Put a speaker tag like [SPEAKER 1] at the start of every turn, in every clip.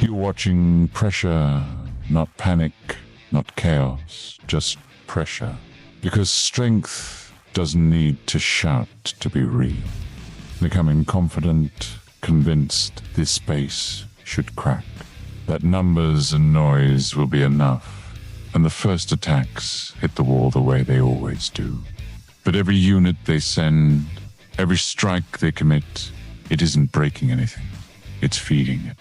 [SPEAKER 1] You're watching pressure, not panic, not chaos, just pressure. Because strength doesn't need to shout to be real. Becoming confident, convinced this space should crack. That numbers and noise will be enough, and the first attacks hit the wall the way they always do. But every unit they send, every strike they commit, it isn't breaking anything. It's feeding it.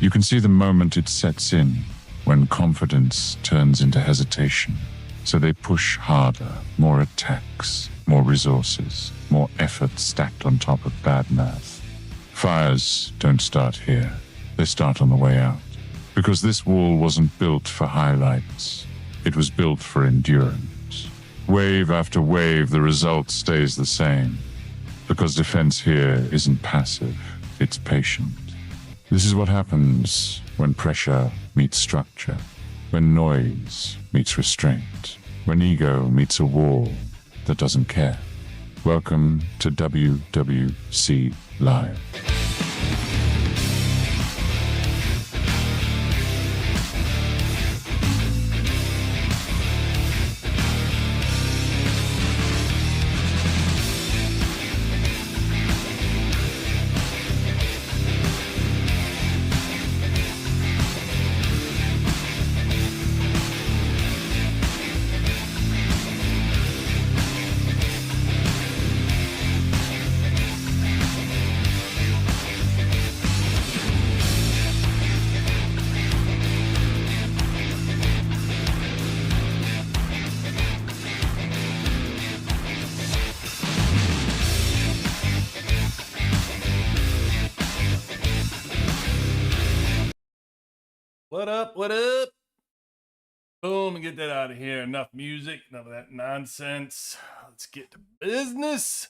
[SPEAKER 1] You can see the moment it sets in, when confidence turns into hesitation. So they push harder, more attacks, more resources, more effort stacked on top of bad math. Fires don't start here. They start on the way out. Because this wall wasn't built for highlights. It was built for endurance. Wave after wave, the result stays the same. Because defense here isn't passive, it's patient. This is what happens when pressure meets structure, when noise meets restraint, when ego meets a wall that doesn't care. Welcome to WWC Live.
[SPEAKER 2] What up? What up? Boom, and get that out of here. Enough music, enough of that nonsense. Let's get to business.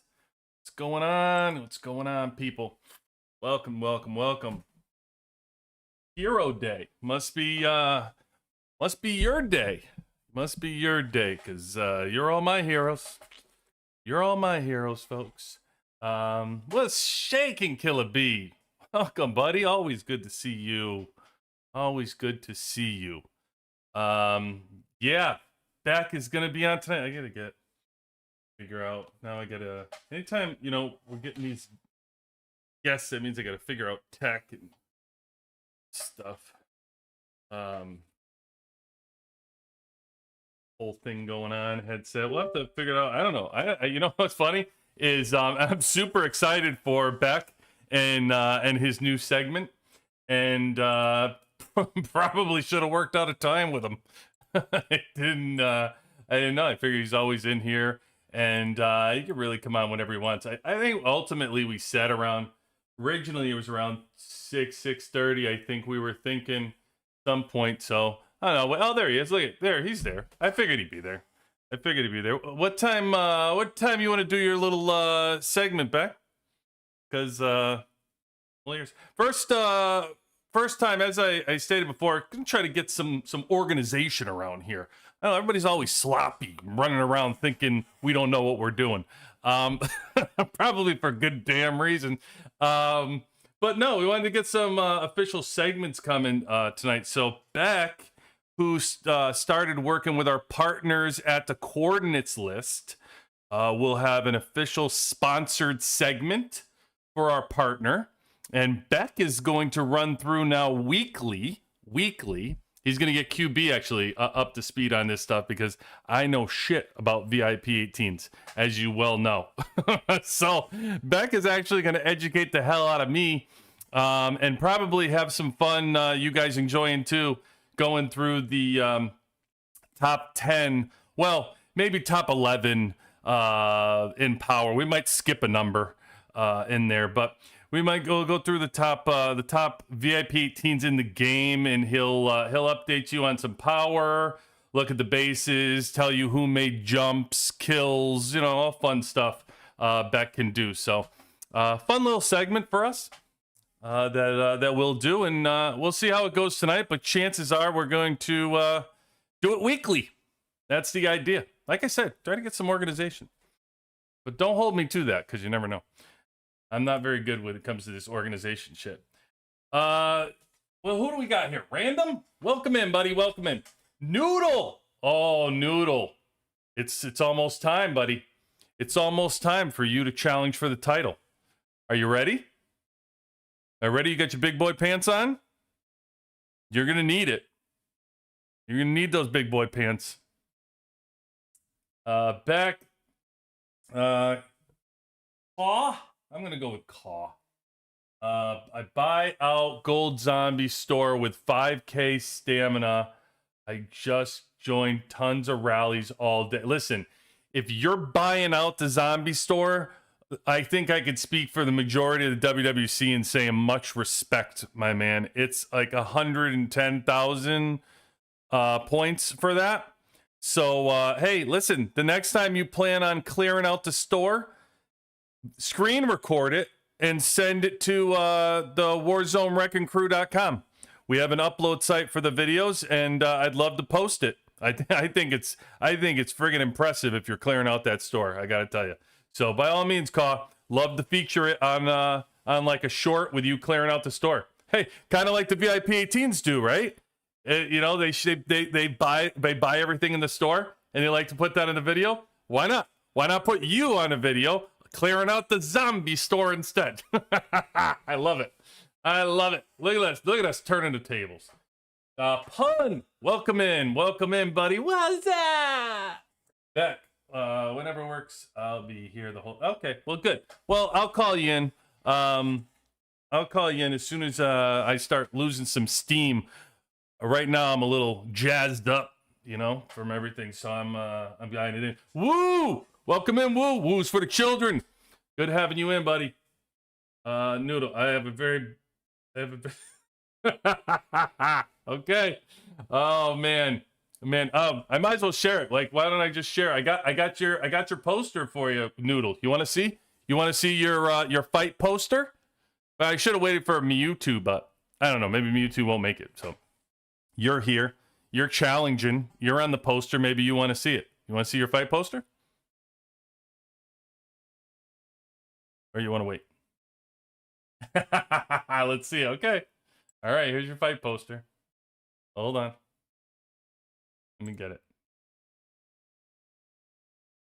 [SPEAKER 2] What's going on? What's going on, people? Welcome, welcome, welcome. Hero Day. Must be your day. Must be your day, because you're all my heroes. You're all my heroes, folks. What's shaking, Killer B? Welcome, buddy. Always good to see you. Always good to see you. Yeah, Beck is gonna be on tonight. I gotta figure out now. Anytime we're getting these guests, that means I gotta figure out tech and stuff. Whole thing going on, headset. We'll have to figure it out. I don't know. I you know what's funny is I'm super excited for Beck and his new segment, and probably should have worked out a time with him. I didn't know. I figured he's always in here, and he can really come on whenever he wants. I think ultimately we set around. Originally it was around 6:30. I think we were thinking some point. So I don't know. Oh, there he is. Look at there. He's there. I figured he'd be there. What time? What time you want to do your little segment, Beck? Because well, here's first time, as I stated before, gonna try to get some organization around here. I know everybody's always sloppy, running around thinking we don't know what we're doing. Probably for good damn reason. But no, we wanted to get some official segments coming tonight. So Beck, who started working with our partners at the Coordinates List, will have an official sponsored segment for our partner. And Beck is going to run through now weekly. He's going to get QB actually up to speed on this stuff, because I know shit about VIP18s, as you well know. So Beck is actually going to educate the hell out of me, and probably have some fun you guys enjoying too, going through the top 10, well, maybe top 11 in power. We might skip a number in there, but we might go through the top VIP18s in the game, and he'll update you on some power, look at the bases, tell you who made jumps, kills, all fun stuff Beck can do. So fun little segment for us that we'll do, and we'll see how it goes tonight. But chances are we're going to do it weekly. That's the idea. Like I said, try to get some organization, but don't hold me to that, because you never know. I'm not very good when it comes to this organization shit. What Well, who do we got here? Random? Welcome in, buddy. Welcome in. Noodle. Oh, Noodle. It's almost time, buddy. It's almost time for you to challenge for the title. Are you ready? Are you ready? You got your big boy pants on? You're going to need it. You're going to need those big boy pants. Beck. Caw. I'm going to go with Caw. I buy out Gold Zombie store with 5K stamina. I just joined tons of rallies all day. Listen, if you're buying out the zombie store, I think I could speak for the majority of the WWC and say much respect, my man. It's like 110,000 points for that. So, hey, listen, the next time you plan on clearing out the store, screen record it and send it to the WarzoneWreckingCrew.com. We have an upload site for the videos, and I'd love to post it. I think it's friggin' impressive if you're clearing out that store. I gotta tell you. So by all means, love to feature it on like a short with you clearing out the store. Hey, kind of like the VIP18s do, right? You know, they buy everything in the store, and they like to put that in a video. Why not? Why not put you on a video clearing out the zombie store instead? I love it. I love it. Look at this. Look at us turning the tables. Pun, welcome in, buddy. What's that? Beck, whenever works, I'll be here the whole. Okay, well, good. Well, I'll call you in. I'll call you in as soon as I start losing some steam. Right now, I'm a little jazzed up, you know, from everything. So I'm guiding it in. Woo! Welcome in, Woo. Woo's for the children. Good having you in, buddy. Noodle, I have a very. Okay. Oh man. I might as well share it. Like, why don't I just share? I got your poster for you, Noodle. You want to see? You want to see your fight poster? I should have waited for Mewtwo, but I don't know. Maybe Mewtwo won't make it. So you're here. You're challenging. You're on the poster. Maybe you want to see it. You want to see your fight poster? Or you want to wait? Let's see. Okay. All right. Here's your fight poster. Hold on. Let me get it.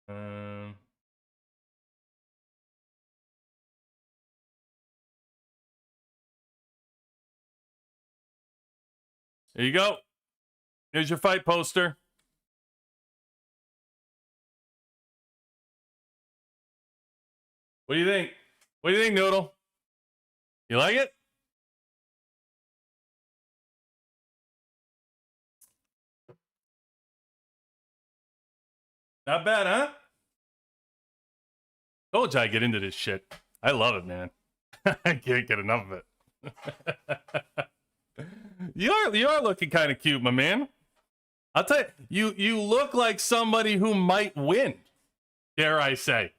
[SPEAKER 2] There you go. Here's your fight poster. What do you think? What do you think, Noodle? You like it? Not bad, huh? Told you I get into this shit. I love it, man. I can't get enough of it. You are looking kind of cute, my man. I'll tell you, you look like somebody who might win. Dare I say?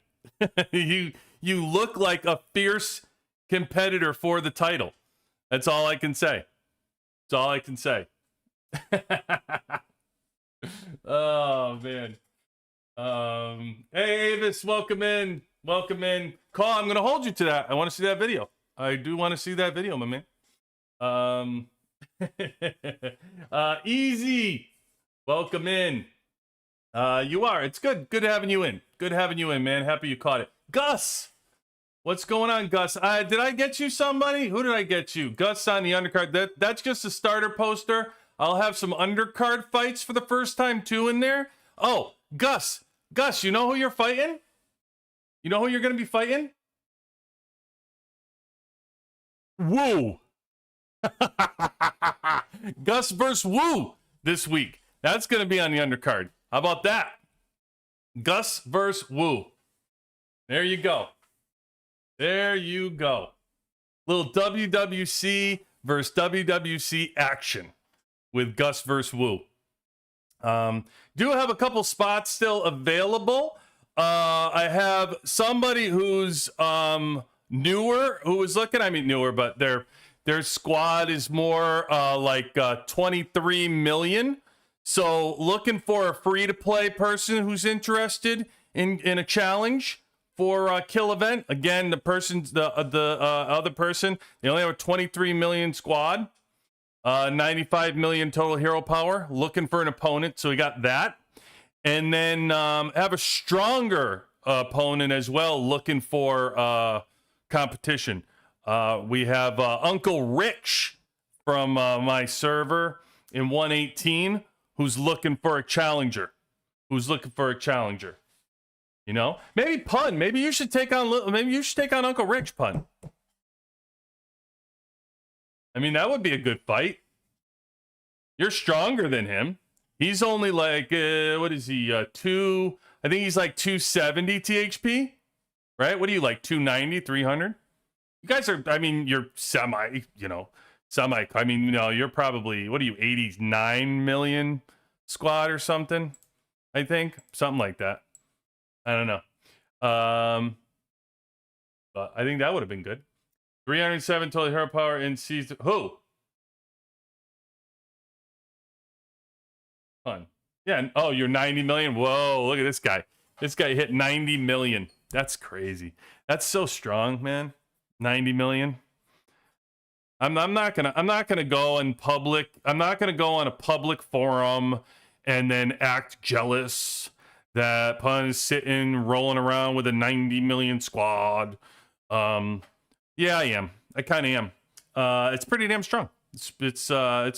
[SPEAKER 2] you look like a fierce competitor for the title. That's all I can say. That's all I can say. Oh man. Hey Avis, welcome in. Welcome in. Call, I'm gonna hold you to that. I want to see that video. I do want to see that video, my man. Easy. Welcome in. You are. It's good. Good having you in. Good having you in, man. Happy you caught it. Gus. What's going on, Gus? Did I get you somebody? Who did I get you? Gus on the undercard. That's just a starter poster. I'll have some undercard fights for the first time too in there. Oh, Gus, you know who you're fighting? You know who you're gonna be fighting? Woo. Gus versus Woo this week. That's gonna be on the undercard. How about that? Gus versus Woo. There you go. There you go. Little WWC versus WWC action with Gus versus Woo. Do have a couple spots still available. I have somebody who's newer who is looking. I mean newer, but their squad is more like 23 million. So looking for a free-to-play person who's interested in a challenge for a kill event. Again, the other person, they only have a 23 million squad. 95 million total hero power, looking for an opponent. So we got that. And then have a stronger opponent as well, looking for competition. We have Uncle Rich from my server in 118, who's looking for a challenger. You know, maybe Pun. Maybe you should take on. Maybe you should take on Uncle Rich, Pun. I mean, that would be a good fight. You're stronger than him. He's only like, what is he? I think he's like 270 THP, right? What are you like, 290, 300? You guys are, I mean, you're semi, I mean, you're probably, what are you, 89 million squad or something? I think. Something like that. I don't know. But I think that would have been good. 307 total hero power in season. Who? Fun. Yeah. Oh, you're 90 million. Whoa! Look at this guy. This guy hit 90 million. That's crazy. That's so strong, man. 90 million. I'm not gonna go in public. I'm not gonna go on a public forum and then act jealous that Pun is sitting rolling around with a 90 million squad. Yeah, I am. I kind of am. It's pretty damn strong. It's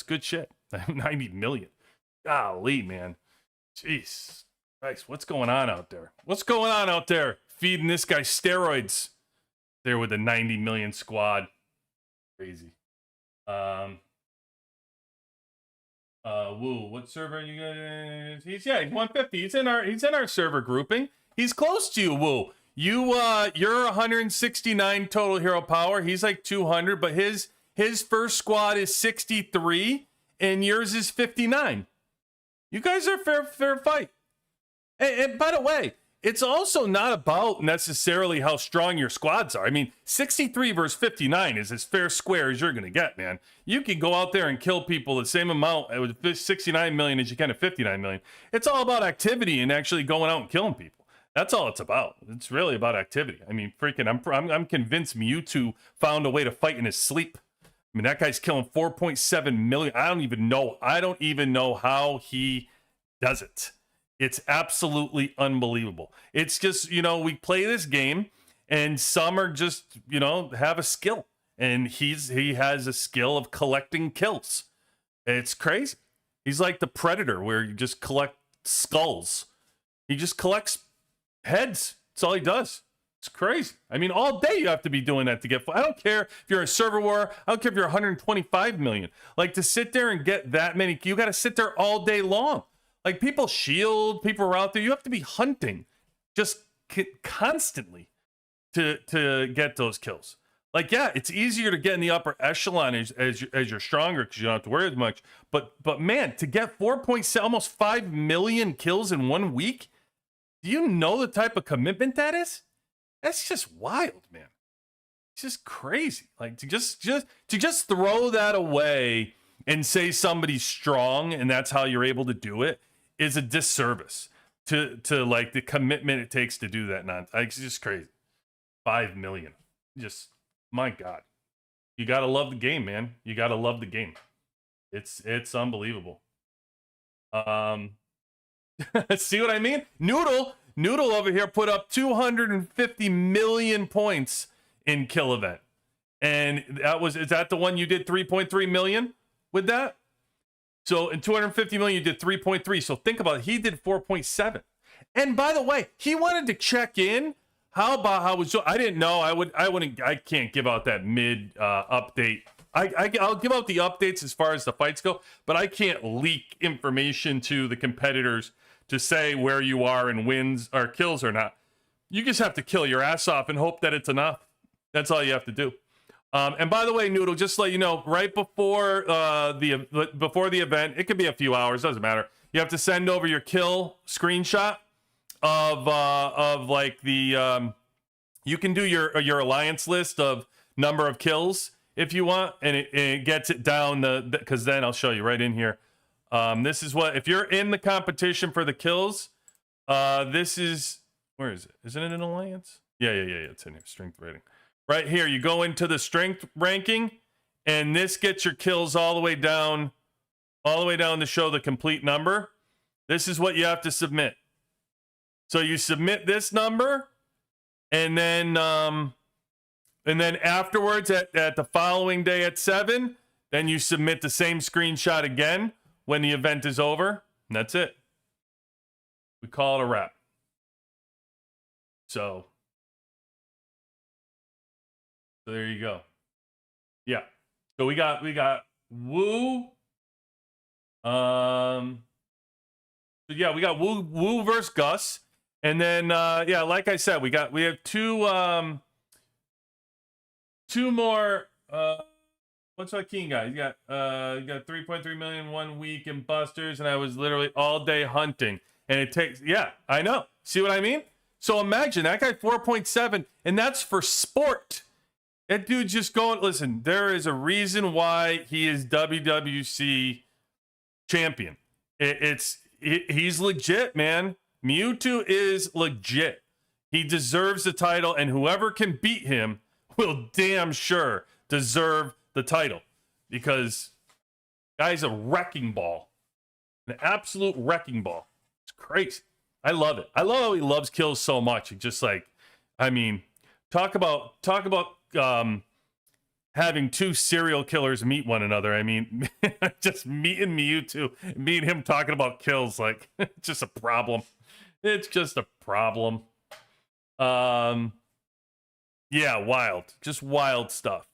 [SPEAKER 2] good shit. 90 million. Golly, man. Jeez. Christ, what's going on out there? What's going on out there? Feeding this guy steroids. There with a 90 million squad. Crazy. Woo, what server are you guys? He's 150. He's in our server grouping. He's close to you, Woo. You're 169 total hero power. He's like 200, but his first squad is 63 and yours is 59. You guys are fair fight. And by the way, it's also not about necessarily how strong your squads are. I mean, 63 versus 59 is as fair square as you're going to get, man. You can go out there and kill people the same amount with 69 million as you can at 59 million. It's all about activity and actually going out and killing people. That's all it's about. It's really about activity. I mean, freaking, I'm convinced Mewtwo found a way to fight in his sleep. I mean, that guy's killing 4.7 million. I don't even know how he does it. It's absolutely unbelievable. It's just, we play this game and some are just, have a skill. And he has a skill of collecting kills. It's crazy. He's like the Predator where you just collect skulls. He just collects heads. That's all he does. It's crazy. I mean, all day you have to be doing that to get. I don't care if you're a server war. I don't care if you're 125 million. Like, to sit there and get that many, you got to sit there all day long. Like, people shield, people are out there. You have to be hunting just constantly to get those kills. Like, yeah, it's easier to get in the upper echelon as you're stronger because you don't have to worry as much. But man, to get 4.7, almost 5 million kills in 1 week, do you know the type of commitment that is? That's just wild, man. It's just crazy. Like, to just throw that away and say somebody's strong and that's how you're able to do it is a disservice to like the commitment it takes to do that. It's just crazy. 5 million. Just, my God. You gotta love the game, man. You gotta love the game. It's unbelievable. See what I mean? Noodle over here put up 250 million points in kill event. And is that the one you did 3.3 million with that? So in 250 million, you did 3.3. So think about it. He did 4.7. And by the way, he wanted to check in. How about how was? I didn't know. I can't give out that mid update. I'll give out the updates as far as the fights go, but I can't leak information to the competitors to say where you are in wins or kills or not. You just have to kill your ass off and hope that it's enough. That's all you have to do. And by the way, Noodle, just to let you know, right before the event, it could be a few hours, doesn't matter. You have to send over your kill screenshot of like the you can do your alliance list of number of kills if you want, and it gets it down because then I'll show you right in here. This is what, if you're in the competition for the kills, this is, where is it? Isn't it an alliance? Yeah, it's in here. Strength rating. Right here, you go into the strength ranking, and this gets your kills all the way down to show the complete number, this is what you have to submit. So you submit this number, and then afterwards at the following day at 7, then you submit the same screenshot again when the event is over, and that's it. We call it a wrap. So there you go. Yeah. So we got Woo. So yeah, we got Woo versus Gus. And then yeah, like I said, we have two more what's my King guy? You got 3.3 million 1 week in busters, and I was literally all day hunting. And it takes, yeah, I know. See what I mean? So imagine that guy 4.7, and that's for sport. That dude's just going, listen, there is a reason why he is WWC champion. He's legit, man. Mewtwo is legit. He deserves the title, and whoever can beat him will damn sure deserve the title, because guy's a wrecking ball. An absolute wrecking ball. It's crazy. I love it. I love how he loves kills so much. It just like, I mean, talk about having two serial killers meet one another. I mean, just meeting Mewtwo, meeting him talking about kills, like, it's just a problem. It's just a problem. Yeah, wild. Just wild stuff.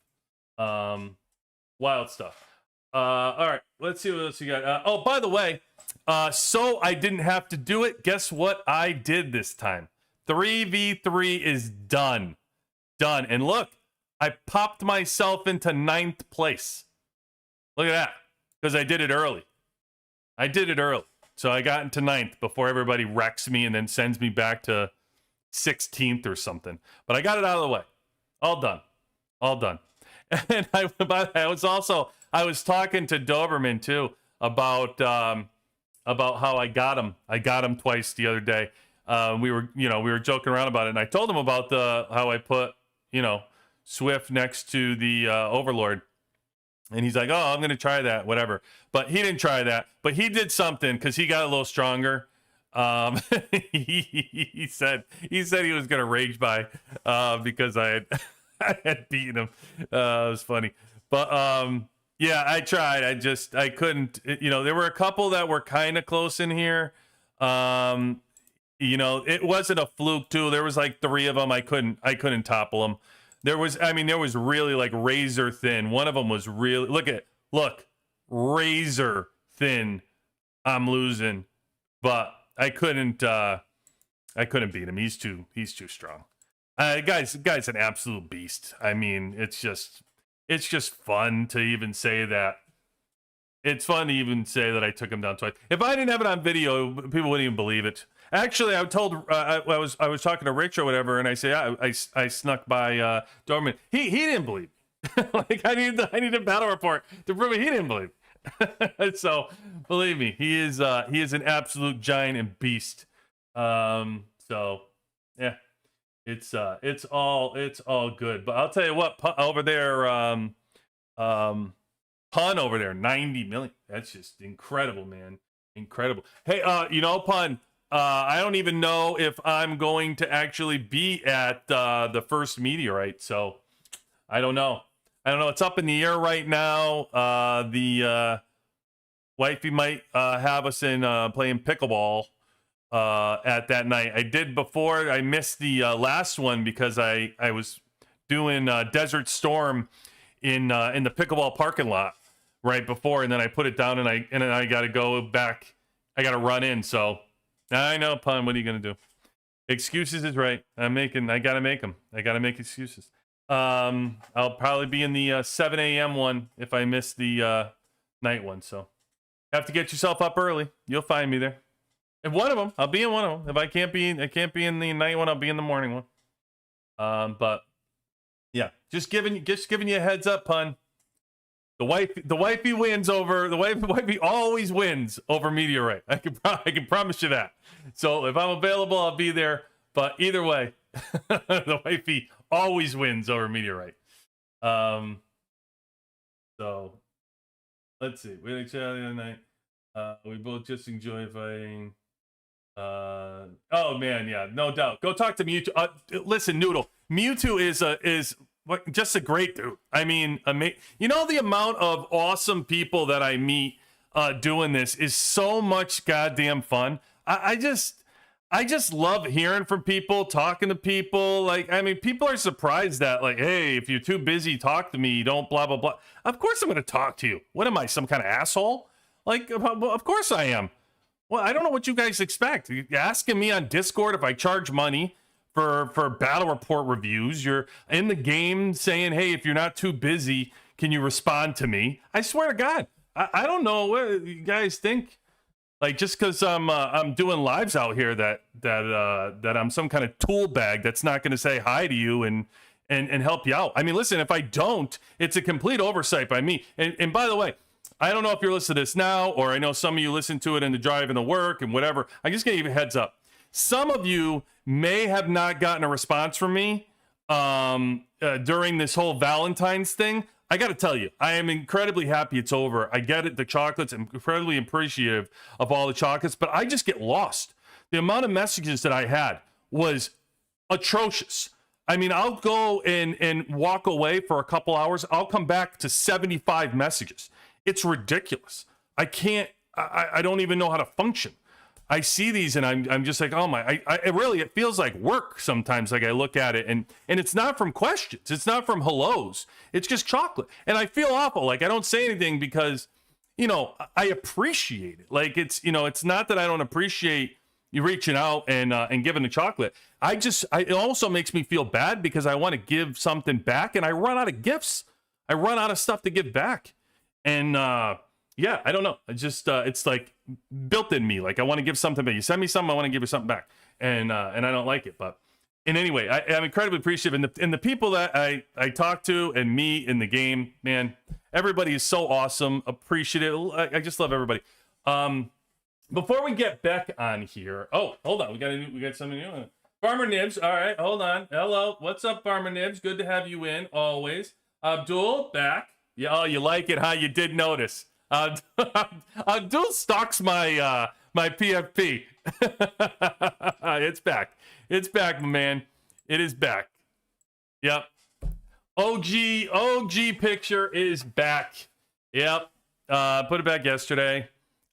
[SPEAKER 2] Wild stuff. All right, let's see what else you got. Oh, by the way, so I didn't have to do it. Guess what I did this time? 3v3 is done. Done. And look, I popped myself into 9th place. Look at that. Because I did it early. So I got into 9th before everybody wrecks me and then sends me back to 16th or something. But I got it out of the way. All done. And I was talking to Doberman too about how I got him. I got him twice the other day. We were joking around about it, and I told him about how I put, Swift next to the Overlord. And he's like, oh, I'm going to try that, whatever. But he didn't try that. But he did something because he got a little stronger. He said he was going to rage by because I had beaten him. It was funny. But yeah, I tried. I couldn't. There were a couple that were kind of close in here. It wasn't a fluke too. There was like 3 of them. I couldn't topple them. There was really like razor thin. One of them was really, look, razor thin. I'm losing, but I couldn't beat him. He's too strong. Guy's an absolute beast. I mean, it's just fun to even say that. It's fun to even say that I took him down twice. If I didn't have it on video, people wouldn't even believe it. Actually, I told I was talking to Rich or whatever, and I say I snuck by Dorman. He didn't believe me. Like I need a battle report to prove it. He didn't believe me. So believe me, he is an absolute giant and beast. So yeah, it's all good. But I'll tell you what, over there, Pun over there, 90 million. That's just incredible, man. Incredible. Hey, Pun. I don't even know if I'm going to actually be at the first meteorite, so I don't know. It's up in the air right now. The wifey might have us in playing pickleball at that night. I did before. I missed the last one because I was doing Desert Storm in the pickleball parking lot right before, and then I put it down, and I got to go back. I got to run in, so. I know, Pun. What are you gonna do? Excuses is right. I gotta make them. I gotta make excuses. I'll probably be in the 7 a.m. one if I miss the night one. So have to get yourself up early. You'll find me there. And one of them, I'll be in one of them. If I can't be in the night one, I'll be in the morning one. But yeah, just giving you a heads up, Pun. The wifey wins over the wifey always wins over Meteorite. I can promise you that. So if I'm available, I'll be there. But either way, the wifey always wins over Meteorite. So let's see. We had a chat the other night. We both just enjoy fighting. Oh man, yeah, no doubt. Go talk to Mewtwo. Listen, Noodle. Mewtwo is just a great dude. I mean, you know, the amount of awesome people that I meet doing this is so much goddamn fun. I just love hearing from people, talking to people. Like, I mean, people are surprised that, like, hey, if you're too busy, talk to me. Don't blah blah blah. Of course I'm going to talk to you. What am I, some kind of asshole? Like, of course I am. Well, I don't know what you guys expect. You're asking me on Discord if I charge money for battle report reviews. You're in the game saying, hey, if you're not too busy, can you respond to me? I swear to God, I don't know what you guys think. Like, just because I'm doing lives out here that I'm some kind of tool bag that's not going to say hi to you and help you out. I mean, listen, if I don't, it's a complete oversight by me. And by the way, I don't know if you're listening to this now, or I know some of you listen to it in the drive and the work and whatever. I'm just going to give you a heads up. Some of you may have not gotten a response from me during this whole Valentine's thing. I got to tell you, I am incredibly happy it's over. I get it, the chocolates. I'm incredibly appreciative of all the chocolates, but I just get lost. The amount of messages that I had was atrocious. I mean, I'll go and walk away for a couple hours. I'll come back to 75 messages. It's ridiculous. I can't, I don't even know how to function. I see these and I'm just like, oh my, it feels like work sometimes. Like I look at it and it's not from questions. It's not from hellos. It's just chocolate. And I feel awful. Like I don't say anything because, you know, I appreciate it. Like it's, you know, it's not that I don't appreciate you reaching out and giving the chocolate. It also makes me feel bad because I want to give something back and I run out of gifts. I run out of stuff to give back. And yeah, I don't know. It's just it's like built in me. Like I want to give something back. You send me something, I want to give you something back. And I don't like it. But in any way, I'm incredibly appreciative. And the people that I talk to and meet in the game, man, everybody is so awesome. Appreciative. I just love everybody. Before we get Beck on here, oh, hold on, we got something new. Farmer Nibs, all right, hold on. Hello, what's up, Farmer Nibs? Good to have you in always. Abdul, back. Yeah, oh, you like it, huh? You did notice. Abdul stalks my my PFP. It's back. It's back, my man. It is back. Yep. OG picture is back. Yep. Put it back yesterday.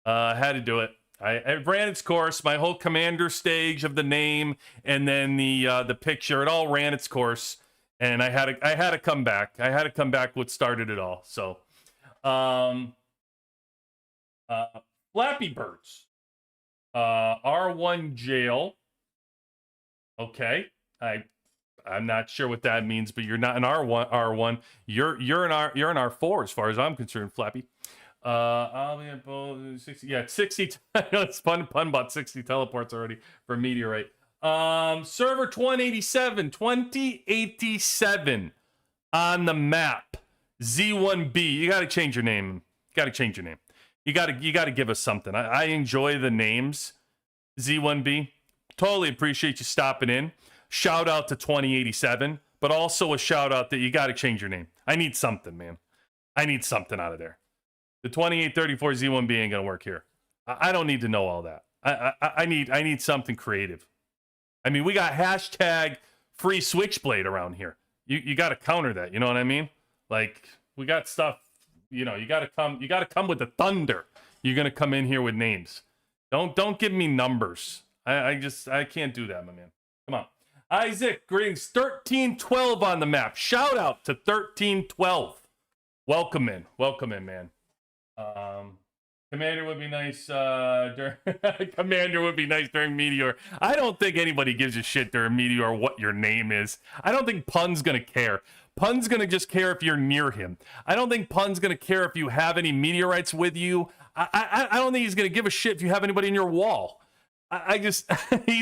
[SPEAKER 2] Had to do it. I ran its course. My whole commander stage of the name and then the picture. It all ran its course. And I had to come back. I had to come back what started it all. So, Flappy Birds, R1 jail. Okay, I'm not sure what that means, but you're not an R1. You're an R4 as far as I'm concerned, Flappy. I'll be at both 60. Yeah, 60. I know it's fun about 60 teleports already for Meteorite. Server 2087 on the map. Z1B. You got to change your name. You got to give us something. I enjoy the names. Z1B. Totally appreciate you stopping in. Shout out to 2087, but also a shout out that you got to change your name. I need something, man. I need something out of there. The 2834 Z1B ain't gonna work here. I don't need to know all that. I need something creative. I mean, we got hashtag free Switchblade around here. You got to counter that. You know what I mean? Like we got stuff. You know, you got to come with the thunder. You're gonna come in here with names. Don't give me numbers. I can't do that, my man. Come on, Isaac. Greetings. 1312 on the map. Shout out to 1312. Welcome in, man. Commander would be nice Commander would be nice during Meteor. I don't think anybody gives a shit during Meteor what your name is. I don't think Pun's gonna care. Pun's gonna just care if you're near him. I don't think Pun's gonna care if you have any meteorites with you. I don't think he's gonna give a shit if you have anybody in your wall. He's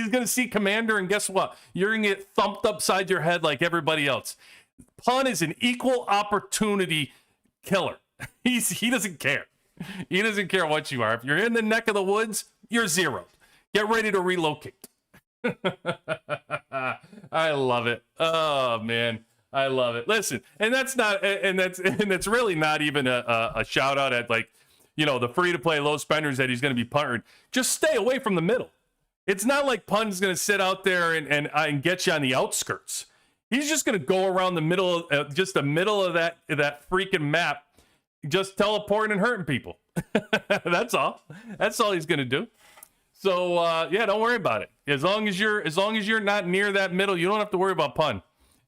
[SPEAKER 2] gonna see Commander and guess what? You're gonna get thumped upside your head like everybody else. Pun is an equal opportunity killer. He doesn't care. He doesn't care what you are. If you're in the neck of the woods, you're zeroed. Get ready to relocate. I love it. Oh, man. I love it. Listen, and that's really not even a shout out at, like, you know, the free to play low spenders that he's going to be punting. Just stay away from the middle. It's not like Pun's going to sit out there and get you on the outskirts. He's just going to go around the middle, just the middle of that freaking map, just teleporting and hurting people. That's all. That's all he's going to do. So yeah, don't worry about it. As long as you're not near that middle, you don't have to worry about Pun.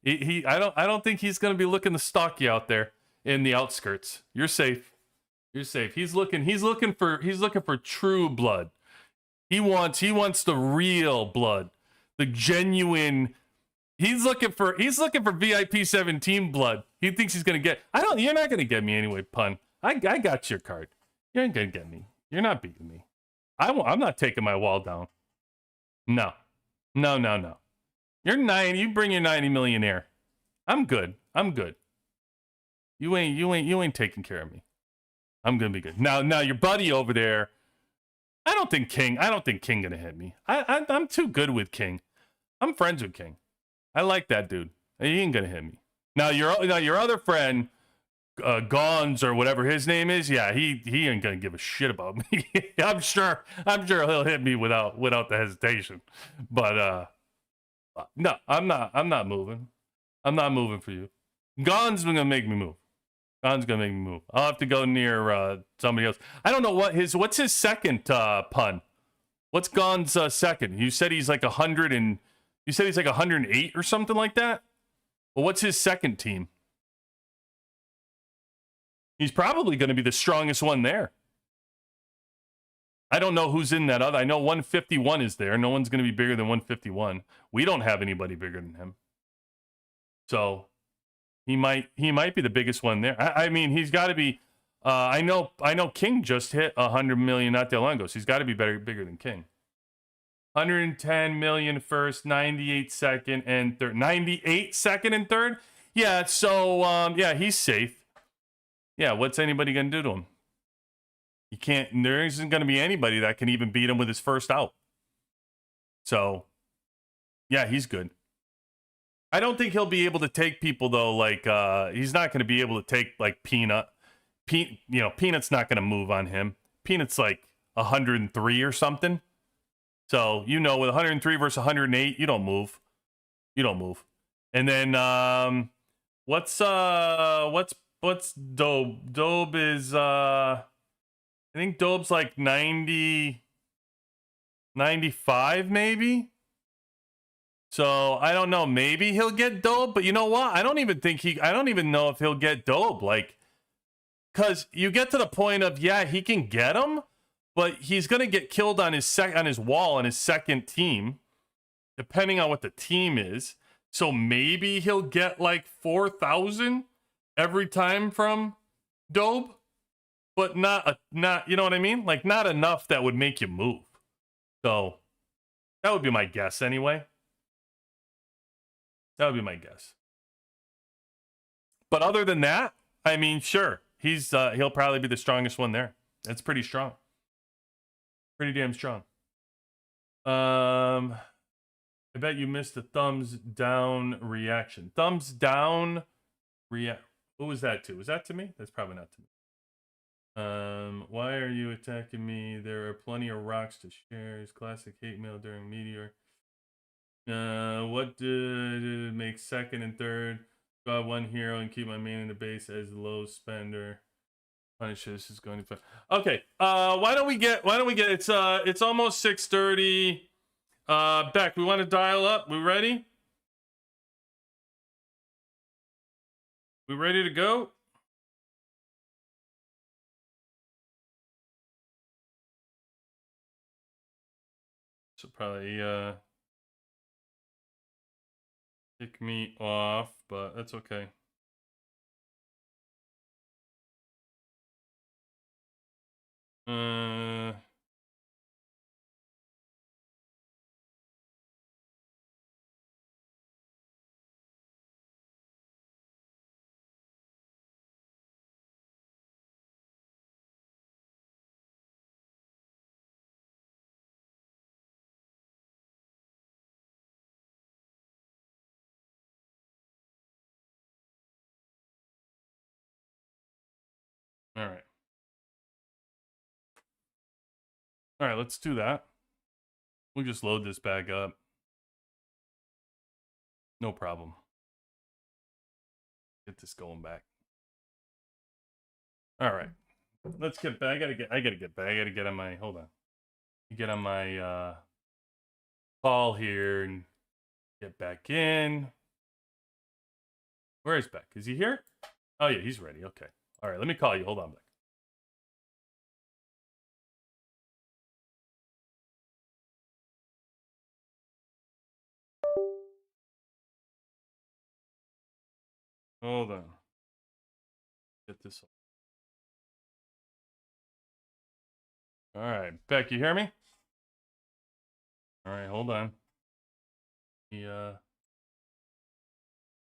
[SPEAKER 2] I don't think he's going to be looking to stalk you out there in the outskirts. You're safe. You're safe. He's looking for true blood. He wants the real blood, the genuine. He's looking for VIP17 blood. He thinks he's gonna get. You're not gonna get me anyway, Pun. I got your card. You ain't gonna get me. You're not beating me. I'm not taking my wall down. No. You're 90. You bring your 90 millionaire. I'm good. You ain't taking care of me. I'm gonna be good. Now your buddy over there. I don't think King gonna hit me. I'm too good with King. I'm friends with King. I like that dude. He ain't gonna hit me. Now your other friend, Gons or whatever his name is, yeah, he ain't gonna give a shit about me. I'm sure he'll hit me without the hesitation. But no, I'm not moving. I'm not moving for you. Gons gonna make me move. Gon's gonna make me move. I'll have to go near somebody else. I don't know what's his second Pun. What's Gon's second? You said he's like 100 and you said he's like 108 or something like that. Well, what's his second team? He's probably going to be the strongest one there. I don't know who's in that other. I know 151 is there. No one's going to be bigger than 151. We don't have anybody bigger than him. So he might be the biggest one there. I mean, he's got to be. I know King just hit 100 million not that long ago, so he's got to be bigger than King. 110 million first, 98 second and third. 98 second and third? Yeah, so yeah, he's safe. Yeah, what's anybody gonna do to him? You can't. There isn't gonna be anybody that can even beat him with his first out. So yeah, he's good. I don't think he'll be able to take people though. Like he's not gonna be able to take like Peanut. Peanut's not gonna move on him. Peanut's like 103 or something. So, with 103 versus 108, you don't move. And then what's Dobe? Dobe is I think Dobe's like 90 95 maybe. So, I don't know, maybe he'll get Dobe, but you know what? I don't even know if he'll get Dobe, like, cuz you get to the point of, yeah, he can get him. But he's going to get killed on his wall on his second team, depending on what the team is. So maybe he'll get like 4,000 every time from Dobe, but not you know what I mean? Like not enough that would make you move. So that would be my guess anyway. That would be my guess. But other than that, I mean, sure, he'll probably be the strongest one there. That's pretty strong. Pretty damn strong. I bet you missed the thumbs down reaction. Thumbs down react. Who was that to? Was that to me? That's probably not to me. Why are you attacking me? There are plenty of rocks to share. His classic hate mail during Meteor. What did make second and third? Got one hero and keep my main in the base as low spender. Punisher, this is going to. Okay. Why don't we get? It's almost 6:30. Beck, we want to dial up. We ready? We ready to go? So probably kick me off, but that's okay. All right, let's do that. We'll just load this back up. No problem. Get this going back. All right. Let's get back. I gotta get back. I gotta get on my get on my call here and get back in. Where is Beck? Is he here? Oh yeah, he's ready. Okay. All right, let me call you. Hold on, Beck. Hold on. Get this. All right, Beck, you hear me? All right, hold on. The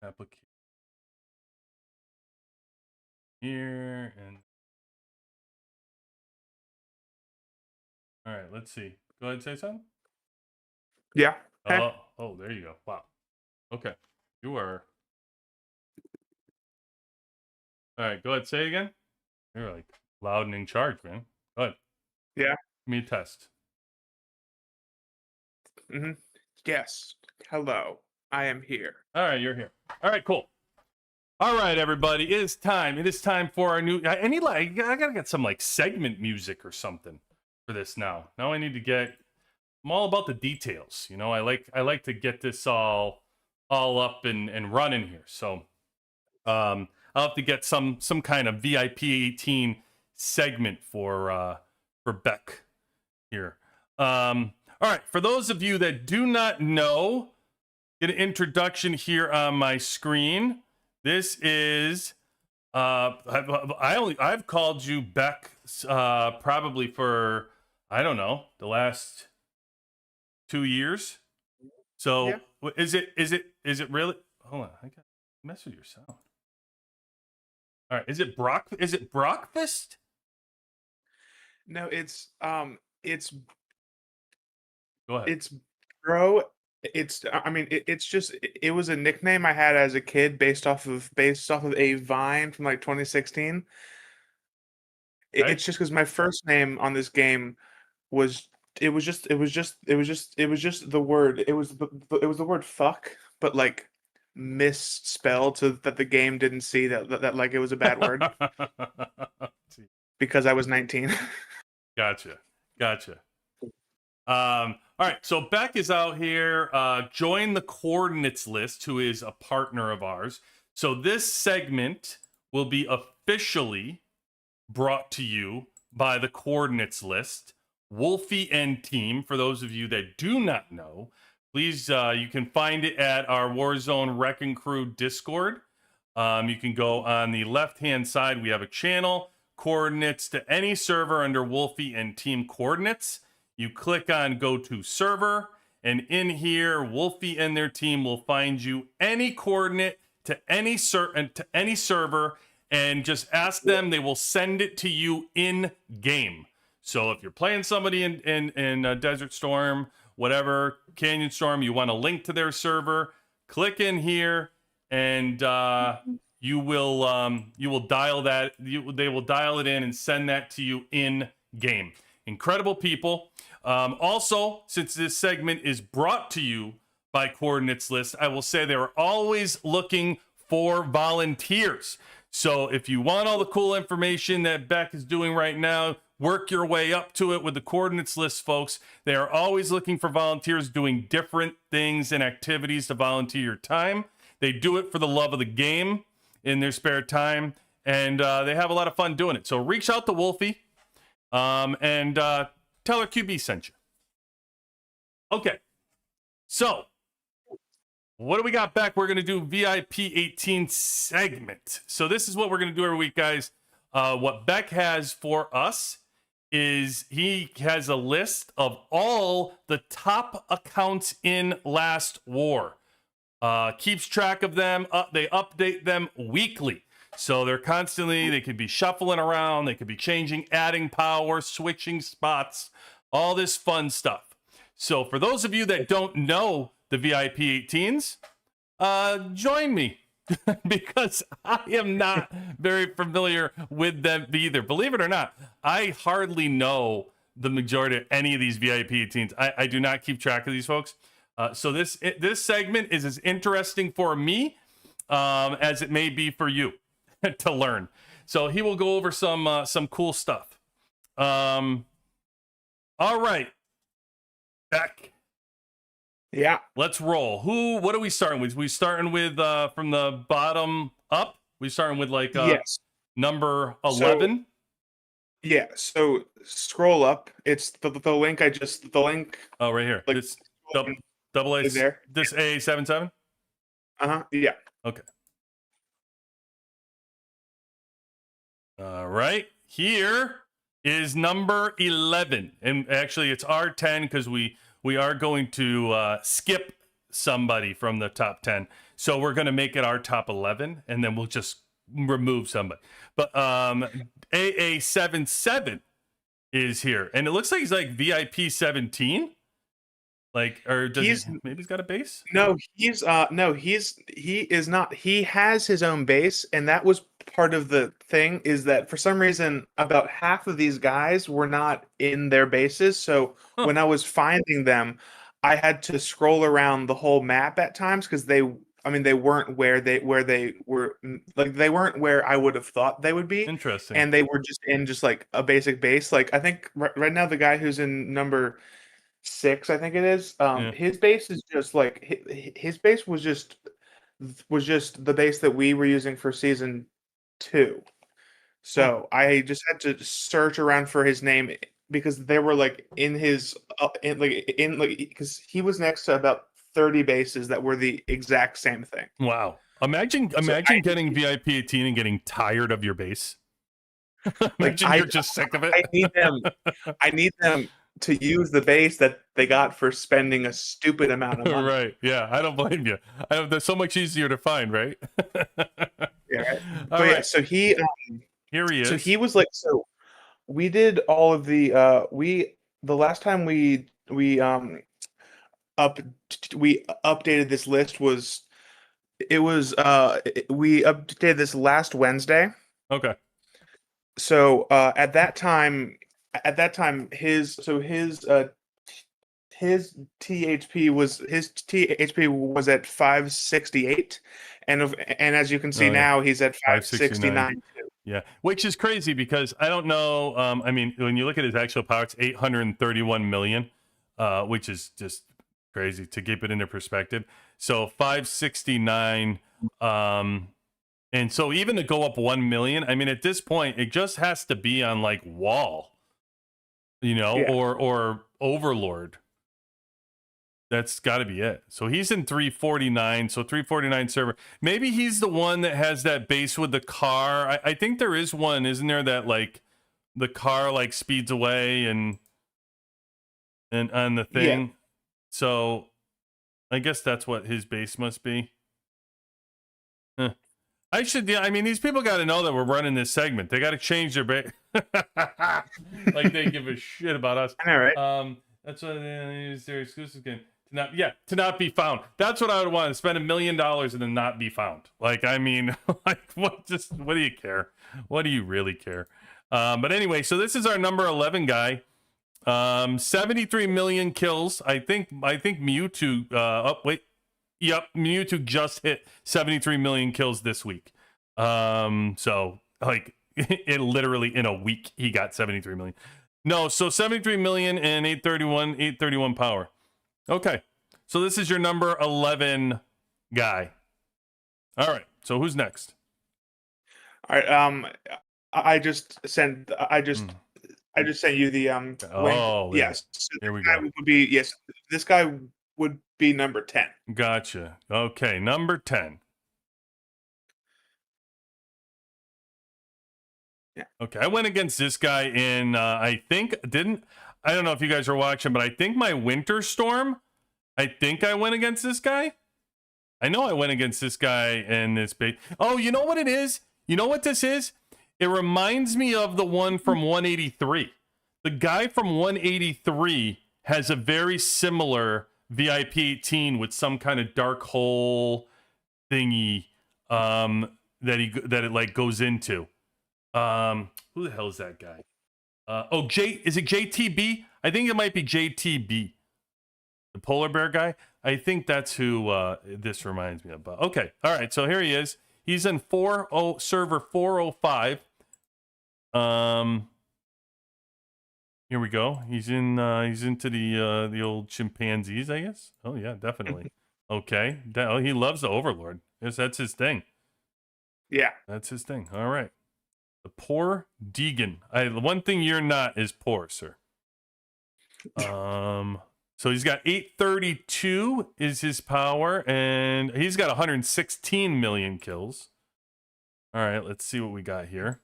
[SPEAKER 2] application here and all right, let's see. Go ahead and say something.
[SPEAKER 3] Yeah. Hey.
[SPEAKER 2] Oh, there you go. Wow. Okay, you are. All right, go ahead. Say it again. You're like loud and in charge, man. Go ahead.
[SPEAKER 3] Yeah.
[SPEAKER 2] Give me a test.
[SPEAKER 3] Mm-hmm. Yes. Hello. I am here.
[SPEAKER 2] All right, you're here. All right, cool. All right, everybody. It is time. It is time for our new. I need I gotta get some like segment music or something for this now. Now I need to get. I'm all about the details. You know, I like to get this all up and running here. So, I'll have to get some kind of VIP18 segment for Beck here. All right, for those of you that do not know, get an introduction here on my screen. This is I've called you Beck probably for I don't know the last 2 years. So yeah. Is it really? Hold on, I got mess with your sound. All right, is it Brockfist?
[SPEAKER 3] No, it's
[SPEAKER 2] Go ahead.
[SPEAKER 3] It's bro. It's I mean it's just it was a nickname I had as a kid based off of a Vine from like 2016.
[SPEAKER 2] Okay.
[SPEAKER 3] It's just because my first name on this game was the word it was the word fuck, but like misspelled so that the game didn't see that like it was a bad word because I was 19.
[SPEAKER 2] Gotcha. All right, so Beck is out here. Join the coordinates list, who is a partner of ours. So this segment will be officially brought to you by the coordinates list, Wolfie and team. For those of you that do not know, please, you can find it at our Warzone Wrecking Crew Discord. You can go on the left-hand side. We have a channel, coordinates to any server under Wolfie and team coordinates. You click on go to server, and in here, Wolfie and their team will find you any coordinate to any server, and just ask them. They will send it to you in game. So if you're playing somebody in Desert Storm, whatever, Canyon Storm, you want a link to their server, click in here, and you will dial that. They will dial it in and send that to you in game. Incredible people. Also, since this segment is brought to you by Coordinates List, I will say they're always looking for volunteers. So if you want all the cool information that Beck is doing right now, work your way up to it with the Coordinates List, folks. They are always looking for volunteers doing different things and activities to volunteer your time. They do it for the love of the game in their spare time, and they have a lot of fun doing it. So reach out to Wolfie and tell her QB sent you. Okay, so what do we got back? We're going to do VIP18 segment. So this is what we're going to do every week, guys. What Beck has for us is he has a list of all the top accounts in Last War. Keeps track of them. They update them weekly. So they're constantly, they could be shuffling around, they could be changing, adding power, switching spots, all this fun stuff. So for those of you that don't know the VIP18s, join me because I am not very familiar with them either. Believe it or not, I hardly know the majority of any of these VIP 18s. I do not keep track of these folks. So this segment is as interesting for me as it may be for you to learn. So he will go over some cool stuff. All right, Beck.
[SPEAKER 3] Yeah.
[SPEAKER 2] Let's roll. What are we starting with? We starting with from the bottom up? We starting with like
[SPEAKER 3] Yes.
[SPEAKER 2] number 11?
[SPEAKER 3] Yeah. So scroll up. It's the link the link.
[SPEAKER 2] Oh, right here.
[SPEAKER 3] Like,
[SPEAKER 2] This double A
[SPEAKER 3] is there.
[SPEAKER 2] This A77?
[SPEAKER 3] Yeah.
[SPEAKER 2] Okay. All right. Here is number 11. And actually it's R10 because we are going to skip somebody from the top 10. So we're going to make it our top 11 and then we'll just remove somebody. But AA77 is here. And it looks like he's like VIP 17. Like, or does maybe he's got a base?
[SPEAKER 3] No, he is not. He has his own base, and that was part of the thing, is that for some reason about half of these guys were not in their bases. So when I was finding them, I had to scroll around the whole map at times because they weren't where they were, like they weren't where I would have thought they would be.
[SPEAKER 2] Interesting.
[SPEAKER 3] And they were just in just like a basic base. Like I think right now the guy who's in number 6, I think it is. His base is just like his base was just the base that we were using for season 2. So I just had to search around for his name because they were like in his because he was next to about 30 bases that were the exact same thing.
[SPEAKER 2] Wow. Imagine getting VIP 18 and getting tired of your base. Imagine you're just sick of it.
[SPEAKER 3] I need them to use the base that they got for spending a stupid amount of money.
[SPEAKER 2] Right. Yeah. I don't blame you. They're so much easier to find, right?
[SPEAKER 3] Yeah. Right.
[SPEAKER 2] All
[SPEAKER 3] right.
[SPEAKER 2] Yeah,
[SPEAKER 3] so he
[SPEAKER 2] here he is.
[SPEAKER 3] So he was like, so we did all of the the last time we updated this list we updated this last Wednesday.
[SPEAKER 2] Okay.
[SPEAKER 3] So at that time his THP was at 568, and as you can see now he's at 569.
[SPEAKER 2] Yeah, which is crazy because I don't know. I mean, when you look at his actual power, it's 831 million, which is just crazy to keep it into perspective. So 569. And so even to go up 1 million, I mean, at this point, it just has to be on like Wall, or Overlord. That's got to be it. So he's in 349. So 349 server. Maybe he's the one that has that base with the car. I think there is one, isn't there, that like the car like speeds away and on the thing. Yeah. So I guess that's what his base must be. I mean, these people got to know that we're running this segment. They got to change their base. Like they give a shit about us.
[SPEAKER 3] I know, right?
[SPEAKER 2] That's what is their exclusive game. To not be found. That's what I would want, to spend $1 million and then not be found. Like, I mean, like, what do you care? What do you really care? But anyway, so this is our number 11 guy. 73 million kills. I think Mewtwo. Yep, Mewtwo just hit 73 million kills this week. So like it literally in a week he got 73 million. No, so 73 million and 831 power. Okay. So this is your number 11 guy. All right. So who's next?
[SPEAKER 3] All right. I just sent you the
[SPEAKER 2] Oh,
[SPEAKER 3] link. Yes. So
[SPEAKER 2] here we go.
[SPEAKER 3] This guy would be number 10.
[SPEAKER 2] Gotcha. Okay, number 10.
[SPEAKER 3] Yeah.
[SPEAKER 2] Okay, I went against this guy in I don't know if you guys are watching, but I think my Winter Storm, I think I went against this guy. I know I went against this guy in this bait. Oh, you know what it is? You know what this is? It reminds me of the one from 183. The guy from 183 has a very similar VIP 18 with some kind of dark hole thingy that it like goes into. Who the hell is that guy? Is it JTB? I think it might be JTB, the polar bear guy. I think that's who this reminds me of. But okay, all right. So here he is. He's in server 405. Here we go. He's into the old chimpanzees, I guess. Oh yeah, definitely. Okay. Oh, he loves the Overlord. Yes, that's his thing.
[SPEAKER 3] Yeah,
[SPEAKER 2] that's his thing. All right. The poor Deegan. The one thing you're not is poor, sir. So he's got 832 is his power, and he's got 116 million kills. All right, let's see what we got here.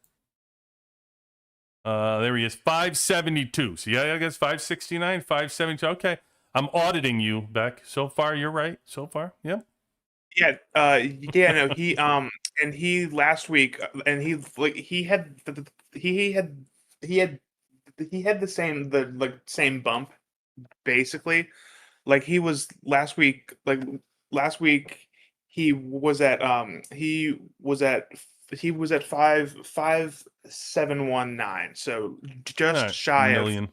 [SPEAKER 2] There he is, 572. So yeah, I guess 569, 572. Okay, I'm auditing you, Beck. So far, you're right. So far, yep.
[SPEAKER 3] Yeah, no, he and he last week, and he had the same bump, basically. Like he was last week, he was at 5719, so just
[SPEAKER 2] Right,
[SPEAKER 3] shy
[SPEAKER 2] million.
[SPEAKER 3] of,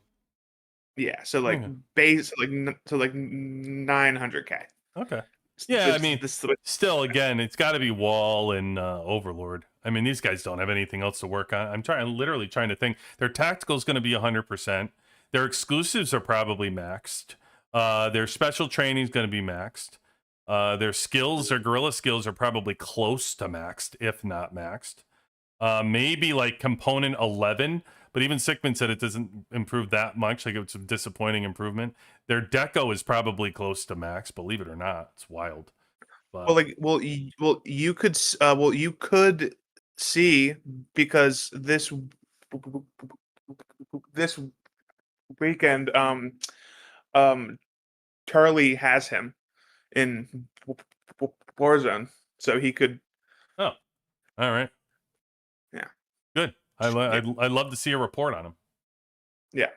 [SPEAKER 3] yeah, so like base like 900K.
[SPEAKER 2] Okay. Yeah, I mean, still, again, it's got to be Wall and Overlord. I mean, these guys don't have anything else to work on. I'm literally trying to think. Their tactical is going to be 100%. Their exclusives are probably maxed. Their special training is going to be maxed. Their skills, their guerrilla skills, are probably close to maxed, if not maxed. Maybe like component 11, but even Sickman said it doesn't improve that much. Like, it's a disappointing improvement. Their deco is probably close to max, believe it or not. It's wild. But...
[SPEAKER 3] you could see, because this weekend, Charlie has him in Warzone, so he could.
[SPEAKER 2] Oh, all right.
[SPEAKER 3] Yeah.
[SPEAKER 2] Good. I'd love to see a report on him.
[SPEAKER 3] Yeah.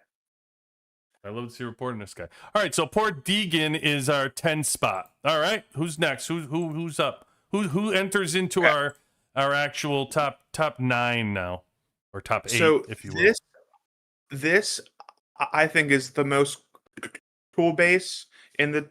[SPEAKER 2] I love to see a report on this guy. All right, so poor Deegan is our 10 spot. All right, who's next? Who's up? Who enters into our actual top 9 now, or top 8,
[SPEAKER 3] so
[SPEAKER 2] if you will?
[SPEAKER 3] This I think is the most cool base in the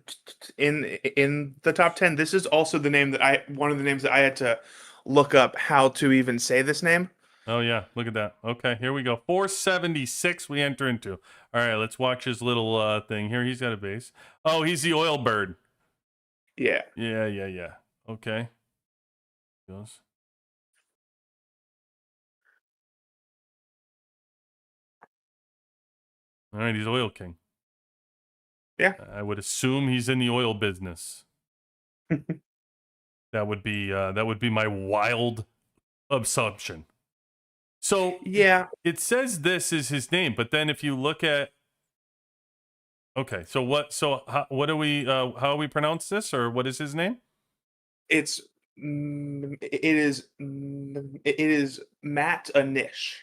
[SPEAKER 3] top 10. This is also one of the names that I had to look up how to even say this name.
[SPEAKER 2] Oh yeah, look at that. Okay, here we go. 476 we enter into. All right, let's watch his little thing here. He's got a base. Oh, he's the oil bird.
[SPEAKER 3] Yeah.
[SPEAKER 2] Yeah. Okay. Goes. All right, he's oil king.
[SPEAKER 3] Yeah.
[SPEAKER 2] I would assume he's in the oil business. That would be my wild assumption. So
[SPEAKER 3] yeah,
[SPEAKER 2] it says this is his name, but then if you look at, okay, so what do we how we pronounce this, or what is his name?
[SPEAKER 3] It is Matt Anish.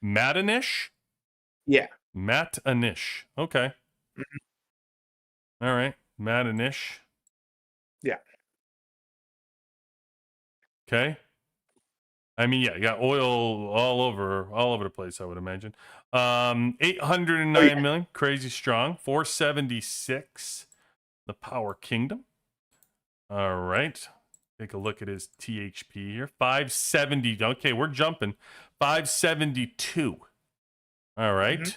[SPEAKER 2] Matt Anish?
[SPEAKER 3] Yeah.
[SPEAKER 2] Matt Anish. Okay.
[SPEAKER 3] Mm-hmm.
[SPEAKER 2] All right, Matt Anish.
[SPEAKER 3] Yeah.
[SPEAKER 2] Okay. I mean, yeah, you got oil all over the place, I would imagine. 809 million, crazy strong. 476, the Power Kingdom. All right. Take a look at his THP here. 570. Okay, we're jumping. 572. All right.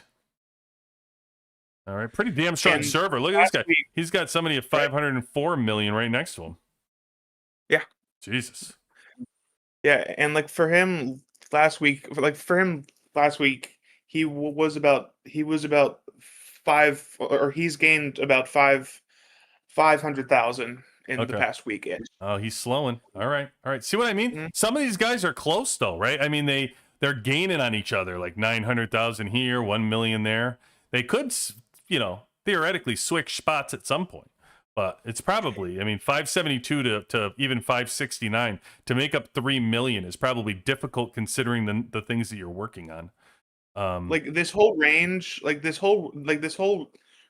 [SPEAKER 2] All right. Pretty damn strong server. Look at this guy. He's got somebody at 504 million right next to him.
[SPEAKER 3] Yeah.
[SPEAKER 2] Jesus.
[SPEAKER 3] Yeah, and like for him last week, he was about 5, or he's gained about 500,000 in the past weekend.
[SPEAKER 2] Oh, he's slowing. All right. See what I mean? Mm-hmm. Some of these guys are close though, right? I mean, they're gaining on each other, like 900,000 here, 1 million there. They could, theoretically switch spots at some point. But it's probably, 572 to even 569 to make up 3 million is probably difficult considering the things that you're working on.
[SPEAKER 3] Like this whole range, this whole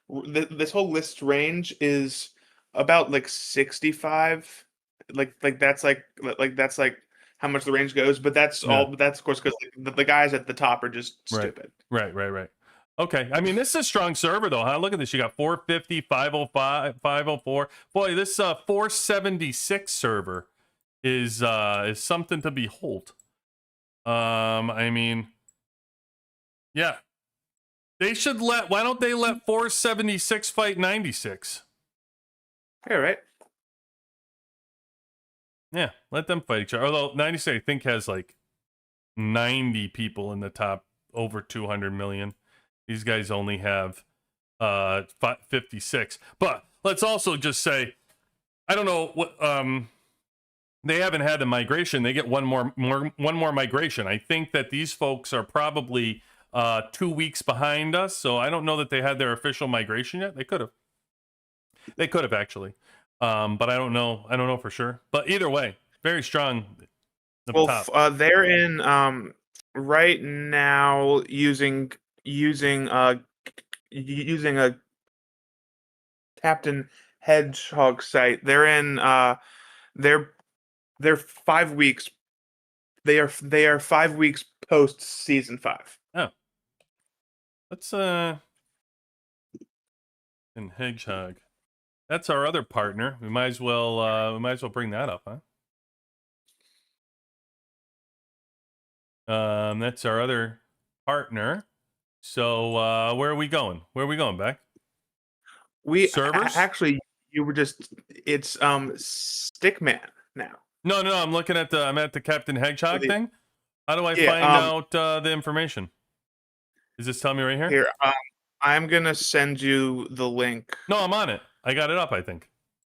[SPEAKER 3] list range is about like 65. Like that's how much the range goes, but that's
[SPEAKER 2] Yeah.
[SPEAKER 3] all. But that's of course because the guys at the top are just stupid.
[SPEAKER 2] Right. Okay. I mean, this is a strong server, though, huh? Look at this. You got 450, 505, 504. Boy, this 476 server is something to behold. I mean, yeah. They should why don't they let 476 fight 96?
[SPEAKER 3] Yeah, right.
[SPEAKER 2] Yeah, let them fight each other. Although 96, I think, has like 90 people in the top over 200 million. These guys only have 56. But let's also just say, I don't know what they haven't had the migration. They get one more migration. I think that these folks are probably 2 weeks behind us, so I don't know that they had their official migration yet. They could have. They could have actually. But I don't know. I don't know for sure. But either way, very strong.
[SPEAKER 3] Well, they're in right now using a Captain Hedgehog site. They're in they're 5 weeks. They are 5 weeks post season 5.
[SPEAKER 2] Oh, let's and Hedgehog. That's our other partner. We might as well bring that up, huh? That's our other partner. So where are we going? Where are we going, Beck?
[SPEAKER 3] We
[SPEAKER 2] servers?
[SPEAKER 3] Actually, you were just it's Stickman now.
[SPEAKER 2] No. I'm looking at I'm at the Captain Hedgehog thing. How do I find out the information? Is this telling me right here?
[SPEAKER 3] Here, I'm gonna send you the link.
[SPEAKER 2] No, I'm on it. I got it up, I think.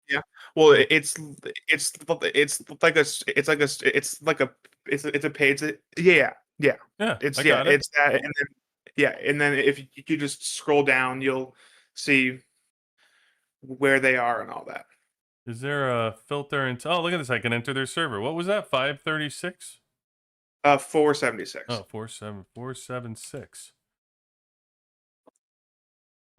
[SPEAKER 3] Yeah. Well, it's like a page. Yeah. It's
[SPEAKER 2] I got it.
[SPEAKER 3] It's that, and then if you just scroll down, you'll see where they are and all that.
[SPEAKER 2] Is there a filter? Oh, look at this! I can enter their server. What was that? 536.
[SPEAKER 3] 476.
[SPEAKER 2] Oh, 476.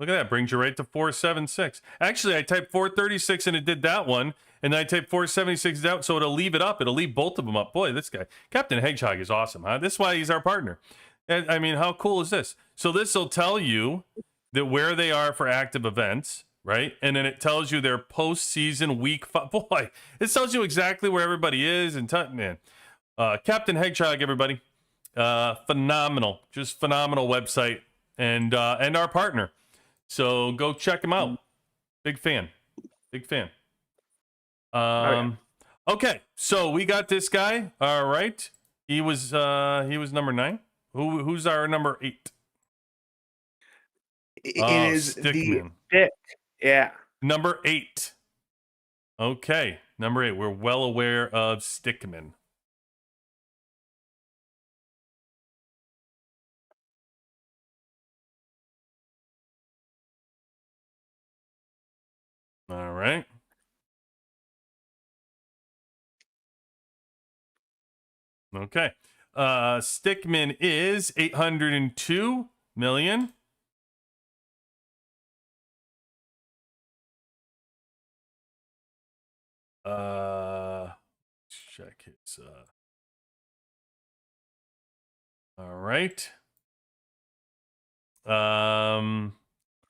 [SPEAKER 2] Look at that. Brings you right to 476. Actually, I typed 436 and it did that one. And then I typed 476 out, so it'll leave it up. It'll leave both of them up. Boy, this guy, Captain Hedgehog, is awesome, huh? This is why he's our partner. And, I mean, how cool is this? So this will tell you that where they are for active events, right? And then it tells you their postseason week 5. Boy, this tells you exactly where everybody is. And man, Captain Hedgehog, everybody, phenomenal, just phenomenal website, and our partner. So go check him out. Big fan. Okay, so we got this guy. All right, he was number 9. Who's our number 8?
[SPEAKER 3] It is
[SPEAKER 2] Stickman.
[SPEAKER 3] the yeah.
[SPEAKER 2] Number 8. Okay, number 8. We're well aware of Stickman. All right. Okay. Stickman is 802 million. Check his all right.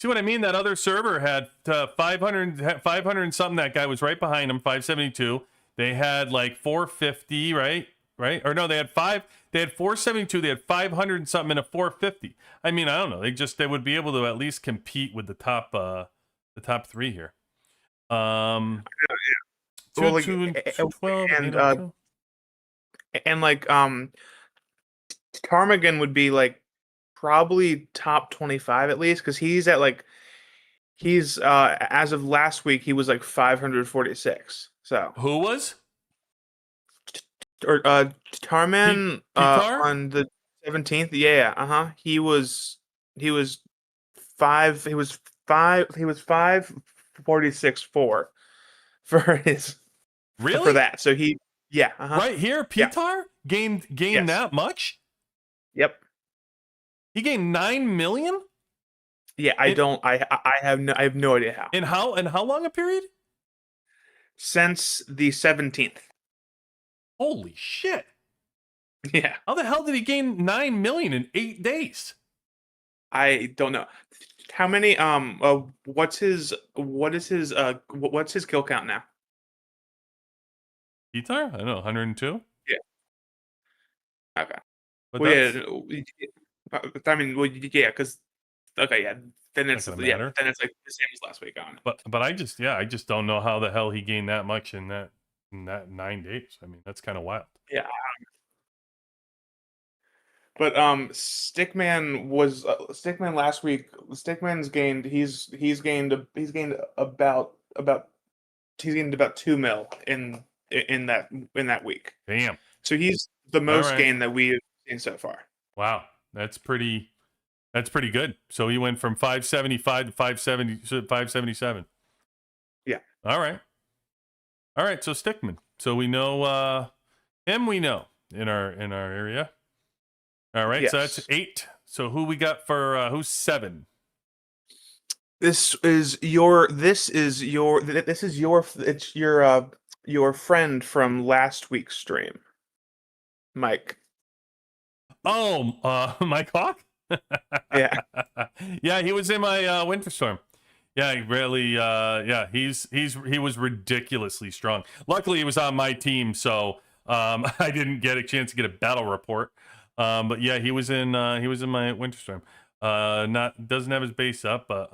[SPEAKER 2] See what I mean? That other server had 500 and something. That guy was right behind him, 572. They had like 450, right? Or no, they had 472. They had 500 and something and a 450. I mean, I don't know. They would be able to at least compete with the top 3 here.
[SPEAKER 3] Well,
[SPEAKER 2] 2 and 12
[SPEAKER 3] and like Ptarmigan would be like probably top 25 at least, because he's as of last week he was like 546. So
[SPEAKER 2] who was?
[SPEAKER 3] Or Tarman on the 17th. Yeah, he was 546 for his
[SPEAKER 2] really
[SPEAKER 3] for that. So he
[SPEAKER 2] right here, Pitar gained
[SPEAKER 3] Yes.
[SPEAKER 2] that much.
[SPEAKER 3] Yep.
[SPEAKER 2] He gained 9 million.
[SPEAKER 3] Yeah, I have no idea how.
[SPEAKER 2] In how long a period?
[SPEAKER 3] Since the 17th.
[SPEAKER 2] Holy shit!
[SPEAKER 3] Yeah,
[SPEAKER 2] How the hell did he gain 9 million in 8 days?
[SPEAKER 3] I don't know. How many? What's his? What's his kill count now?
[SPEAKER 2] Guitar? I don't know, 102.
[SPEAKER 3] Yeah. Okay.
[SPEAKER 2] But
[SPEAKER 3] Well,
[SPEAKER 2] that's
[SPEAKER 3] yeah. I mean, well, yeah, because okay, yeah. Then
[SPEAKER 2] not
[SPEAKER 3] it's
[SPEAKER 2] gonna
[SPEAKER 3] yeah.
[SPEAKER 2] matter.
[SPEAKER 3] Then it's like the same as last week on it.
[SPEAKER 2] But I just don't know how the hell he gained that much in that 9 days. I mean, that's kind of wild.
[SPEAKER 3] Yeah. But Stickman last week. Stickman's gained. He's gained about 2 mil in that week.
[SPEAKER 2] Damn.
[SPEAKER 3] So he's the
[SPEAKER 2] All
[SPEAKER 3] most
[SPEAKER 2] right.
[SPEAKER 3] gain that we've seen so far.
[SPEAKER 2] Wow. That's pretty good. So he went from 575 to 577.
[SPEAKER 3] Yeah.
[SPEAKER 2] All right. So Stickman. So we know him. We know in our area. All right. So that's
[SPEAKER 3] Yes.
[SPEAKER 2] 8. So who we got for who's 7?
[SPEAKER 3] This is your it's your friend from last week's stream, Mike.
[SPEAKER 2] Oh, Mike Hawk.
[SPEAKER 3] Yeah.
[SPEAKER 2] Yeah, he was in my winter storm. Yeah, he really. Yeah, he was ridiculously strong. Luckily, he was on my team, so I didn't get a chance to get a battle report. But yeah, he was in my winter storm. Doesn't have his base up, but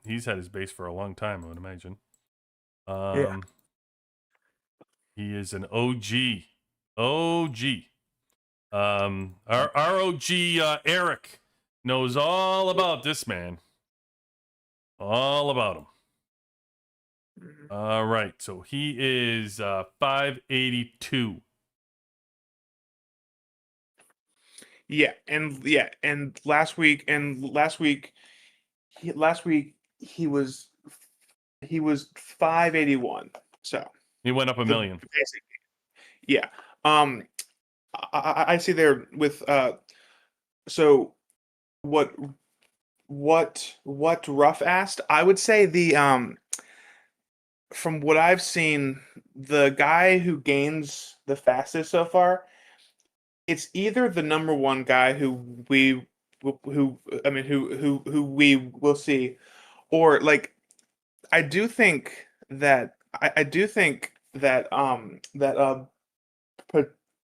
[SPEAKER 2] he's had his base for a long time, I would imagine.
[SPEAKER 3] Yeah.
[SPEAKER 2] He is an OG. Our ROG Eric knows all about this man. All about him.
[SPEAKER 3] Mhm.
[SPEAKER 2] All right, so he is 582.
[SPEAKER 3] And last week he was 581. So
[SPEAKER 2] He went up a million.
[SPEAKER 3] basically, yeah. I see there with so what Ruff asked, I would say from what I've seen, the guy who gains the fastest so far, it's either the number one guy who we will see, or like I do think that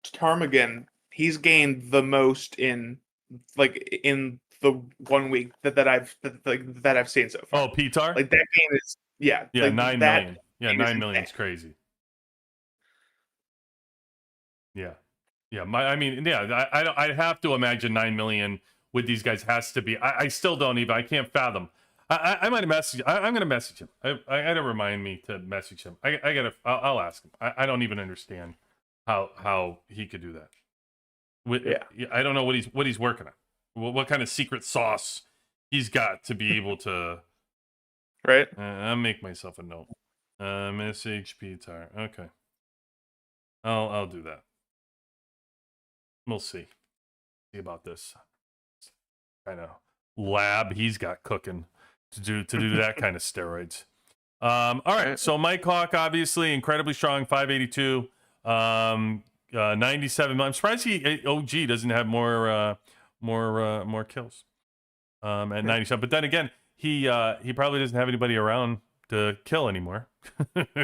[SPEAKER 3] Ptarmigan, he's gained the most in the 1 week that I've seen so far.
[SPEAKER 2] Oh, Pitar?
[SPEAKER 3] Like that game is
[SPEAKER 2] Yeah,
[SPEAKER 3] like
[SPEAKER 2] 9
[SPEAKER 3] that
[SPEAKER 2] million. Yeah,
[SPEAKER 3] game is
[SPEAKER 2] 9 million is
[SPEAKER 3] insane.
[SPEAKER 2] crazy. Yeah. Yeah, I have to imagine 9 million with these guys has to be. I still don't even. I can't fathom. I might have messaged. I'm going to message him. I got to remind me to message him. I got to. I'll ask him. I don't even understand how he could do that. I don't know what he's working on. What kind of secret sauce he's got to be able to.
[SPEAKER 3] Right?
[SPEAKER 2] I'll make myself a note. Message Pitar. Okay. I'll do that. We'll see about this kind of lab he's got cooking to do that kind of steroids. All right, so Mike Hawk, obviously incredibly strong, 582, 97. I'm surprised OG doesn't have more kills at 97. But then again, he probably doesn't have anybody around to kill anymore.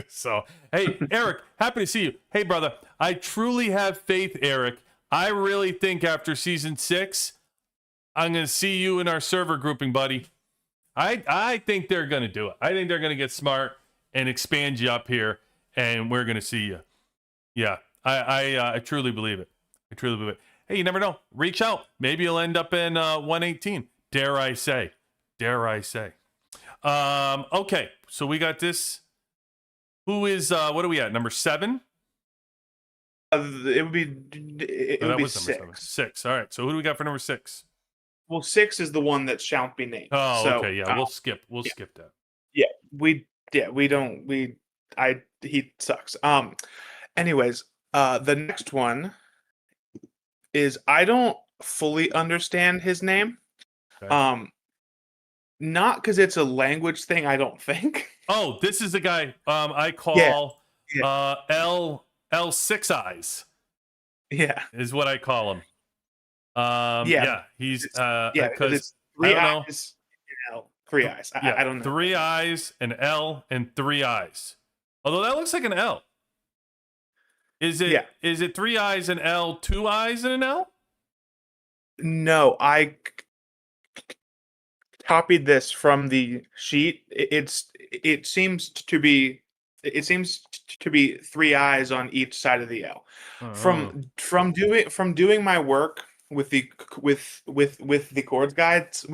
[SPEAKER 2] So hey, Eric, happy to see you. Hey, brother, I truly have faith, Eric. I really think after season 6, I'm going to see you in our server grouping, buddy. I think they're going to do it. I think they're going to get smart and expand you up here, and we're going to see you. Yeah, I truly believe it. I truly believe it. Hey, you never know. Reach out. Maybe you'll end up in 118. Dare I say. Okay, so we got this. Who is, what are we at, number 7?
[SPEAKER 3] It would be
[SPEAKER 2] Number
[SPEAKER 3] 6.
[SPEAKER 2] 6. All right. So who do we got for number 6?
[SPEAKER 3] Well, 6 is the one that shall be named.
[SPEAKER 2] Oh,
[SPEAKER 3] so,
[SPEAKER 2] okay. Yeah, we'll skip that.
[SPEAKER 3] Yeah, he sucks. Anyways, the next one is I don't fully understand his name.
[SPEAKER 2] Okay.
[SPEAKER 3] Not because it's a language thing, I don't think.
[SPEAKER 2] Oh, this is the guy I call L6 eyes
[SPEAKER 3] Yeah.
[SPEAKER 2] is what I call him.
[SPEAKER 3] Yeah.
[SPEAKER 2] He's
[SPEAKER 3] Because
[SPEAKER 2] because
[SPEAKER 3] it's
[SPEAKER 2] I
[SPEAKER 3] three
[SPEAKER 2] don't know.
[SPEAKER 3] eyes, three eyes.
[SPEAKER 2] Yeah,
[SPEAKER 3] I don't know.
[SPEAKER 2] 3 eyes, an L, and 3 eyes. Although that looks like an L. Is it?
[SPEAKER 3] Yeah.
[SPEAKER 2] Is it 3 eyes, an L, 2 eyes, and an L?
[SPEAKER 3] No, I copied this from the sheet. It seems to be three eyes on each side of the L.
[SPEAKER 2] Oh,
[SPEAKER 3] From doing my work with the with the chords guys,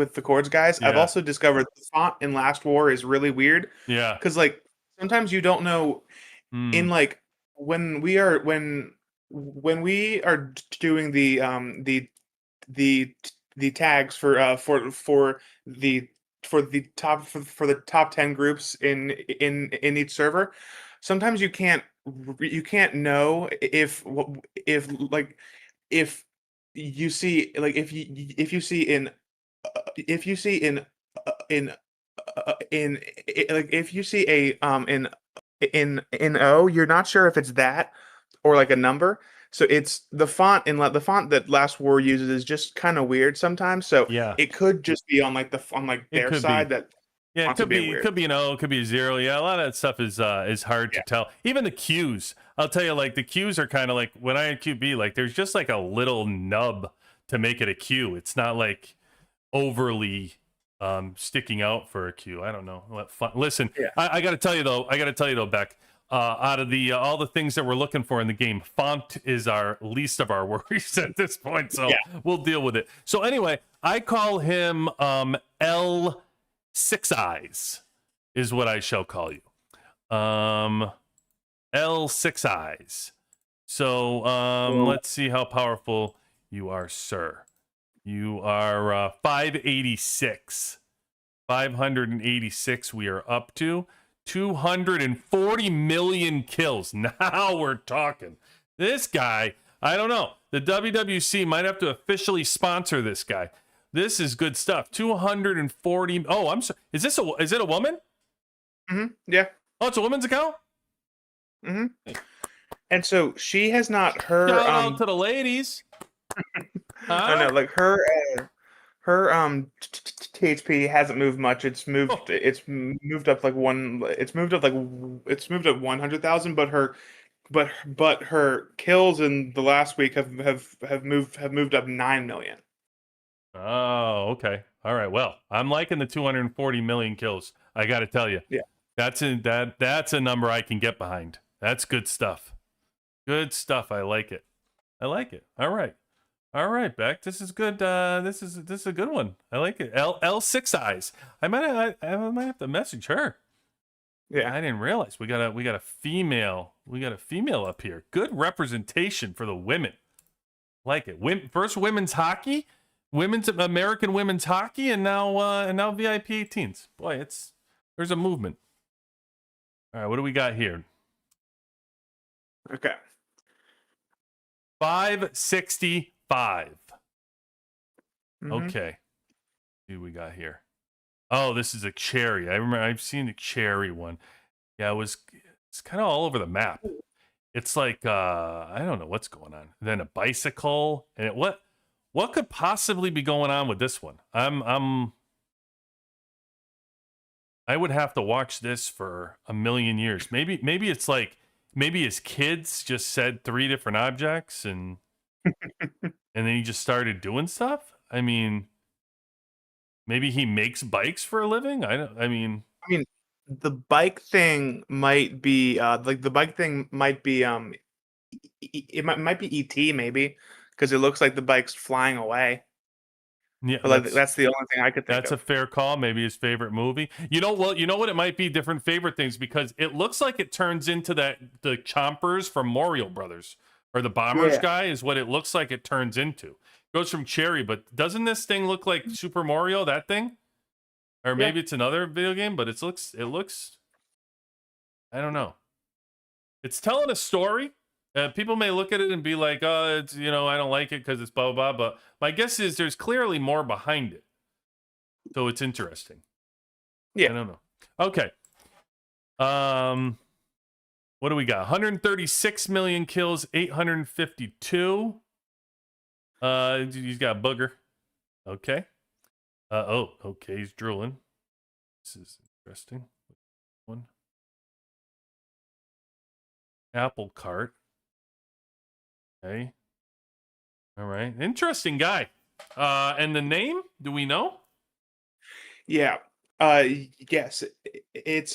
[SPEAKER 3] I've
[SPEAKER 2] yeah,
[SPEAKER 3] also discovered the font in Last War is really weird
[SPEAKER 2] yeah.
[SPEAKER 3] because like sometimes you don't know
[SPEAKER 2] Hmm.
[SPEAKER 3] in like when we are doing the the tags the for the top 10 groups in each server, sometimes you can't know if like if you see like if you see if you see like if you see a in O, you're not sure if it's that or like a number. So it's the font that Last War uses is just kind of weird sometimes. So
[SPEAKER 2] Yeah,
[SPEAKER 3] it could just be on like on like
[SPEAKER 2] it
[SPEAKER 3] their
[SPEAKER 2] could be.
[SPEAKER 3] side that
[SPEAKER 2] Yeah, it
[SPEAKER 3] fonts are
[SPEAKER 2] could
[SPEAKER 3] being
[SPEAKER 2] be. It
[SPEAKER 3] weird.
[SPEAKER 2] could be an O. It could be a 0. Yeah, a lot of that stuff is hard to
[SPEAKER 3] Yeah.
[SPEAKER 2] tell. Even the Q's. I'll tell you, like the Q's are kind of like when I had QB, like there's just like a little nub to make it a Q. It's not like overly sticking out for a Q. I don't know. Listen,
[SPEAKER 3] Yeah.
[SPEAKER 2] I got to tell you though, Beck. Out of the all the things that we're looking for in the game, font is our least of our worries at this point. So
[SPEAKER 3] Yeah.
[SPEAKER 2] we'll deal with it. So anyway, I call him L6 eyes is what I shall call you. L6 eyes. So let's see how powerful you are, sir. You are 586. 586 we are up to. 240 million kills. Now we're talking. This guy, I don't know. The WWC might have to officially sponsor this guy. This is good stuff. 240. Oh, I'm sorry. Is it a woman?
[SPEAKER 3] Yeah.
[SPEAKER 2] Oh, it's a woman's account?
[SPEAKER 3] And so she has not her
[SPEAKER 2] Shout out to the ladies.
[SPEAKER 3] I know like her THP hasn't moved much. It's moved up like it's moved up 100,000, but her kills in the last week have moved up 9 million.
[SPEAKER 2] Oh, okay. All right. Well, I'm liking the 240 million kills. I got to tell you.
[SPEAKER 3] Yeah.
[SPEAKER 2] That's a number I can get behind. That's good stuff. Good stuff. I like it. I like it. All right. All right, Beck. This is good. This is a good one. I like it. L6 eyes. I might have to message her.
[SPEAKER 3] Yeah.
[SPEAKER 2] I didn't realize we got a female. We got a female up here. Good representation for the women. Like it. First women's hockey, American women's hockey, and now VIP18s. Boy, there's a movement. All right, what do we got here?
[SPEAKER 3] Okay.
[SPEAKER 2] 565.
[SPEAKER 3] Mhm.
[SPEAKER 2] Okay. See what we got here. Oh, this is a cherry. I remember I've seen a cherry one. Yeah, it's kind of all over the map. It's like I don't know what's going on. And then a bicycle and what could possibly be going on with this one? I would have to watch this for a million years. Maybe it's like maybe his kids just said 3 different objects and then he just started doing stuff. I mean, maybe he makes bikes for a living. I mean,
[SPEAKER 3] the bike thing might be it might be ET maybe because it looks like the bike's flying away.
[SPEAKER 2] yeah,
[SPEAKER 3] But like that's the only thing I could think
[SPEAKER 2] that's
[SPEAKER 3] of.
[SPEAKER 2] a fair call. Maybe his favorite movie. You know what? It might be different favorite things because it looks like it turns into the Chompers from Mario Brothers or the Bombers
[SPEAKER 3] Yeah.
[SPEAKER 2] guy is what it looks like it turns into. Goes from cherry, but doesn't this thing look like Super Mario? That thing, or maybe it's another video game, but it looks. I don't know. It's telling a story. People may look at it and be like, "Oh, it's I don't like it because it's blah blah blah." But my guess is there's clearly more behind it, so it's interesting.
[SPEAKER 3] Yeah.
[SPEAKER 2] I don't know. Okay. What do we got? 136 million kills, 852. He's got booger. Okay. Okay. He's drooling. This is interesting. One. Apple cart. Okay. All right. Interesting guy. And the name? Do we know?
[SPEAKER 3] Yeah. Yes. It's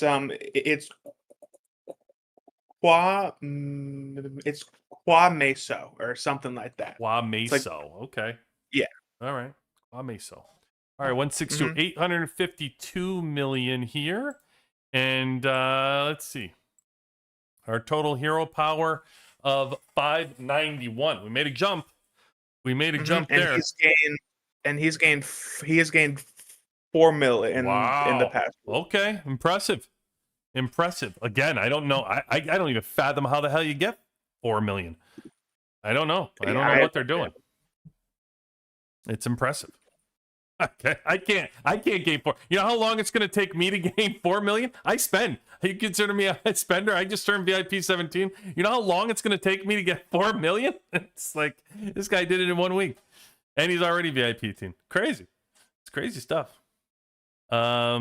[SPEAKER 3] Qua Meso or something like that.
[SPEAKER 2] Meso.
[SPEAKER 3] Like,
[SPEAKER 2] okay.
[SPEAKER 3] yeah.
[SPEAKER 2] All right. Qua Meso. All right. 162. 852 million here. And let's see. Our total hero power of 591. We made a jump. We made a jump
[SPEAKER 3] and
[SPEAKER 2] there.
[SPEAKER 3] He has gained 4 mil in the past.
[SPEAKER 2] Okay. Impressive. Again, I don't know. I don't even fathom how the hell you get 4 million. I don't know. I don't know what they're doing. It's impressive. Okay. I can't gain 4. You know how long it's going to take me to gain 4 million? I spend. You consider me a spender? I just turned VIP17. You know how long it's going to take me to get 4 million? It's like this guy did it in 1 week, and he's already VIP18. Crazy. It's crazy stuff. All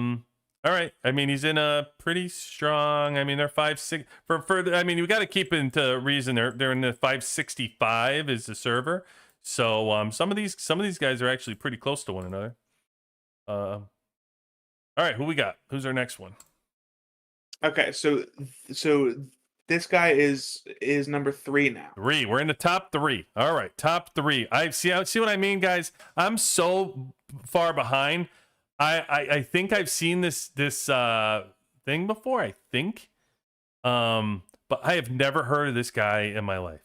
[SPEAKER 2] right. I mean, he's in a pretty strong. I mean, they're 5-6 for. I mean, we got to keep into reason. They're in the 565 is the server. So some of these guys are actually pretty close to one another. All right, who we got? Who's our next one?
[SPEAKER 3] Okay, so this guy is number 3 now.
[SPEAKER 2] 3. We're in the top 3. All right, top 3. I see what I mean, guys. I'm so far behind. I think I've seen this thing before. I think, but I have never heard of this guy in my life.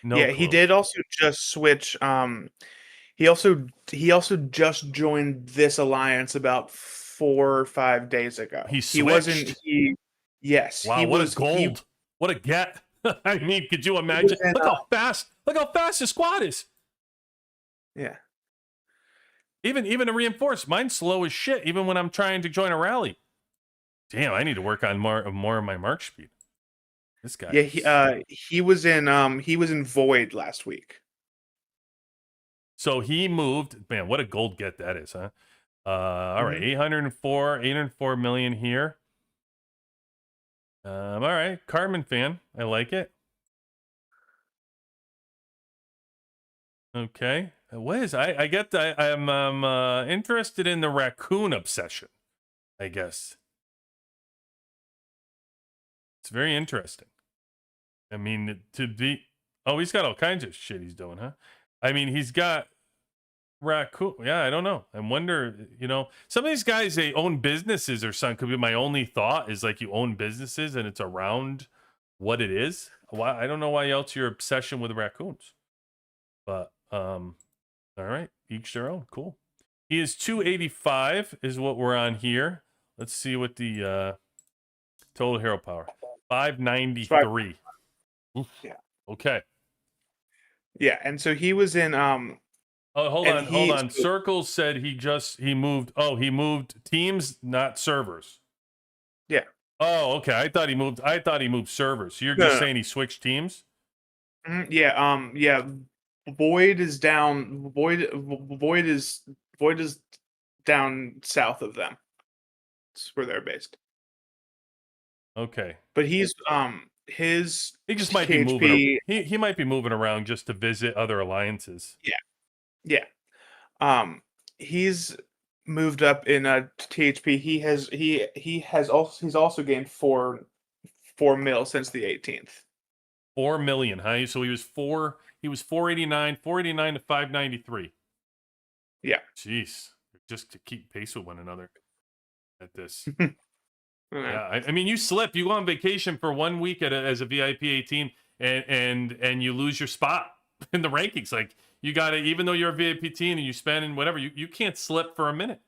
[SPEAKER 2] No
[SPEAKER 3] yeah,
[SPEAKER 2] clue.
[SPEAKER 3] he did also just switch. He also just joined this alliance about 4 or 5 days ago.
[SPEAKER 2] He
[SPEAKER 3] He wasn't. Yes.
[SPEAKER 2] Wow,
[SPEAKER 3] he
[SPEAKER 2] what
[SPEAKER 3] was
[SPEAKER 2] a gold! What a get! I mean, could you imagine? Look how fast! Look how fast his squad is.
[SPEAKER 3] Yeah.
[SPEAKER 2] Even a reinforced, mine's slow as shit. Even when I'm trying to join a rally. Damn, I need to work on more of my march speed. This guy.
[SPEAKER 3] Yeah, he was in Void last week.
[SPEAKER 2] So he moved. Man, what a gold get that is, huh? All right, 804 million here. All right, Carmen fan, I like it. Okay, what is I get that I'm interested in the raccoon obsession, I guess. It's very interesting. I mean, to be he's got all kinds of shit he's doing, huh? I mean, he's got raccoon. Yeah, I don't know. I wonder, some of these guys, they own businesses or something. Could be my only thought is like you own businesses and it's around what it is. Why? I don't know why else your obsession with raccoons. But all right, each their own. Cool. He is 285 is what we're on here. Let's see what the total hero power. 593. Oof.
[SPEAKER 3] Yeah.
[SPEAKER 2] Okay.
[SPEAKER 3] Yeah, and so he was in
[SPEAKER 2] Oh, hold on. Circles said he moved. Oh, he moved teams, not servers.
[SPEAKER 3] Yeah.
[SPEAKER 2] Oh, okay. I thought he moved servers. So you're just saying he switched teams?
[SPEAKER 3] Yeah. Yeah. Void is down. Void is down south of them. That's where they're based.
[SPEAKER 2] Okay.
[SPEAKER 3] But he's he
[SPEAKER 2] just might be moving. He might be moving around just to visit other alliances.
[SPEAKER 3] Yeah. He's moved up in THP. He's also gained 4 mil since the 18th.
[SPEAKER 2] 4 million, huh? So he was 489 to 593.
[SPEAKER 3] Yeah.
[SPEAKER 2] Jeez. Just to keep pace with one another at this.
[SPEAKER 3] Okay.
[SPEAKER 2] Yeah, I mean, you slip. You go on vacation for 1 week as a VIP 18, and you lose your spot in the rankings. Like you got to, even though you're a VIP 18 and you spend and whatever, you can't slip for a minute.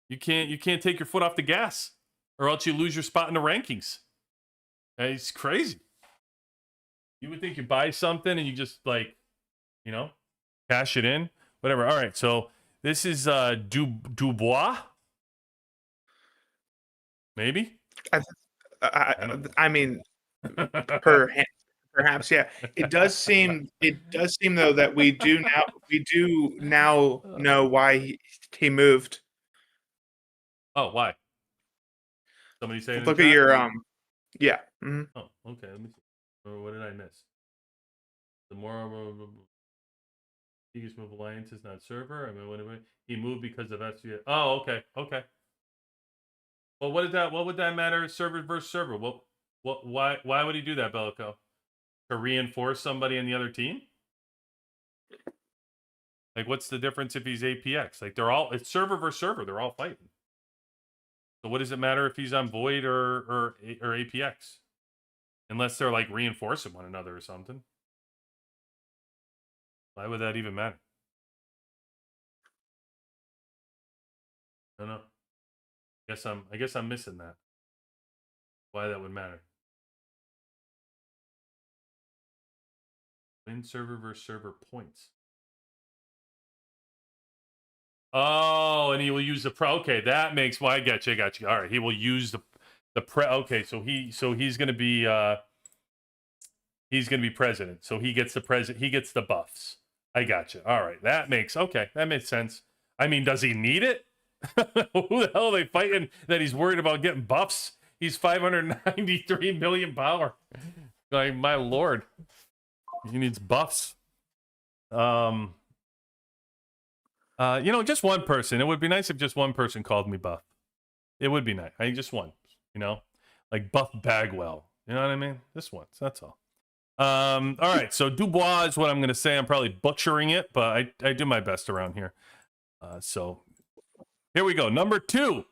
[SPEAKER 2] You can't take your foot off the gas, or else you lose your spot in the rankings. It's crazy. You would think you buy something and you just cash it in, whatever. All right, so this is Dubois. Maybe I don't know.
[SPEAKER 3] I mean, per perhaps, yeah. It does seem though that we do now know why he moved.
[SPEAKER 2] Oh, why? Somebody say it in
[SPEAKER 3] Look at
[SPEAKER 2] chat?
[SPEAKER 3] your yeah.
[SPEAKER 2] Oh, okay. Let me see. Or what did I miss? The more biggest move alliance is not server. I mean, what he moved because of SVA. Oh, okay, okay. Well, what would that matter? Server versus server. Why would he do that, Bellico? To reinforce somebody in the other team? Like, what's the difference if he's APX? Like, it's server versus server. They're all fighting. So what does it matter if he's on Void or APX? Unless they're like reinforcing one another or something. Why would that even matter? I don't know. I guess I'm missing that. Why that would matter. Win server versus server points. Oh, and he will use the pro. Okay, that makes. Well, I got you. All right, he will use the pre. Okay, so he's gonna be president. So he gets the president. He gets the buffs. I got you. All right, that makes sense. I mean, does he need it? Who the hell are they fighting that he's worried about getting buffs? He's 593 million power. Like, my lord, he needs buffs. Just one person. It would be nice if just one person called me buff. It would be nice. Just one, like Buff Bagwell. You know what I mean? Just once. That's all. All right. So Dubois is what I'm going to say. I'm probably butchering it, but I do my best around here. So here we go. Number two.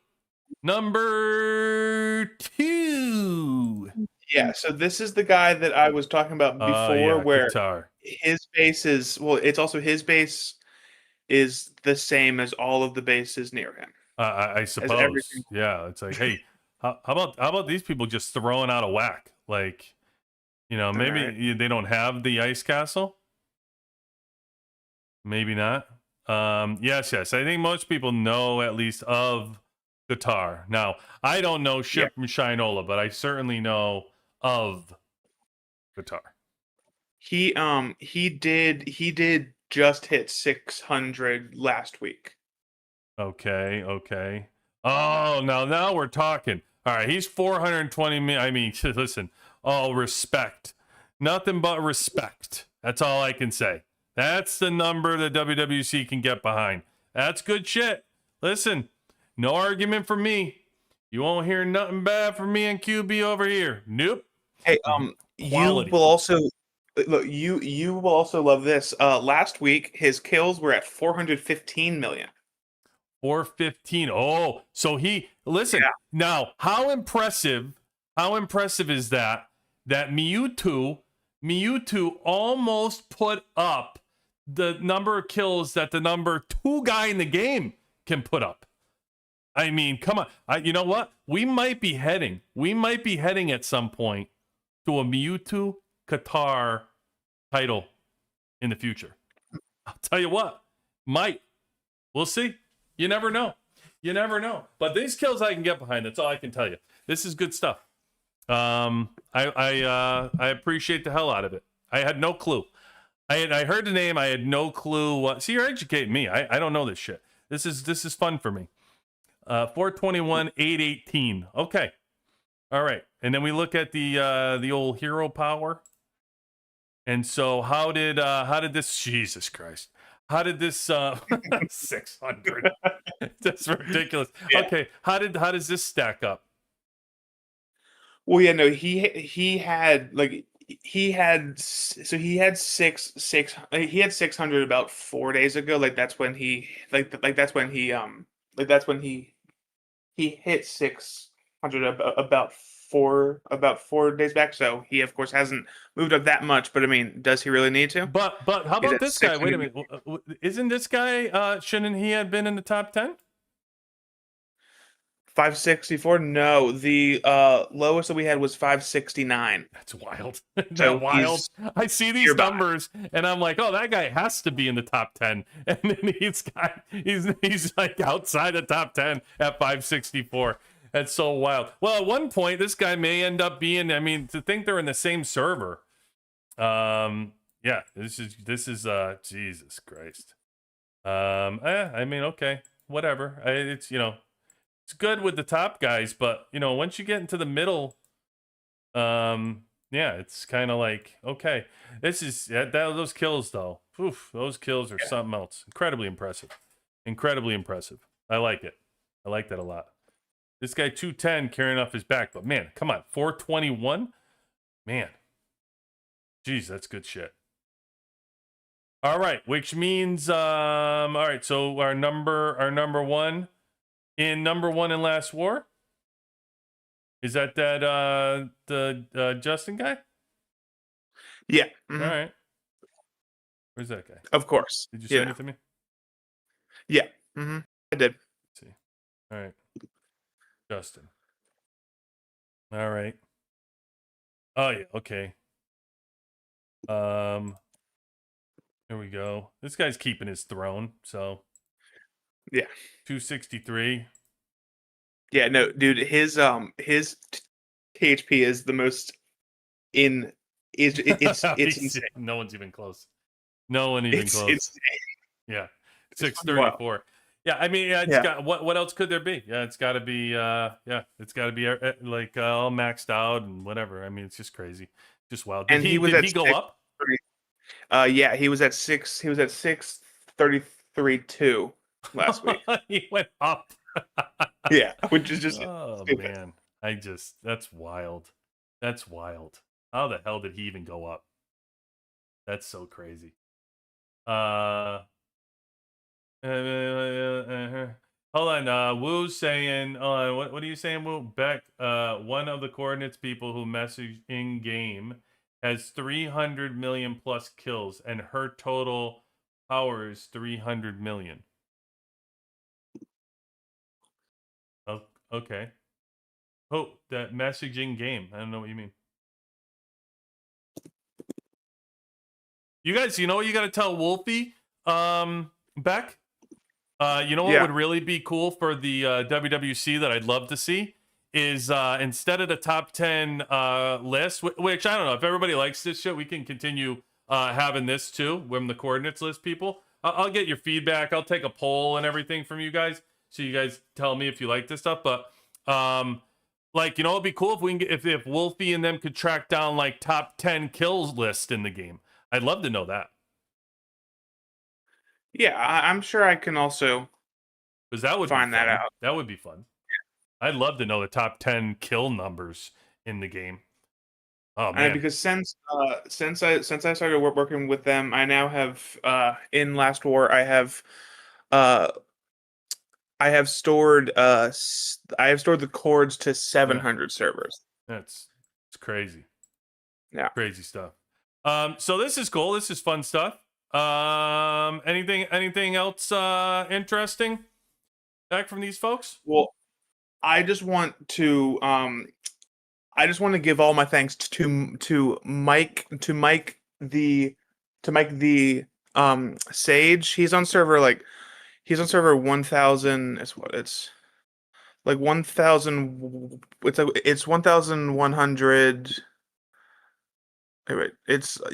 [SPEAKER 3] Yeah. So this is the guy that I was talking about before, where
[SPEAKER 2] Qatar.
[SPEAKER 3] His base is it's also his base is the same as all of the bases near him.
[SPEAKER 2] I suppose. Yeah, it's like, hey, how about these people just throwing out a whack? Like, maybe they don't have the ice castle. Maybe not. Yes. I think most people know at least of Qatar. Now, I don't know Ship and Shinola, but I certainly know of Qatar.
[SPEAKER 3] He did just hit 600 last week.
[SPEAKER 2] Okay. Oh, now we're talking. All right, he's 420 million. I mean, listen, all respect. Nothing but respect. That's all I can say. That's the number that WWC can get behind. That's good shit. Listen, no argument for me. You won't hear nothing bad from me and QB over here. Nope.
[SPEAKER 3] Hey, Quality. You will also look. You will also love this. Last week, his kills were at 415 million.
[SPEAKER 2] 415. Oh, so listen. Yeah. Now, how impressive is that Mewtwo almost put up the number of kills that the number 2 guy in the game can put up. I mean, come on. You know what? We might be heading at some point to a Mewtwo Qatar title in the future. I'll tell you what, we'll see. You never know. But these kills I can get behind. That's all I can tell you. This is good stuff. I appreciate the hell out of it. I had no clue. I heard the name. I had no clue what. See, you're educating me. I don't know this shit. This is fun for me. 421, 818. Okay. All right. And then we look at the old hero power. And so how did this, Jesus Christ, how did this 600? That's ridiculous. Yeah. Okay. How does this stack up?
[SPEAKER 3] Well, yeah, no, he had 600 about 4 days ago. That's when he hit 600 about 4 days back. So he of course hasn't moved up that much, but I mean, does he really need to?
[SPEAKER 2] But how about this guy? Wait a minute. Isn't this guy shouldn't he have been in the top 10?
[SPEAKER 3] 564? No, the lowest that we had was 569.
[SPEAKER 2] That's wild. That's wild. I see these numbers and I'm like, oh, that guy has to be in the top 10. And then he's like outside the top 10 at 564. That's so wild. Well, at one point, this guy may end up being. I mean, to think they're in the same server. Yeah, this is Jesus Christ. I mean, okay, whatever. It's it's good with the top guys, but once you get into the middle, yeah, it's kind of like, okay, this is those kills though. Oof, those kills are something else. Incredibly impressive. Incredibly impressive. I like it. I like that a lot. This guy 210 carrying off his back, but man, come on, 421, man. Jeez, that's good shit. All right, which means all right, so our number one in Last War, is that the Justin guy?
[SPEAKER 3] Yeah.
[SPEAKER 2] All right. Where's that guy?
[SPEAKER 3] Of course.
[SPEAKER 2] Did you send it to me?
[SPEAKER 3] Yeah. I did.
[SPEAKER 2] Let's see. All right. Justin. All right. Oh yeah, okay. There we go. This guy's keeping his throne, so
[SPEAKER 3] yeah.
[SPEAKER 2] 263.
[SPEAKER 3] Yeah, no, dude, his THP is the most it's insane.
[SPEAKER 2] No one's even close. No one even close.
[SPEAKER 3] It's
[SPEAKER 2] yeah. 634. Yeah, I mean, it's got what else could there be? Yeah, it's got to be it's got to be like all maxed out and whatever. I mean, it's just crazy. Just wild. Did he go up?
[SPEAKER 3] Yeah, he was at 633.2 last week.
[SPEAKER 2] He went up.
[SPEAKER 3] Yeah, which is just
[SPEAKER 2] stupid. Man. That's wild. That's wild. How the hell did he even go up? That's so crazy. Hold on. Woo's saying, what are you saying, Woo? Beck, one of the coordinates people who message in game has 300 million plus kills, and her total power is 300 million. Oh, okay. Oh, that messaging game. I don't know what you mean. You guys, you know what you got to tell Wolfie, Beck? You know what would really be cool for the WWC that I'd love to see is instead of the top 10 list, which I don't know, if everybody likes this shit, we can continue having this too, when the coordinates list people. I'll get your feedback. I'll take a poll and everything from you guys, so you guys tell me if you like this stuff. But like, it'd be cool if we can get, if Wolfie and them could track down like top 10 kills list in the game. I'd love to know that.
[SPEAKER 3] Yeah, I'm sure I can also
[SPEAKER 2] that would
[SPEAKER 3] find that out.
[SPEAKER 2] That would be fun. Yeah. I'd love to know the top 10 kill numbers in the game. Oh man!
[SPEAKER 3] Because since I started working with them, I now have in Last War I have stored the chords to 700 servers.
[SPEAKER 2] It's crazy.
[SPEAKER 3] Yeah,
[SPEAKER 2] crazy stuff. So this is cool. This is fun stuff. Anything else interesting back from these folks?
[SPEAKER 3] Well, I just want to give all my thanks to Mike the Sage. He's on server 1000. It's like 1000. It's 1100. Wait, so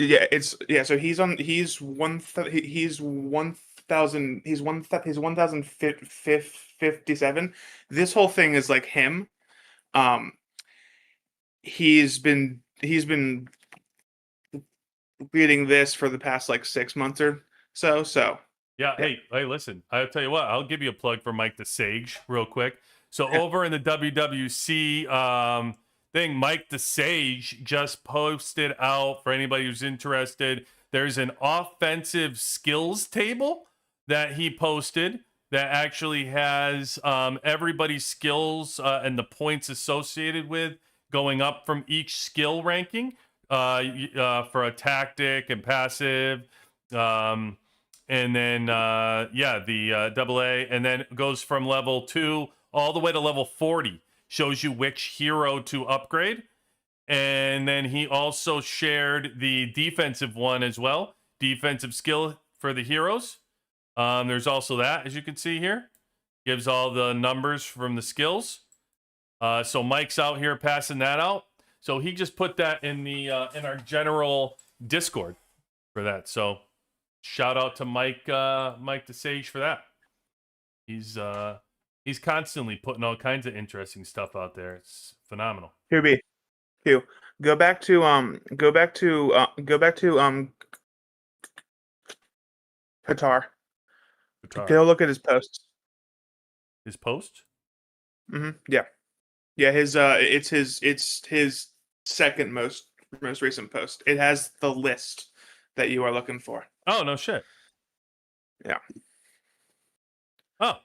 [SPEAKER 3] he's 1057. This whole thing is like him. He's been reading this for the past like 6 months or so.
[SPEAKER 2] Yeah. Hey, listen, I'll tell you what, I'll give you a plug for Mike the Sage real quick. So over in the WWC thing, Mike the Sage just posted out, for anybody who's interested, there's an offensive skills table that he posted that actually has everybody's skills and the points associated with going up from each skill ranking for a tactic and passive, and then the AA, and then it goes from level 2 all the way to level 40. Shows you which hero to upgrade. And then he also shared the defensive one as well. Defensive skill for the heroes. There's also that, as you can see here. Gives all the numbers from the skills. So Mike's out here passing that out. So he just put that in the in our general Discord for that. So shout out to Mike DeSage for that. He's constantly putting all kinds of interesting stuff out there. It's phenomenal.
[SPEAKER 3] Here be. Q. Go back to Qatar. Go look at his posts.
[SPEAKER 2] His post?
[SPEAKER 3] Yeah. Yeah, it's his second most recent post. It has the list that you are looking for.
[SPEAKER 2] Oh, no shit.
[SPEAKER 3] Yeah.
[SPEAKER 2] Oh.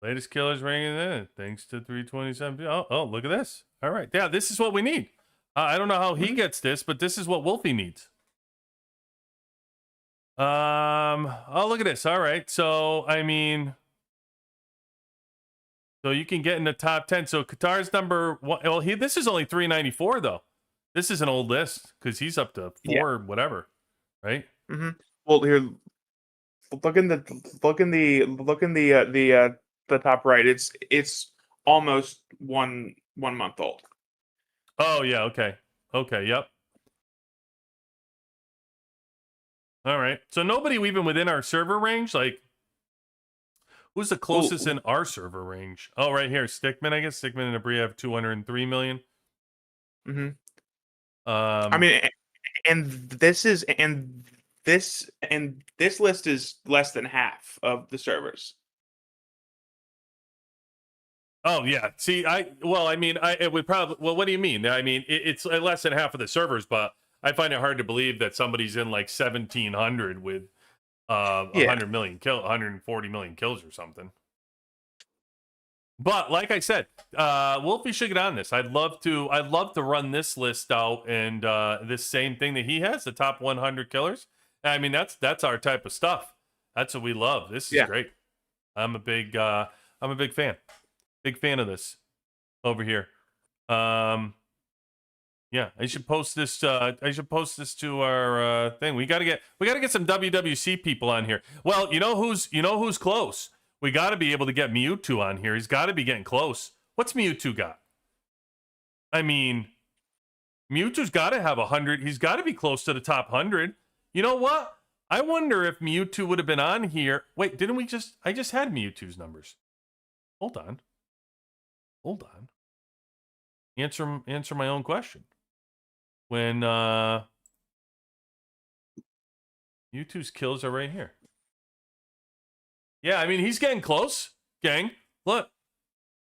[SPEAKER 2] Latest killers ringing in thanks to 327. Oh, look at this. All right. Yeah, this is what we need. I don't know how he gets this, but this is what Wolfie needs. Oh, look at this. All right. So, I mean, so you can get in the top 10. So Qatar's number one. Well, this is only 394 though. This is an old list because he's up to 4 whatever, right?
[SPEAKER 3] Well, here, look in the top right. It's almost one month old.
[SPEAKER 2] Oh yeah. Okay. Yep. All right. So nobody even within our server range, like. Who's the closest in our server range? Oh, right here, Stickman. I guess Stickman and Abri have 203 million.
[SPEAKER 3] I mean, and this list is less than half of the servers.
[SPEAKER 2] Oh yeah. See, it would probably. Well, what do you mean? I mean, it's less than half of the servers, but I find it hard to believe that somebody's in like 1,700 with 100 million 140 million kills or something. But like I said, Wolfie should get on this. I'd love to run this list out and this same thing that he has, the top 100 killers. I mean, that's our type of stuff. That's what we love. This is great. I'm a big fan. Big fan of this over here. Yeah, I should post this. I should post this to our thing. We gotta get some WWC people on here. Well, you know who's close. We got to be able to get Mewtwo on here. He's got to be getting close. What's Mewtwo got? I mean, Mewtwo's got to have 100. He's got to be close to the top 100. You know what? I wonder if Mewtwo would have been on here. Wait, didn't we just? I just had Mewtwo's numbers. Hold on. Answer my own question. When Mewtwo's kills are right here. Yeah, I mean, he's getting close, gang. Look.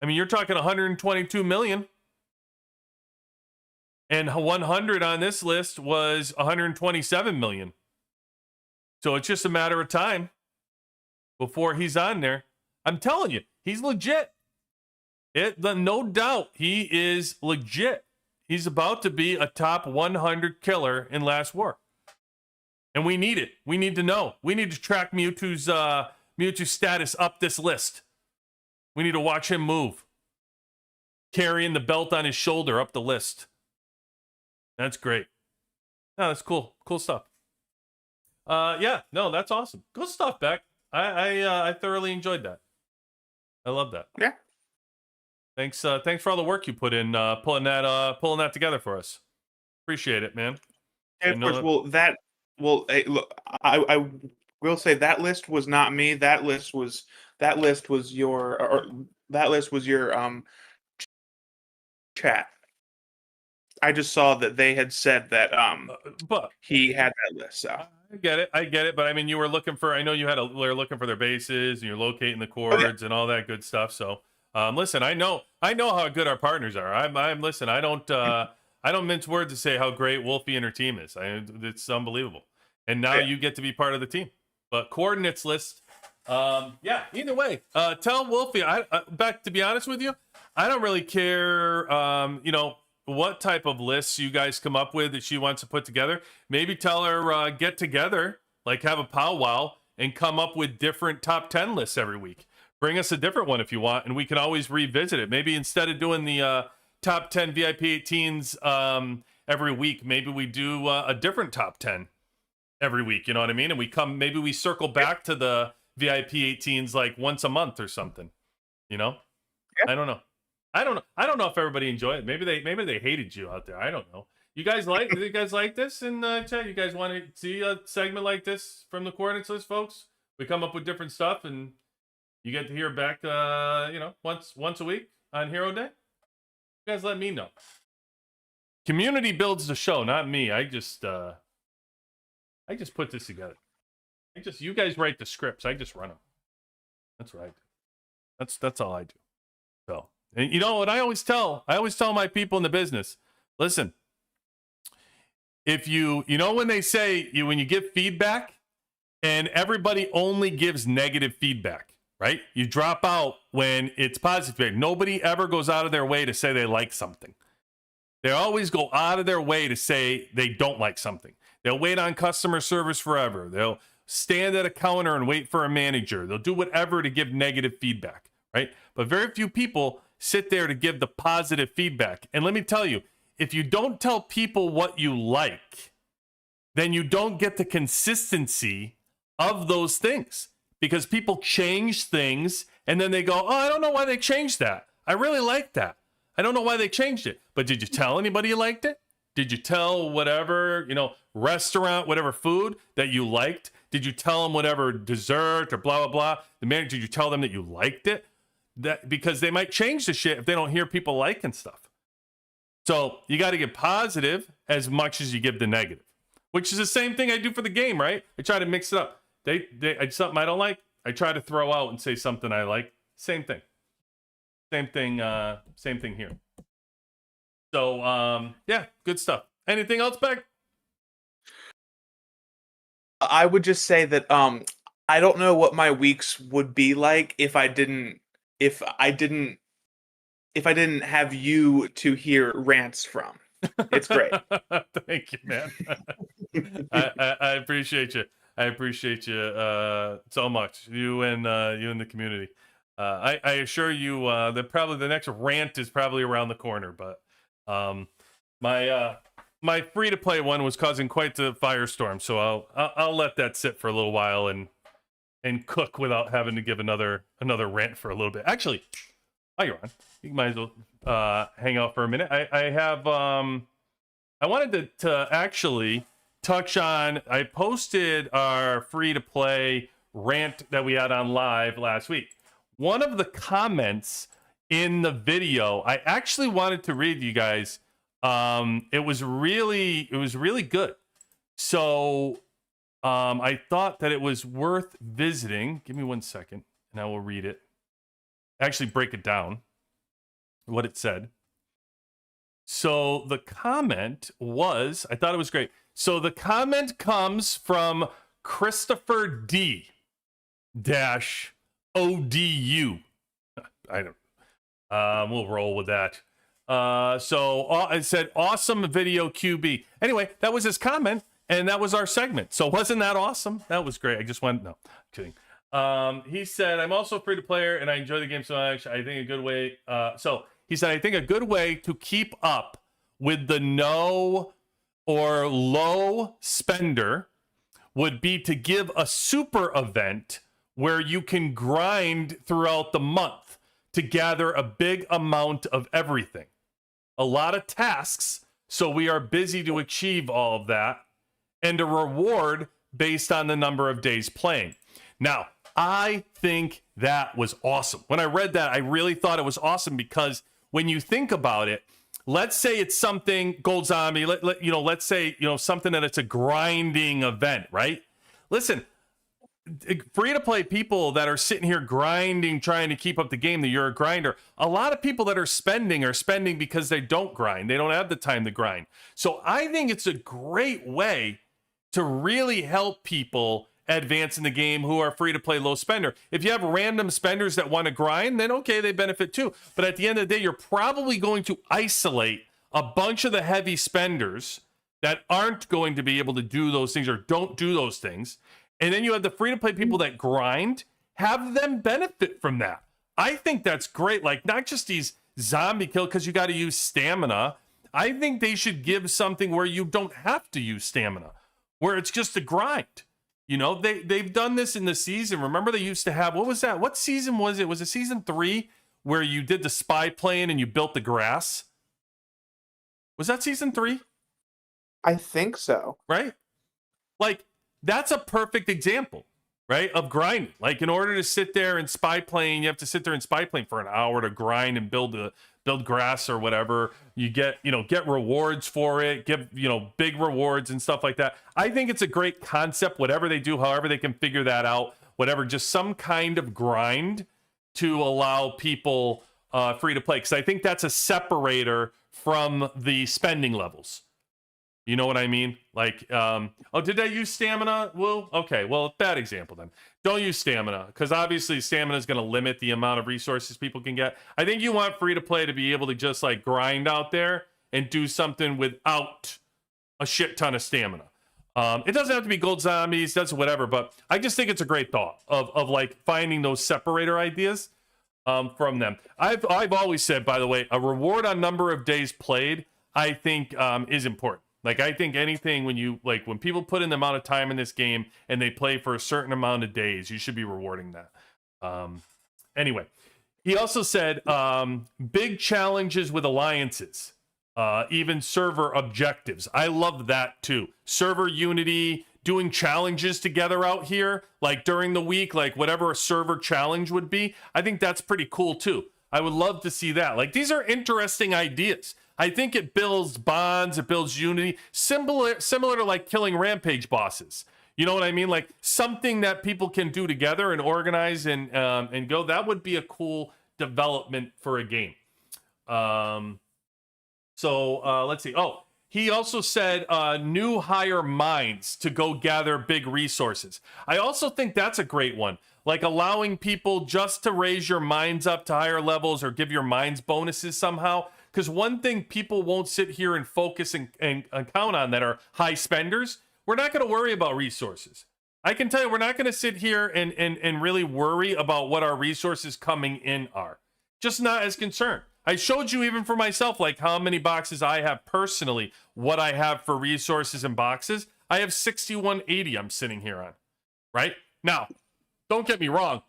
[SPEAKER 2] I mean, you're talking 122 million. And 100 on this list was 127 million. So it's just a matter of time before he's on there. I'm telling you, he's legit. No doubt, he is legit. He's about to be a top 100 killer in Last War. And we need it. We need to know. We need to track Mewtwo's status up this list. We need to watch him move. Carrying the belt on his shoulder up the list. That's great. No, that's cool. Cool stuff. Yeah, no, that's awesome. Good stuff, Beck. I thoroughly enjoyed that. I love that.
[SPEAKER 3] Yeah.
[SPEAKER 2] Thanks for all the work you put in pulling that together for us. Appreciate it, man.
[SPEAKER 3] And of course, look, I will say that list was not me. That list was your chat. I just saw that they had said that
[SPEAKER 2] but
[SPEAKER 3] he had that list. So
[SPEAKER 2] I get it. But I mean, you were looking for. I know you were looking for their bases, and you're locating the chords and all that good stuff. So listen, I know how good our partners are. Listen. I don't mince words to say how great Wolfie and her team is. It's unbelievable. And now you get to be part of the team. But coordinates list. Yeah. Either way, tell Wolfie. Beck, to be honest with you, I don't really care. What type of lists you guys come up with that she wants to put together. Maybe tell her get together, like have a powwow, and come up with different top 10 lists every week. Bring us a different one if you want, and we can always revisit it. Maybe instead of doing the top 10 VIP18s every week, maybe we do a different top 10 every week. You know what I mean? And maybe we circle back to the VIP18s like once a month or something. You know?
[SPEAKER 3] Yeah.
[SPEAKER 2] I don't know. I don't know if everybody enjoyed it. Maybe they hated you out there. I don't know. You guys like this in chat? You guys want to see a segment like this from the coordinates list, folks? We come up with different stuff, and you get to hear Beck, once a week on Hero Day. You guys, let me know. Community builds the show, not me. I just put this together. You guys write the scripts. I just run them. That's what I do. That's all I do. So, and you know what I always tell my people in the business, listen, if you know when they say when you give feedback and everybody only gives negative feedback, right? You drop out when it's positive feedback. Nobody ever goes out of their way to say they like something. They always go out of their way to say they don't like something. They'll wait on customer service forever. They'll stand at a counter and wait for a manager. They'll do whatever to give negative feedback, right? But very few people sit there to give the positive feedback. And let me tell you, if you don't tell people what you like, then you don't get the consistency of those things, because people change things and then they go, oh, I don't know why they changed that. I really like that. I don't know why they changed it. But did you tell anybody you liked it? Did you tell whatever, restaurant, whatever food that you liked? Did you tell them whatever dessert or blah, blah, blah? The manager, did you tell them that you liked it? Because they might change the shit if they don't hear people liking stuff. So you got to get positive as much as you give the negative, which is the same thing I do for the game, right? I try to mix it up. Something I don't like, I try to throw out and say something I like. Same thing. Same thing here. So, yeah, good stuff. Anything else, Beck?
[SPEAKER 3] I would just say that I don't know what my weeks would be like if I didn't have you to hear rants from. It's great.
[SPEAKER 2] Thank you, man. I appreciate you. I appreciate you so much. You and the community. I assure you that probably the next rant is probably around the corner, but my free to play one was causing quite the firestorm, so I'll let that sit for a little while and cook without having to give another rant for a little bit. Actually, while you're on, you might as well hang out for a minute. I have I wanted to actually touch on, I posted our free to play rant that we had on live last week. One of the comments in the video, I actually wanted to read you guys. It was really good. So I thought that it was worth visiting. Give me 1 second and I will read it. Actually break it down, what it said. So the comment was, I thought it was great. So the comment comes from Christopher D dash ODU. I don't. We'll roll with that. So it said awesome video QB. Anyway, that was his comment, and that was our segment. So wasn't that awesome? That was great. I just went no, kidding. He said, I'm also a free to player and I enjoy the game so much. I think a good way. So he said, I think a good way to keep up with the no or low spender would be to give a super event where you can grind throughout the month to gather a big amount of everything. A lot of tasks, so we are busy to achieve all of that, and a reward based on the number of days playing. Now, I think that was awesome. When I read that, I really thought it was awesome because when you think about it, let's say it's something, Gold Zombie, let's say, something that it's a grinding event, right? Listen, free-to-play people that are sitting here grinding, trying to keep up the game, that you're a grinder, a lot of people that are spending because they don't grind. They don't have the time to grind. So I think it's a great way to really help people advance in the game who are free-to-play low spender. If you have random spenders that want to grind, then okay, they benefit too. But at the end of the day, you're probably going to isolate a bunch of the heavy spenders that aren't going to be able to do those things or don't do those things. And then you have the free-to-play people that grind, have them benefit from that. I think that's great. Like, not just these zombie kill because you got to use stamina. I think they should give something where you don't have to use stamina, where it's just a grind. They've done this in the season. Remember they used to have, what was that? What season was it? Was it season 3 where you did the spy plane and you built the grass. Was that season 3?
[SPEAKER 3] I think so.
[SPEAKER 2] Right? Like, that's a perfect example, right, of grinding. Like, in order to sit there and spy plane, you have to sit there and spy plane for an hour to grind and build grass or whatever. You get rewards for it, give, big rewards and stuff like that. I think it's a great concept, whatever they do, however they can figure that out, whatever, just some kind of grind to allow people free to play. Because I think that's a separator from the spending levels. You know what I mean? Like, did I use stamina? Well, okay. Well, bad example then. Don't use stamina, because obviously stamina is going to limit the amount of resources people can get. I think you want free to play to be able to just like grind out there and do something without a shit ton of stamina. It doesn't have to be gold zombies, that's whatever, but I just think it's a great thought of like finding those separator ideas from them. I've always said, by the way, a reward on number of days played, I think is important. Like, I think anything when people put in the amount of time in this game and they play for a certain amount of days, you should be rewarding that. Anyway, he also said big challenges with alliances, even server objectives. I love that too. Server unity, doing challenges together out here, like during the week, like whatever a server challenge would be. I think that's pretty cool too. I would love to see that. Like, these are interesting ideas. I think it builds bonds, it builds unity, similar to like killing rampage bosses. You know what I mean? Like something that people can do together and organize and go. That would be a cool development for a game. So let's see. Oh, he also said new higher mines to go gather big resources. I also think that's a great one. Like allowing people just to raise your mines up to higher levels or give your mines bonuses somehow. Because one thing people won't sit here and focus and count on that are high spenders, we're not going to worry about resources. I can tell you, we're not going to sit here and really worry about what our resources coming in are. Just not as concerned. I showed you even for myself, like how many boxes I have personally, what I have for resources and boxes. I have 6180 I'm sitting here on, right? Now, don't get me wrong.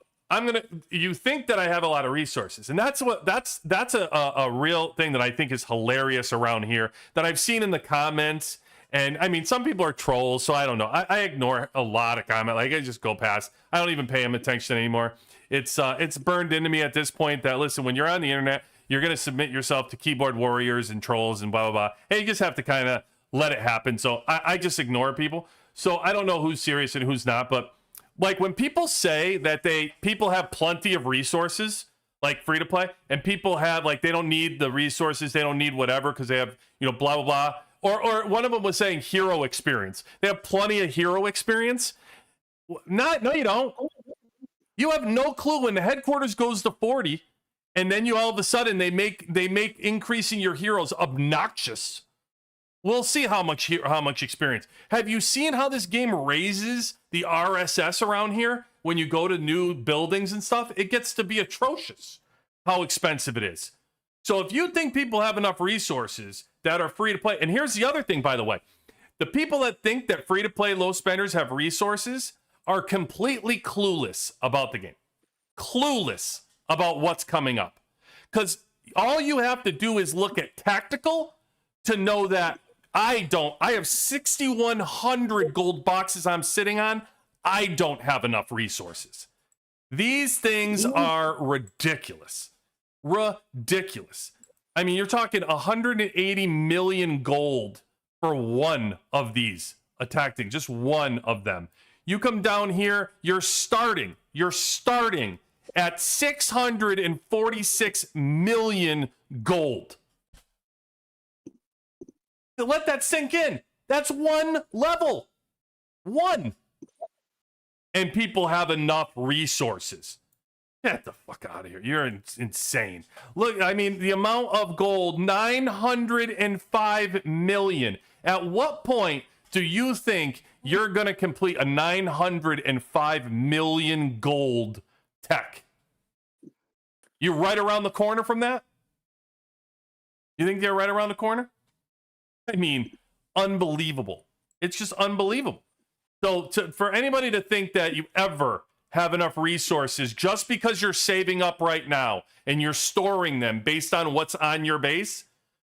[SPEAKER 2] You think that I have a lot of resources, and that's a real thing that I think is hilarious around here that I've seen in the comments. And I mean, some people are trolls, so I don't know. I ignore a lot of comment. Like, I just go past. I don't even pay them attention anymore. It's burned into me at this point that, listen, when you're on the internet, you're going to submit yourself to keyboard warriors and trolls and blah, blah, blah. Hey, you just have to kind of let it happen. So I just ignore people. So I don't know who's serious and who's not, but like when people say that people have plenty of resources, like free to play, and people have like, they don't need the resources, they don't need whatever because they have, blah, blah, blah. Or one of them was saying hero experience. They have plenty of hero experience. No, you don't. You have no clue when the headquarters goes to 40, and then you all of a sudden they make increasing your heroes obnoxious. We'll see how much experience. Have you seen how this game raises the RSS around here when you go to new buildings and stuff? It gets to be atrocious how expensive it is. So if you think people have enough resources that are free to play, and here's the other thing, by the way, the people that think that free to play low spenders have resources are completely clueless about the game. Clueless about what's coming up. Because all you have to do is look at tactical to know that I have 6,100 gold boxes I'm sitting on. I don't have enough resources. These things are ridiculous. Ridiculous. I mean, you're talking 180 million gold for one of these attack things, just one of them. You come down here, you're starting at 646 million gold. Let that sink in. That's one level. One. And people have enough resources. Get the fuck out of here. You're insane. Look, I mean, the amount of gold, 905 million. At what point do you think you're going to complete a 905 million gold tech? You right around the corner from that? You think they're right around the corner? I mean, unbelievable. It's just unbelievable. So for anybody to think that you ever have enough resources just because you're saving up right now and you're storing them based on what's on your base.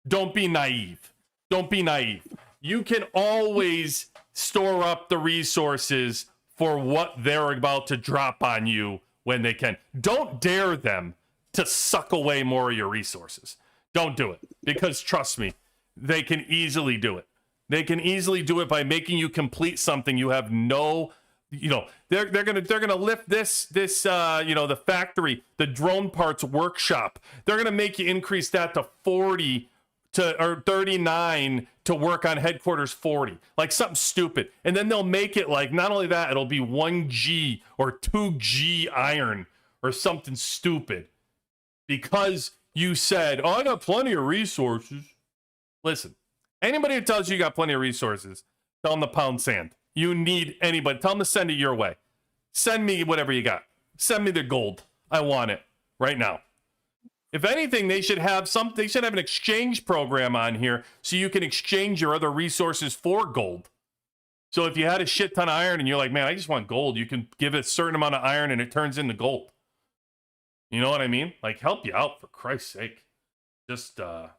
[SPEAKER 2] Don't be naive. Don't be naive. You can always store up the resources for what they're about to drop on you when they can. Don't dare them to suck away more of your resources. Don't do it, because trust me, they can easily do it. They can easily do it by making you complete something you have no, they're gonna lift this the factory, the drone parts workshop. They're gonna make you increase that to 40 or 39 to work on headquarters 40, like something stupid. And then they'll make it like, not only that, it'll be 1G or 2G iron or something stupid because you said, oh, I got plenty of resources. Listen, anybody who tells you got plenty of resources, tell them to pound sand. You need anybody. Tell them to send it your way. Send me whatever you got. Send me the gold. I want it right now. If anything, they should have an exchange program on here so you can exchange your other resources for gold. So if you had a shit ton of iron and you're like, man, I just want gold, you can give it a certain amount of iron and it turns into gold. You know what I mean? Like, help you out, for Christ's sake. Just, I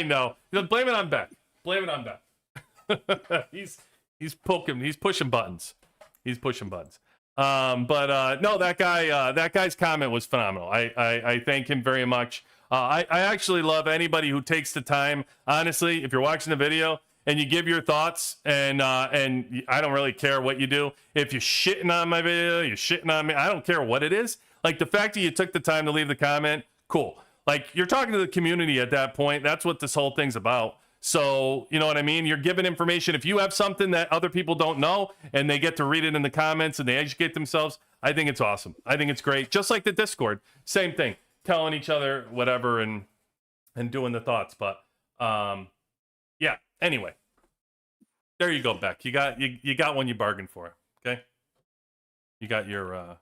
[SPEAKER 2] know. Blame it on Beck. Blame it on Beck. He's pushing buttons. He's pushing buttons. No, that guy's comment was phenomenal. I thank him very much. I actually love anybody who takes the time. Honestly, if you're watching the video and you give your thoughts, and I don't really care what you do. If you're shitting on my video, you're shitting on me. I don't care what it is. Like, the fact that you took the time to leave the comment, cool. Like, you're talking to the community at that point. That's what this whole thing's about. So, you know what I mean? You're giving information. If you have something that other people don't know and they get to read it in the comments and they educate themselves, I think it's awesome. I think it's great. Just like the Discord, same thing, telling each other whatever and doing the thoughts. But yeah. Anyway, there you go, Beck. You got one you bargained for. Okay. You got your rant.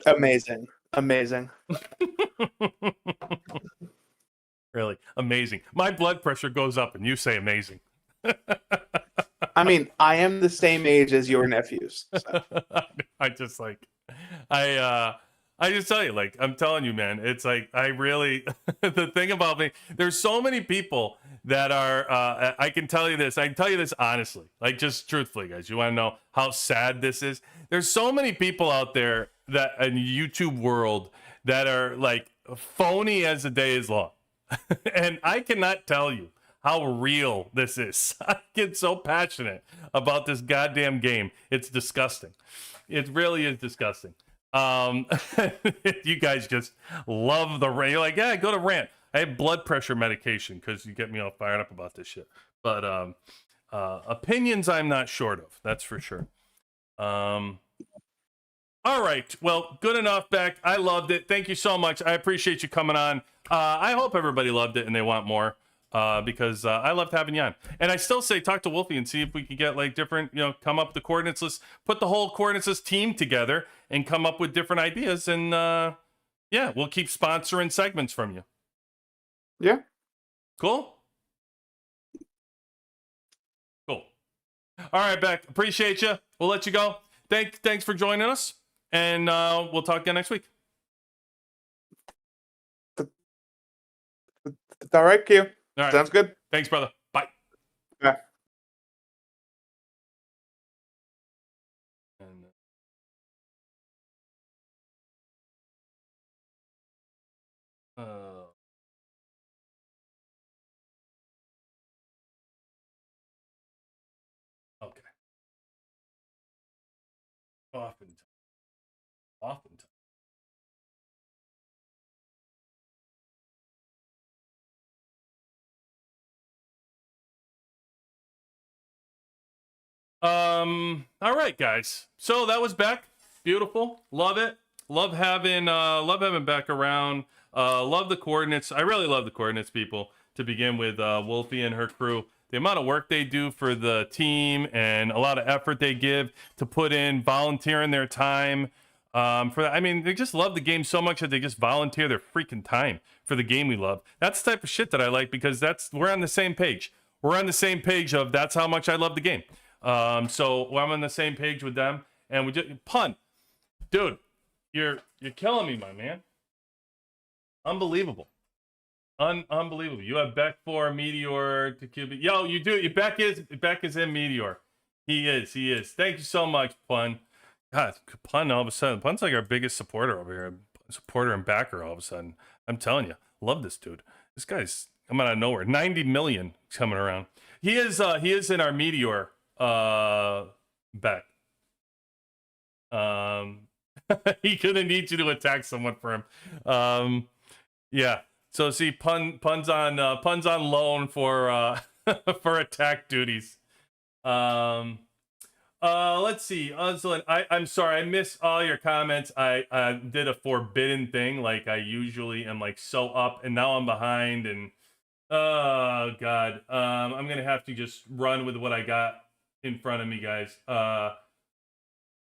[SPEAKER 3] Amazing.
[SPEAKER 2] Really amazing. My blood pressure goes up and you say amazing.
[SPEAKER 3] I mean, I am the same age as your nephews. So.
[SPEAKER 2] I just tell you, like, I'm telling you, man, it's like, I really, the thing about me, there's so many people that are, I can tell you this honestly, like, just truthfully, guys, you want to know how sad this is? There's so many people out there that in the YouTube world that are like phony as the day is long. And I cannot tell you how real this is. I get so passionate about this goddamn game. It's disgusting. It really is disgusting. You guys just love the rant. You're like, yeah, go to rant. I have blood pressure medication because you get me all fired up about this shit. But opinions I'm not short of. That's for sure. All right. Well, good enough, Beck. I loved it. Thank you so much. I appreciate you coming on. I hope everybody loved it and they want more because I loved having you on. And I still say talk to Wolfie and see if we can get like different, come up with the coordinates list, put the whole coordinates list team together and come up with different ideas. And yeah, we'll keep sponsoring segments from you.
[SPEAKER 3] Yeah.
[SPEAKER 2] Cool. Cool. All right, Beck. Appreciate you. We'll let you go. Thanks for joining us. And we'll talk again next week.
[SPEAKER 3] All right, Q.
[SPEAKER 2] All right.
[SPEAKER 3] Sounds good.
[SPEAKER 2] Thanks, brother. Bye.
[SPEAKER 3] Yeah.
[SPEAKER 2] And, okay. Oftentimes. All right, guys. So that was Beck. Beautiful. Love it. Love having Beck around. Love the coordinates. I really love the coordinates people to begin with. Wolfie and her crew. The amount of work they do for the team and a lot of effort they give to put in, volunteering their time. For that. I mean, they just love the game so much that they just volunteer their freaking time for the game we love. That's the type of shit that I like because we're on the same page. We're on the same page of that's how much I love the game. So I'm on the same page with them, and we just pun, dude. You're killing me, my man. Unbelievable. Unbelievable. You have Beck for Meteor to QB. Yo, you do. Beck is in Meteor. He is. Thank you so much, Pun. God, Pun all of a sudden. Pun's like our biggest supporter over here. Supporter and backer all of a sudden. I'm telling you. Love this dude. This guy's coming out of nowhere. 90 million coming around. He is in our Meteor Beck. He gonna need you to attack someone for him. Yeah. So see, puns on loan for for attack duties. Let's see. I'm sorry, I missed all your comments. I did a forbidden thing, like I usually am, like so up, and now I'm behind, and oh god. I'm gonna have to just run with what I got in front of me, guys.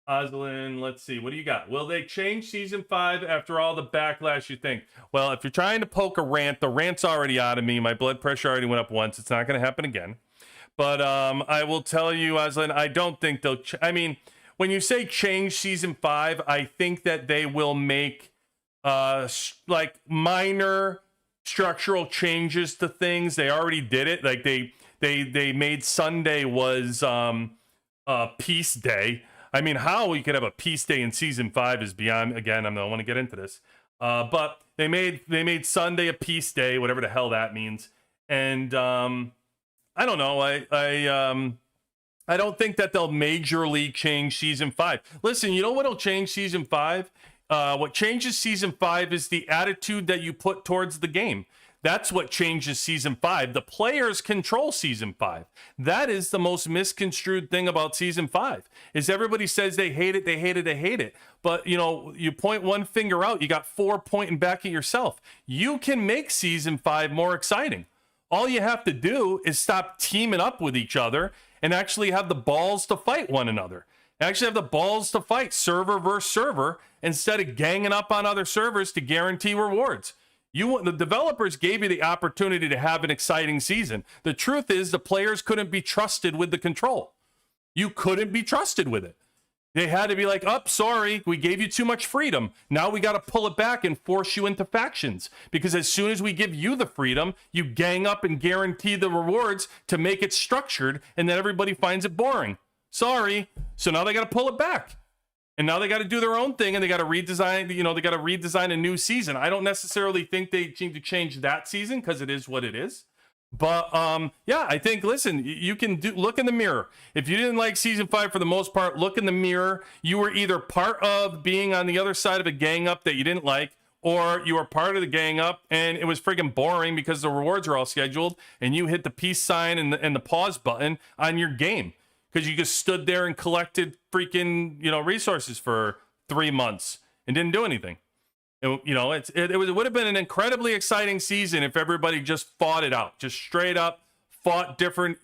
[SPEAKER 2] Oslin, let's see. What do you got? Will they change season 5 after all the backlash you think? Well, if you're trying to poke a rant, the rant's already out of me. My blood pressure already went up once. It's not going to happen again. But I will tell you, Oslin, I don't think they'll... I mean, when you say change season 5, I think that they will make like minor structural changes to things. They already did it. Like they made Sunday was Peace Day. I mean, how you could have a peace day in season 5 is beyond. Again, I don't want to get into this, but they made Sunday a peace day, whatever the hell that means. And I don't know. I don't think that they'll majorly change season 5. Listen, you know what'll change season 5? What changes season 5 is the attitude that you put towards the game. That's what changes season 5. The players control season 5. That is the most misconstrued thing about season 5. Is everybody says they hate it, they hate it, they hate it. But, you know, you point one finger out, you got 4 pointing back at yourself. You can make season 5 more exciting. All you have to do is stop teaming up with each other and actually have the balls to fight one another. Actually have the balls to fight server versus server instead of ganging up on other servers to guarantee rewards. The developers gave you the opportunity to have an exciting season. The truth is the players couldn't be trusted with the control. You couldn't be trusted with it. They had to be like, oh, sorry, we gave you too much freedom. Now we got to pull it back and force you into factions. Because as soon as we give you the freedom, you gang up and guarantee the rewards to make it structured, and then everybody finds it boring. Sorry. So now they got to pull it back. And now they got to do their own thing, and they got to redesign, you know, they got to redesign a new season. I don't necessarily think they need to change that season because it is what it is. But yeah, I think, listen, you can look in the mirror. If you didn't like season 5 for the most part, look in the mirror. You were either part of being on the other side of a gang up that you didn't like, or you were part of the gang up and it was freaking boring because the rewards are all scheduled and you hit the peace sign and the pause button on your game. Because you just stood there and collected freaking, you know, resources for 3 months and didn't do anything. And, you know, it would have been an incredibly exciting season if everybody just fought it out, just straight up fought different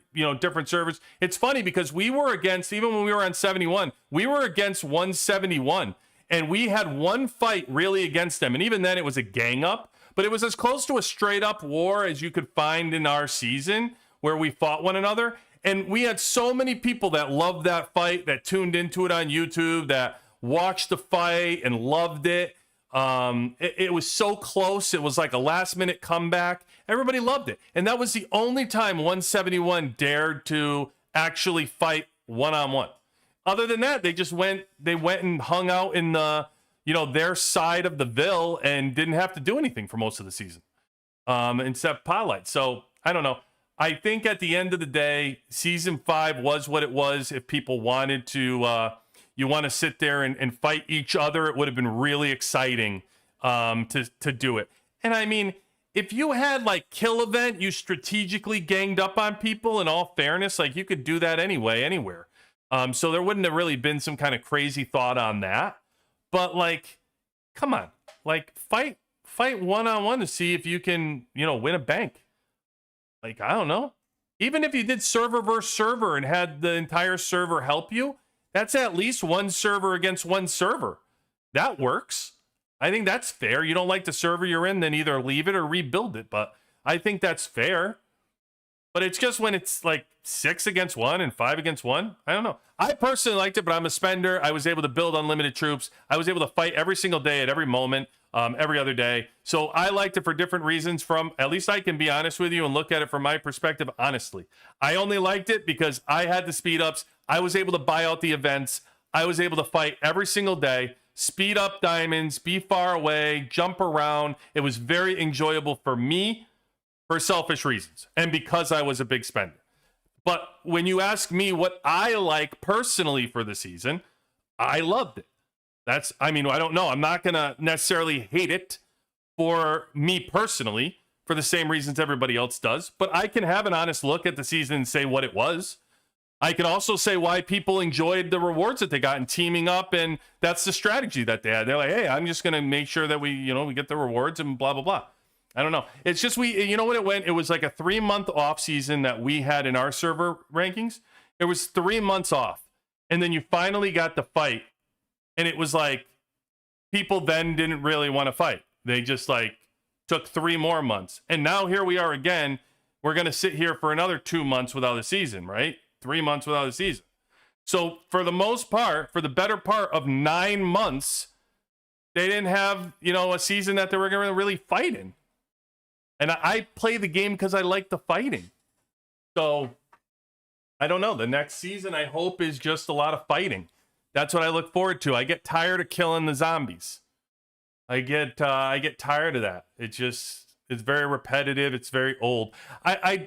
[SPEAKER 2] servers. It's funny because we were against, even when we were on 71, we were against 171, and we had one fight really against them, and even then it was a gang up, but it was as close to a straight up war as you could find in our season where we fought one another. And we had so many people that loved that fight, that tuned into it on YouTube, that watched the fight and loved it. It was so close. It was like a last-minute comeback. Everybody loved it. And that was the only time 171 dared to actually fight one-on-one. Other than that, they went and hung out in the, you know, their side of the Ville and didn't have to do anything for most of the season, except highlights. So, I don't know. I think at the end of the day, season 5 was what it was. If people wanted to, you want to sit there and fight each other, it would have been really exciting to do it. And I mean, if you had like kill event, you strategically ganged up on people, in all fairness, like you could do that anyway, anywhere. So there wouldn't have really been some kind of crazy thought on that. But like, come on, like fight one-on-one to see if you can, you know, win a bank. Like, I don't know. Even if you did server versus server and had the entire server help you, that's at least one server against one server. That works. I think that's fair. You don't like the server you're in, then either leave it or rebuild it. But I think that's fair. But it's just when it's like 6 against 1 and 5 against 1. I don't know. I personally liked it, but I'm a spender. I was able to build unlimited troops. I was able to fight every single day at every moment, every other day. So I liked it for different reasons. From at least I can be honest with you and look at it from my perspective honestly. I only liked it because I had the speed ups. I was able to buy out the events. I was able to fight every single day, speed up diamonds, be far away, jump around. It was very enjoyable for me for selfish reasons and because I was a big spender. But when you ask me what I like personally for the season, I loved it. I don't know. I'm not going to necessarily hate it for me personally for the same reasons everybody else does, but I can have an honest look at the season and say what it was. I can also say why people enjoyed the rewards that they got and teaming up, and that's the strategy that they had. They're like, hey, I'm just going to make sure that we get the rewards and blah, blah, blah. I don't know. It's just you know what it went? It was like a 3-month off season that we had in our server rankings. It was 3 months off. And then you finally got the fight. And it was like people then didn't really want to fight. They just like took 3 more months. And now here we are again. We're going to sit here for another 2 months without a season, right? 3 months without a season. So for the most part, for the better part of 9 months, they didn't have, a season that they were going to really fight in. And I play the game because I like the fighting. So, I don't know. The next season, I hope, is just a lot of fighting. That's what I look forward to. I get tired of killing the zombies. I get tired of that. It's very repetitive. It's very old. I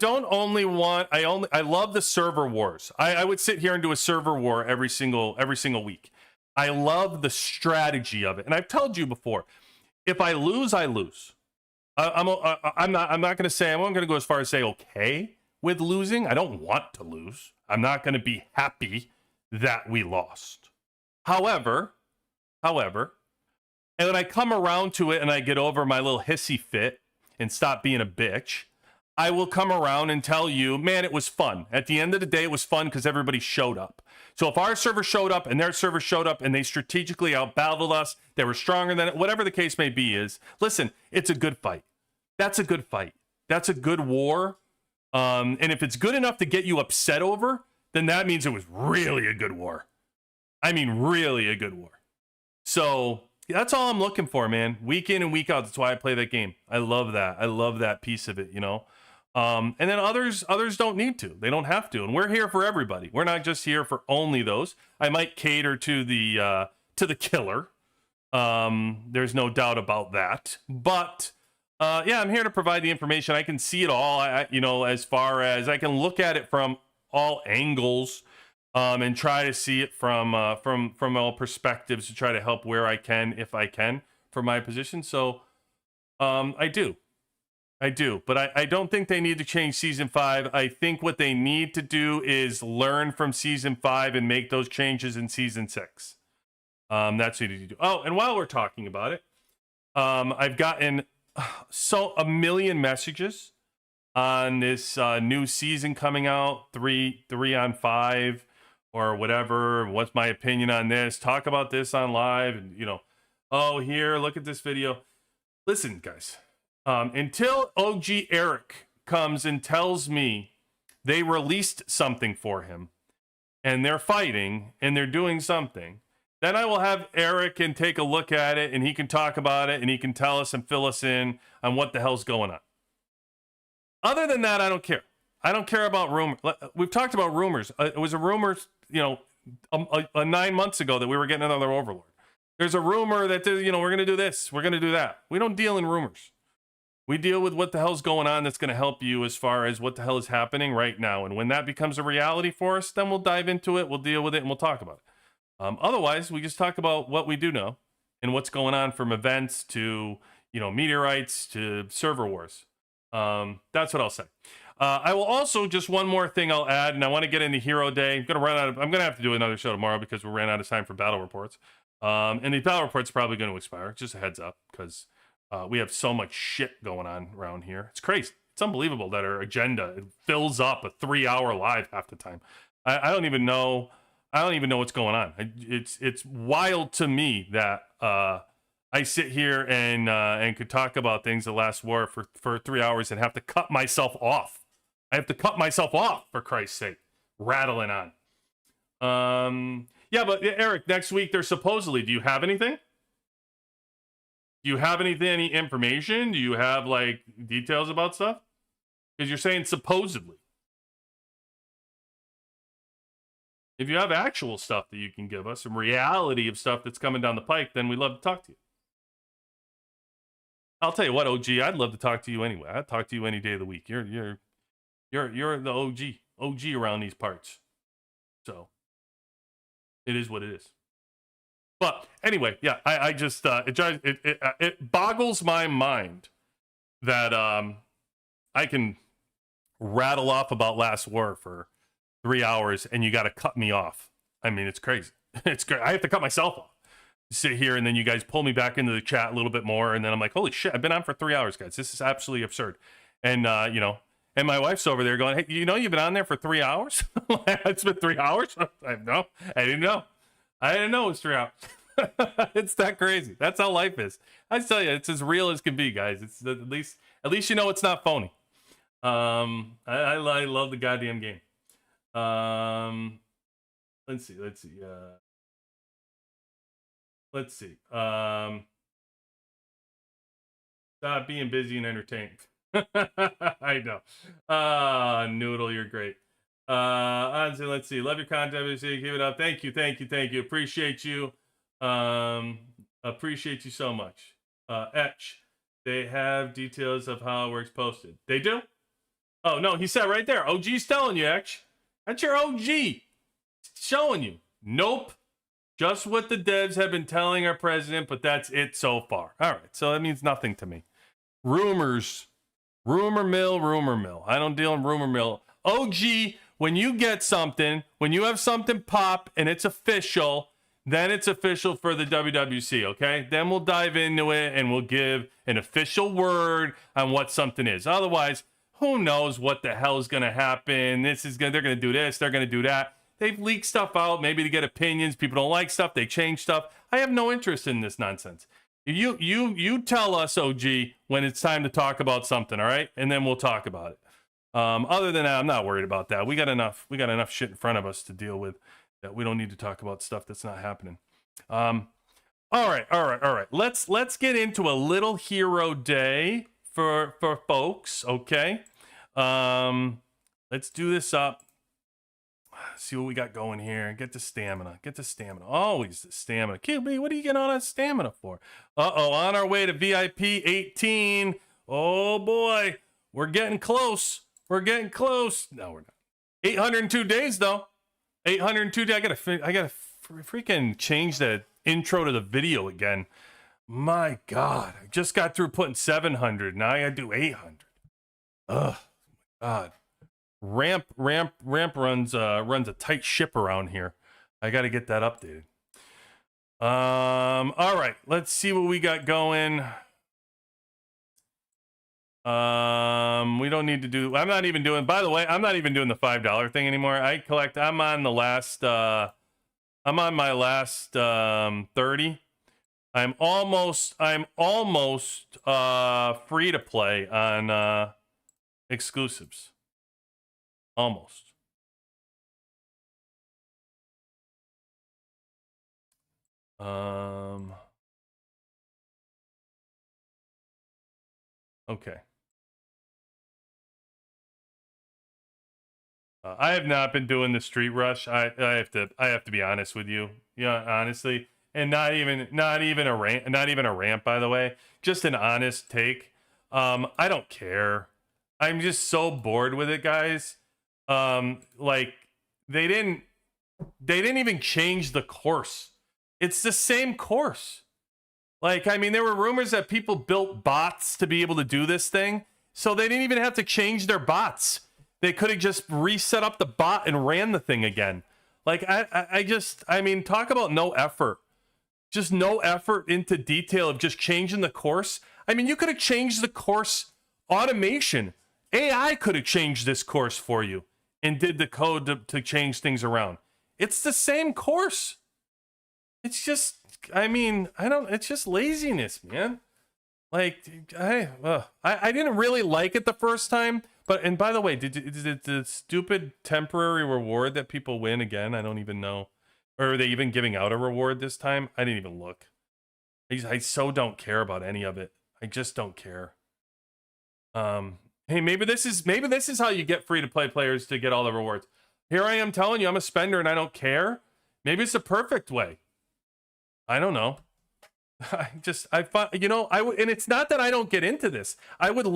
[SPEAKER 2] love the server wars. I would sit here and do a server war every single week. I love the strategy of it. And I've told you before, if I lose, I lose. I'm not going to say, I'm going to go as far as say okay with losing. I don't want to lose. I'm not going to be happy that we lost. However, and when I come around to it and I get over my little hissy fit and stop being a bitch, I will come around and tell you, man, it was fun. At the end of the day, it was fun because everybody showed up. So if our server showed up and their server showed up and they strategically outbattled us, they were stronger than it, whatever the case may be listen, it's a good fight. That's a good fight. That's a good war. And if it's good enough to get you upset over, then that means it was really a good war. I mean, really a good war. So that's all I'm looking for, man. Week in and week out. That's why I play that game. I love that. I love that piece of it, And then others don't need to. They don't have to. And we're here for everybody. We're not just here for only those. I might cater to the killer. There's no doubt about that. But I'm here to provide the information. I can see it all. As far as I can look at it from all angles, and try to see it from all perspectives to try to help where I can, if I can, from my position. So, I do, but I don't think they need to change season 5. I think what they need to do is learn from season 5 and make those changes in season 6. That's what you do. Oh, and while we're talking about it, I've gotten a million messages on this new season coming out, 3 on 5 or whatever. What's my opinion on this? Talk about this on live, and here, look at this video. Listen, guys, until OG Eric comes and tells me they released something for him and they're fighting and they're doing something, then I will have Eric and take a look at it, and he can talk about it, and he can tell us and fill us in on what the hell's going on. Other than that, I don't care. I don't care about rumors. We've talked about rumors. It was a rumor, 9 months ago that we were getting another Overlord. There's a rumor that, we're going to do this, we're going to do that. We don't deal in rumors. We deal with what the hell's going on that's going to help you as far as what the hell is happening right now. And when that becomes a reality for us, then we'll dive into it, we'll deal with it, and we'll talk about it. Otherwise, we just talk about what we do know and what's going on, from events to, meteorites to server wars. That's what I'll say. I will also, just one more thing I'll add, and I want to get into Hero Day. I'm going to have to do another show tomorrow because we ran out of time for battle reports. And the battle report's probably going to expire. Just a heads up, because we have so much shit going on around here. It's crazy. It's unbelievable that our agenda fills up a 3-hour live half the time. I don't even know what's going on. It's wild to me that I sit here and could talk about things that last war for 3 hours and have to cut myself off I have to cut myself off, for Christ's sake. Rattling on. Yeah, but Eric, next week there's supposedly, do you have anything? Do you have anything, any information? Do you have like details about stuff? Because you're saying supposedly. If you have actual stuff that you can give us, some reality of stuff that's coming down the pike, then we'd love to talk to you. I'll tell you what, OG, I'd love to talk to you anyway. I'd talk to you any day of the week. You're the OG around these parts. So it is what it is. But anyway, yeah, I just it boggles my mind that I can rattle off about Last War for 3 hours and you got to cut me off. I mean, it's crazy. It's great. I have to cut myself off. Sit here and then you guys pull me back into the chat a little bit more, and then I'm like, holy shit, I've been on for 3 hours, guys. This is absolutely absurd. And you know, and my wife's over there going, hey, you know, you've been on there for 3 hours. It's been 3 hours. I didn't know it was 3 hours. It's that crazy. That's how life is. I tell you, it's as real as can be, guys. It's at least you know it's not phony. I love the goddamn game. Let's see. Stop being busy and entertained. I know. Noodle, you're great. Honestly, let's see. Love your content. Keep it up. Thank you. Appreciate you. Appreciate you so much. Etch. They have details of how it works posted. They do? Oh no, he said right there. OG's telling you, Etch. That's your OG showing you. Nope. Just what the devs have been telling our president, but that's it so far. All right, so that means nothing to me. Rumors. Rumor mill. I don't deal in rumor mill. OG, when you get something, when you have something pop and it's official, then it's official for the WWC, okay? Then we'll dive into it and we'll give an official word on what something is. Otherwise, who knows what the hell is going to happen? They're going to do this, they're going to do that. They've leaked stuff out, maybe to get opinions. People don't like stuff, they change stuff. I have no interest in this nonsense. You tell us, OG, when it's time to talk about something, all right? And then we'll talk about it. Other than that, I'm not worried about that. We got enough shit in front of us to deal with that we don't need to talk about stuff that's not happening. All right. Let's get into a little hero day for folks, okay? Let's do this up. See what we got going here. Get the stamina. Always the stamina. QB, what are you getting all that stamina for? On our way to VIP18. Oh boy, we're getting close. No, we're not. 802 days though. 802 days. I gotta freaking change the intro to the video again. My God, I just got through putting 700. Now I gotta do 800. Ugh, God. Ramp runs a tight ship around here. I got to get that updated. All right, let's see what we got going. We don't need to do. I'm not even doing. By the way, I'm not even doing the $5 thing anymore. I'm on the last. I'm on my last 30. I'm almost free to play on exclusives. Almost. Okay. I have not been doing the street rush. I have to be honest with you. Yeah, honestly, and not even a rant, by the way. Just an honest take. I don't care. I'm just so bored with it, guys. Like they didn't even change the course. It's the same course. Like, I mean, there were rumors that people built bots to be able to do this thing, so they didn't even have to change their bots. They could have just reset up the bot and ran the thing again. Like, I mean, talk about no effort. Just no effort into detail of just changing the course. I mean, you could have changed the course automation. AI could have changed this course for you and did the code to change things around. It's the same course. It's just, I mean, it's just laziness, man. Like, I didn't really like it the first time, but and by the way, did the stupid temporary reward that people win again? I don't even know, or are they even giving out a reward this time? I didn't even look. I so don't care about any of it. I just don't care. Hey, maybe this is how you get free to play players to get all the rewards. Here I am telling you I'm a spender and I don't care. Maybe it's the perfect way. I don't know. I find, you know, and it's not that I don't get into this. I would have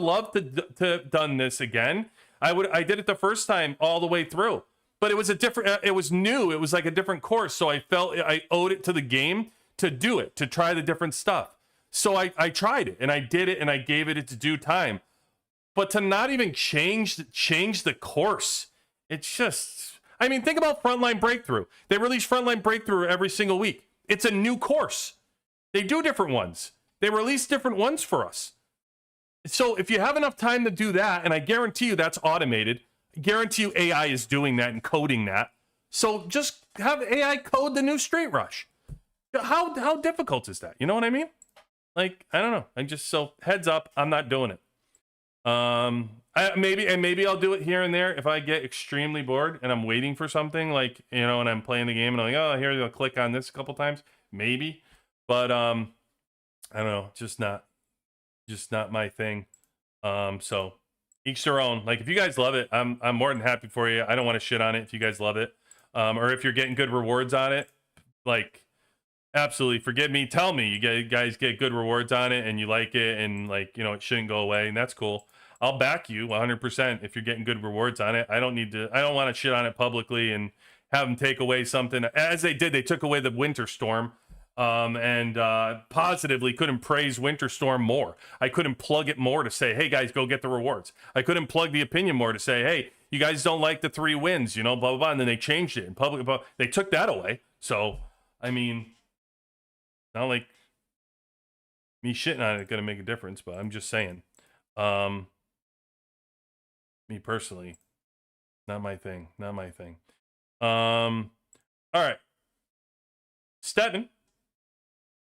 [SPEAKER 2] loved to done this again. I did it the first time all the way through, but it was a different, it was new. It was like a different course. So I felt I owed it to the game to do it, to try the different stuff. So I tried it and I did it and I gave it its due time, but to not even change the course, it's just, I mean, think about Frontline Breakthrough. They release Frontline Breakthrough every single week. It's a new course. They do different ones. They release different ones for us. So if you have enough time to do that, and I guarantee you that's automated, I guarantee you AI is doing that and coding that. So just have AI code the new Street Rush. How difficult is that? You know what I mean? Like, I don't know. So heads up, I'm not doing it. Maybe I'll do it here and there if I get extremely bored and I'm waiting for something, like, you know, and I'm playing the game and I'm like, oh, here I'll click on this a couple times, maybe. But I don't know, just not my thing. So each their own. Like, if you guys love it, I'm more than happy for you. I don't want to shit on it if you guys love it. Or if you're getting good rewards on it, like, absolutely, forgive me. Tell me you guys get good rewards on it and you like it, and, like, you know, it shouldn't go away, and that's cool. I'll back you 100% if you're getting good rewards on it. I don't want to shit on it publicly and have them take away something, as they did. They took away the Winter Storm. And positively couldn't praise Winter Storm more. I couldn't plug it more to say, hey guys, go get the rewards. I couldn't plug the opinion more to say, hey, you guys don't like the 3 wins, you know, blah blah blah. And then they changed it in public, but they took that away. So I mean, not like me shitting on it gonna make a difference, but I'm just saying, me personally, not my thing. All right, Steven.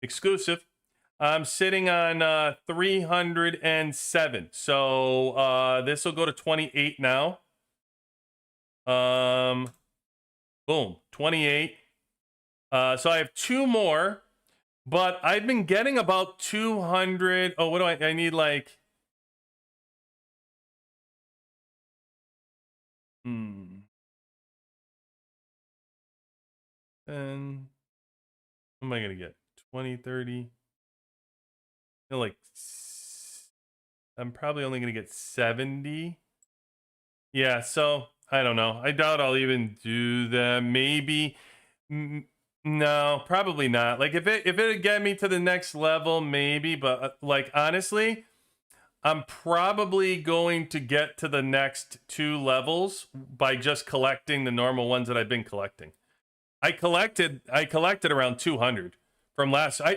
[SPEAKER 2] Exclusive. I'm sitting on 307. So this will go to 28 now. Boom, 28. So I have 2 more, but I've been getting about 200. Oh, what do I need, like, and what am I gonna get? 20, 30. Like, I'm probably only gonna get 70. Yeah, so I don't know. I doubt I'll even do them. Maybe. No, probably not. Like, if it'd get me to the next level, maybe. But like, honestly, I'm probably going to get to the next 2 levels by just collecting the normal ones that I've been collecting. I collected around 200 from last. I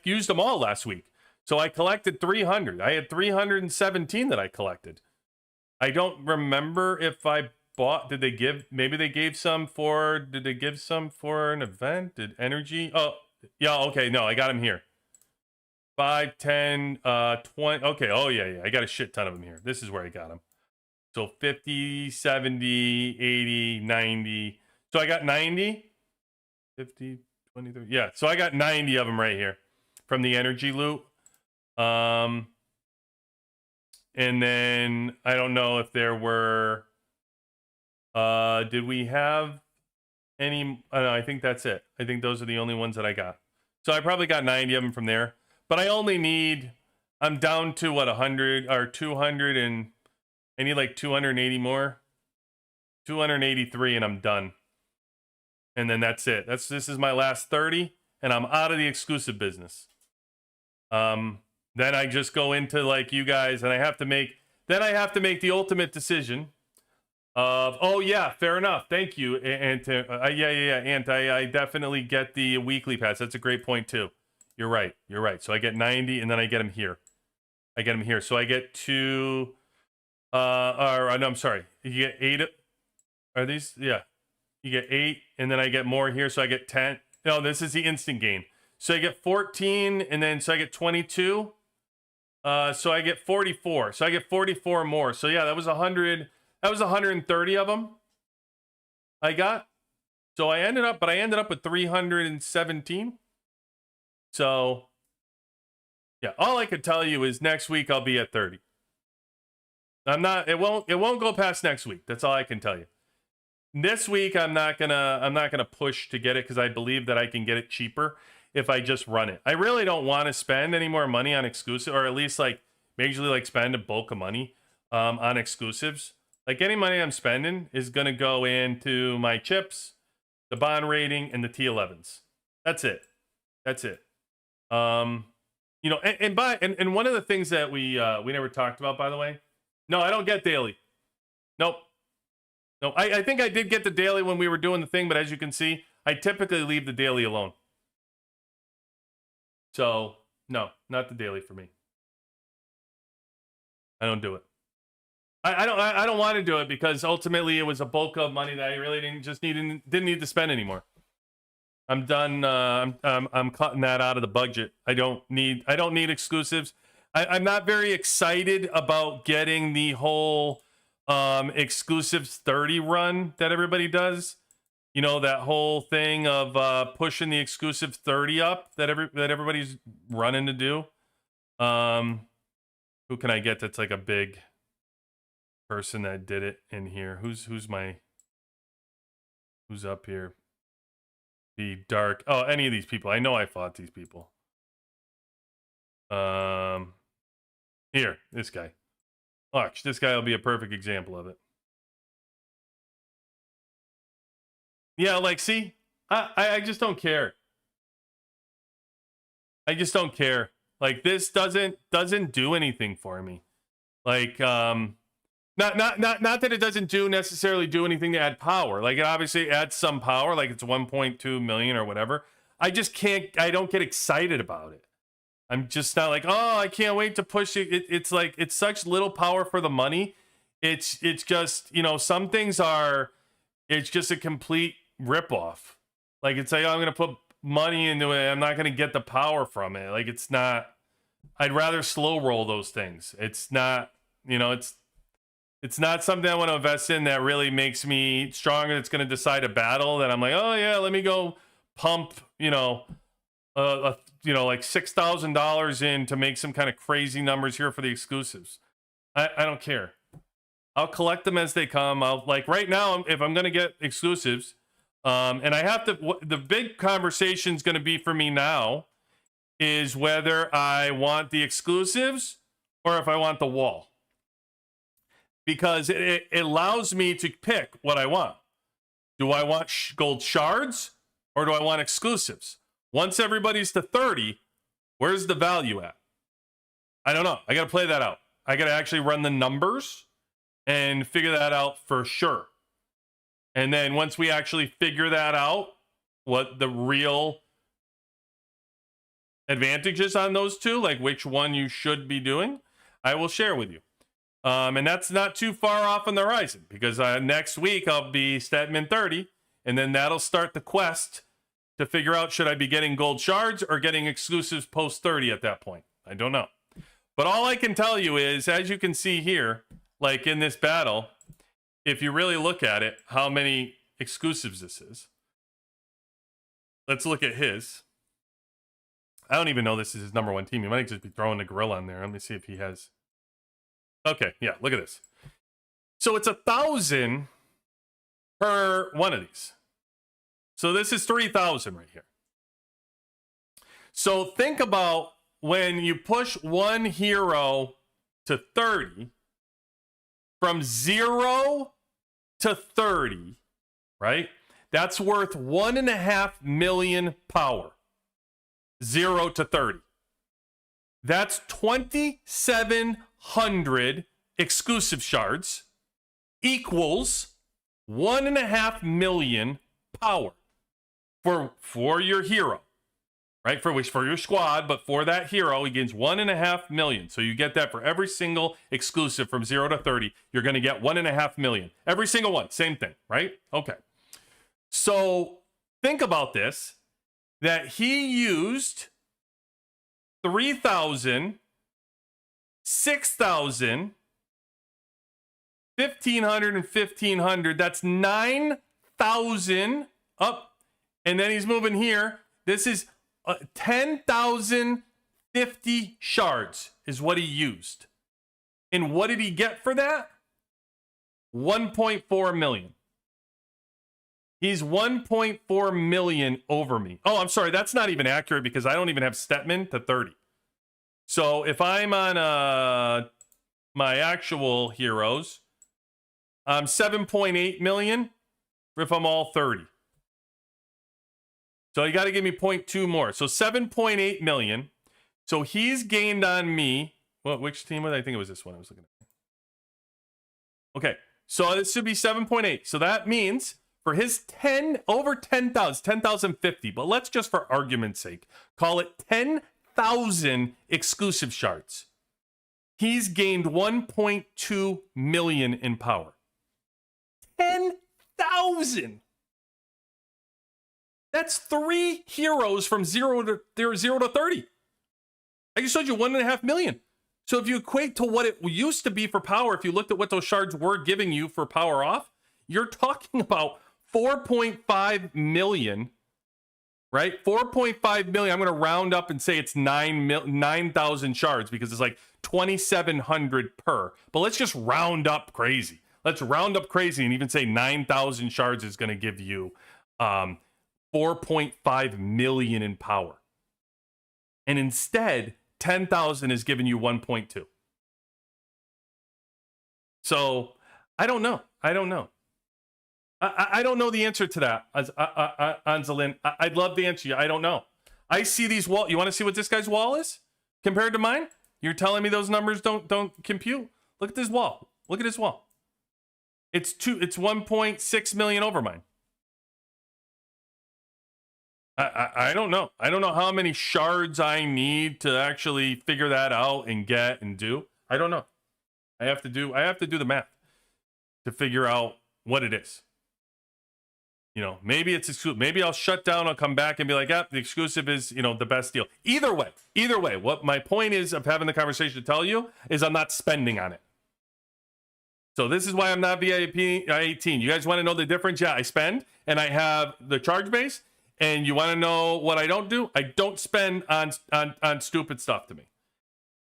[SPEAKER 2] used them all last week, so I collected 300. I had 317 that I collected. I don't remember if I bought. Did they give? Maybe they gave some for. Did they give some for an event? Did energy? Oh, yeah. Okay, no, I got them here. 5, 10, 20. Okay. Oh yeah. I got a shit ton of them here. This is where I got them. So 50, 70, 80, 90. So I got 90. 50, 23. Yeah, so I got 90 of them right here from the energy loot. And then I don't know if there were, did we have any? I think that's it. I think those are the only ones that I got. So I probably got 90 of them from there, but I only need, I'm down to what, 100 or 200, and I need like 280 more, 283, and I'm done. And then that's it. This is my last 30, and I'm out of the exclusive business. Then I just go into, like, you guys, and I have to make the ultimate decision of, oh yeah, fair enough. Thank you. And yeah. And I definitely get the weekly pass. That's a great point too. You're right. So I get 90, and then I get them here. So I get 2, no, I'm sorry. You get 8. Are these? Yeah. You get 8, and then I get more here, so I get 10. No, this is the instant gain. So I get 14, and then so I get 22. So I get 44. So I get 44 more. So yeah, that was 100. That was 130 of them I got. So I ended up with 317. So yeah, all I could tell you is next week I'll be at 30. It won't go past next week. That's all I can tell you. This week I'm not gonna push to get it because I believe that I can get it cheaper if I just run it. I really don't want to spend any more money on exclusive, or at least like majorly like spend a bulk of money on exclusives. Like any money I'm spending is gonna go into my chips, the bond rating, and the T11s. That's it. You know, and one of the things that we never talked about, by the way. No, I don't get daily. Nope. No, I think I did get the daily when we were doing the thing, but as you can see, I typically leave the daily alone. So, no, not the daily for me. I don't do it. I don't want to do it because ultimately it was a bulk of money that I really didn't need to spend anymore. I'm done. I'm cutting that out of the budget. I don't need exclusives. I'm not very excited about getting the whole exclusives 30 run that everybody does. You know, that whole thing of pushing the exclusive 30 up that everybody's running to do. Who can I get that's like a big person that did it in here? Who's up here? The dark. Oh, any of these people. I know I fought these people. Here, this guy. Watch, this guy will be a perfect example of it. Yeah, like, see, I just don't care. I just don't care. Like, this doesn't do anything for me. Like, not that it doesn't necessarily do anything to add power. Like, it obviously adds some power, like it's 1.2 million or whatever. I don't get excited about it. I'm just not like, oh, I can't wait to push it. It's like, it's such little power for the money. It's just, you know, some things it's just a complete ripoff. Like, it's like, oh, I'm going to put money into it. I'm not going to get the power from it. Like, it's not, I'd rather slow roll those things. It's not, you know, it's not something I want to invest in that really makes me stronger. That's going to decide a battle that I'm like, oh yeah, let me go pump, you know, like $6,000 in to make some kind of crazy numbers here for the exclusives. I don't care. I'll collect them as they come. I'll, like, right now, if I'm going to get exclusives, and I have to, the big conversation is going to be for me now is whether I want the exclusives or if I want the wall. Because it allows me to pick what I want. Do I want gold shards or do I want exclusives? Once everybody's to 30, where's the value at? I don't know. I got to play that out. I got to actually run the numbers and figure that out for sure. And then once we actually figure that out, what the real advantages on those two, like which one you should be doing, I will share with you. And that's not too far off on the horizon because next week I'll be Statman 30, and then that'll start the quest to figure out should I be getting gold shards or getting exclusives post 30 at that point. I don't know. But all I can tell you is, as you can see here, like in this battle, if you really look at it, how many exclusives this is. Let's look at his. I don't even know this is his number one team. He might just be throwing the gorilla on there. Let me see if he has. Okay, yeah, look at this. So it's 1,000 per one of these. So this is 3,000 right here. So think about when you push one hero to 30, from 0 to 30, right? That's worth 1.5 million power. 0 to 30. That's 2,700 exclusive shards equals 1.5 million power for your hero, right? For your squad, but for that hero, he gains 1.5 million. So you get that for every single exclusive from 0 to 30. You're going to get 1.5 million. Every single one, same thing, right? Okay. So think about this. that he used 3,000, 6,000, 1,500, and 1,500. That's 9,000 up. And then he's moving here. This is 10,050 shards is what he used. And what did he get for that? 1.4 million. He's 1.4 million over me. Oh, I'm sorry. That's not even accurate because I don't even have Stetman to 30. So if I'm on my actual heroes, I'm 7.8 million if I'm all 30. So you got to give me 0.2 more. So 7.8 million. So he's gained on me. What? Which team was it? I think it was this one I was looking at. Okay. So this should be 7.8. So that means for his 10, over 10,000, 10,050, but let's just for argument's sake, call it 10,000 exclusive shards. He's gained 1.2 million in power. 10,000. That's 3 heroes from 0 to 30. I just showed you 1.5 million. So if you equate to what it used to be for power, if you looked at what those shards were giving you for power off, you're talking about 4.5 million, right? 4.5 million. I'm going to round up and say it's 9,000 shards because it's like 2,700 per. But let's just round up crazy. Let's round up crazy and even say 9,000 shards is going to give you 4.5 million in power. And instead, 10,000 is giving you 1.2. So I don't know. I don't know the answer to that, Anzelin. I'd love to answer you. I don't know. I see these wall. You want to see what this guy's wall is compared to mine? You're telling me those numbers don't compute? Look at this wall. Look at his wall. It's 1.6 million over mine. I don't know. I don't know how many shards I need to actually figure that out and get and do. I don't know. I have to do the math to figure out what it is. You know, maybe it's exclusive. Maybe I'll shut down. I'll come back and be like, the exclusive is, the best deal. Either way, what my point is of having the conversation to tell you is I'm not spending on it. So this is why I'm not VIP18. You guys want to know the difference? Yeah, I spend and I have the charge base. And you want to know what I don't do? I don't spend on stupid stuff to me.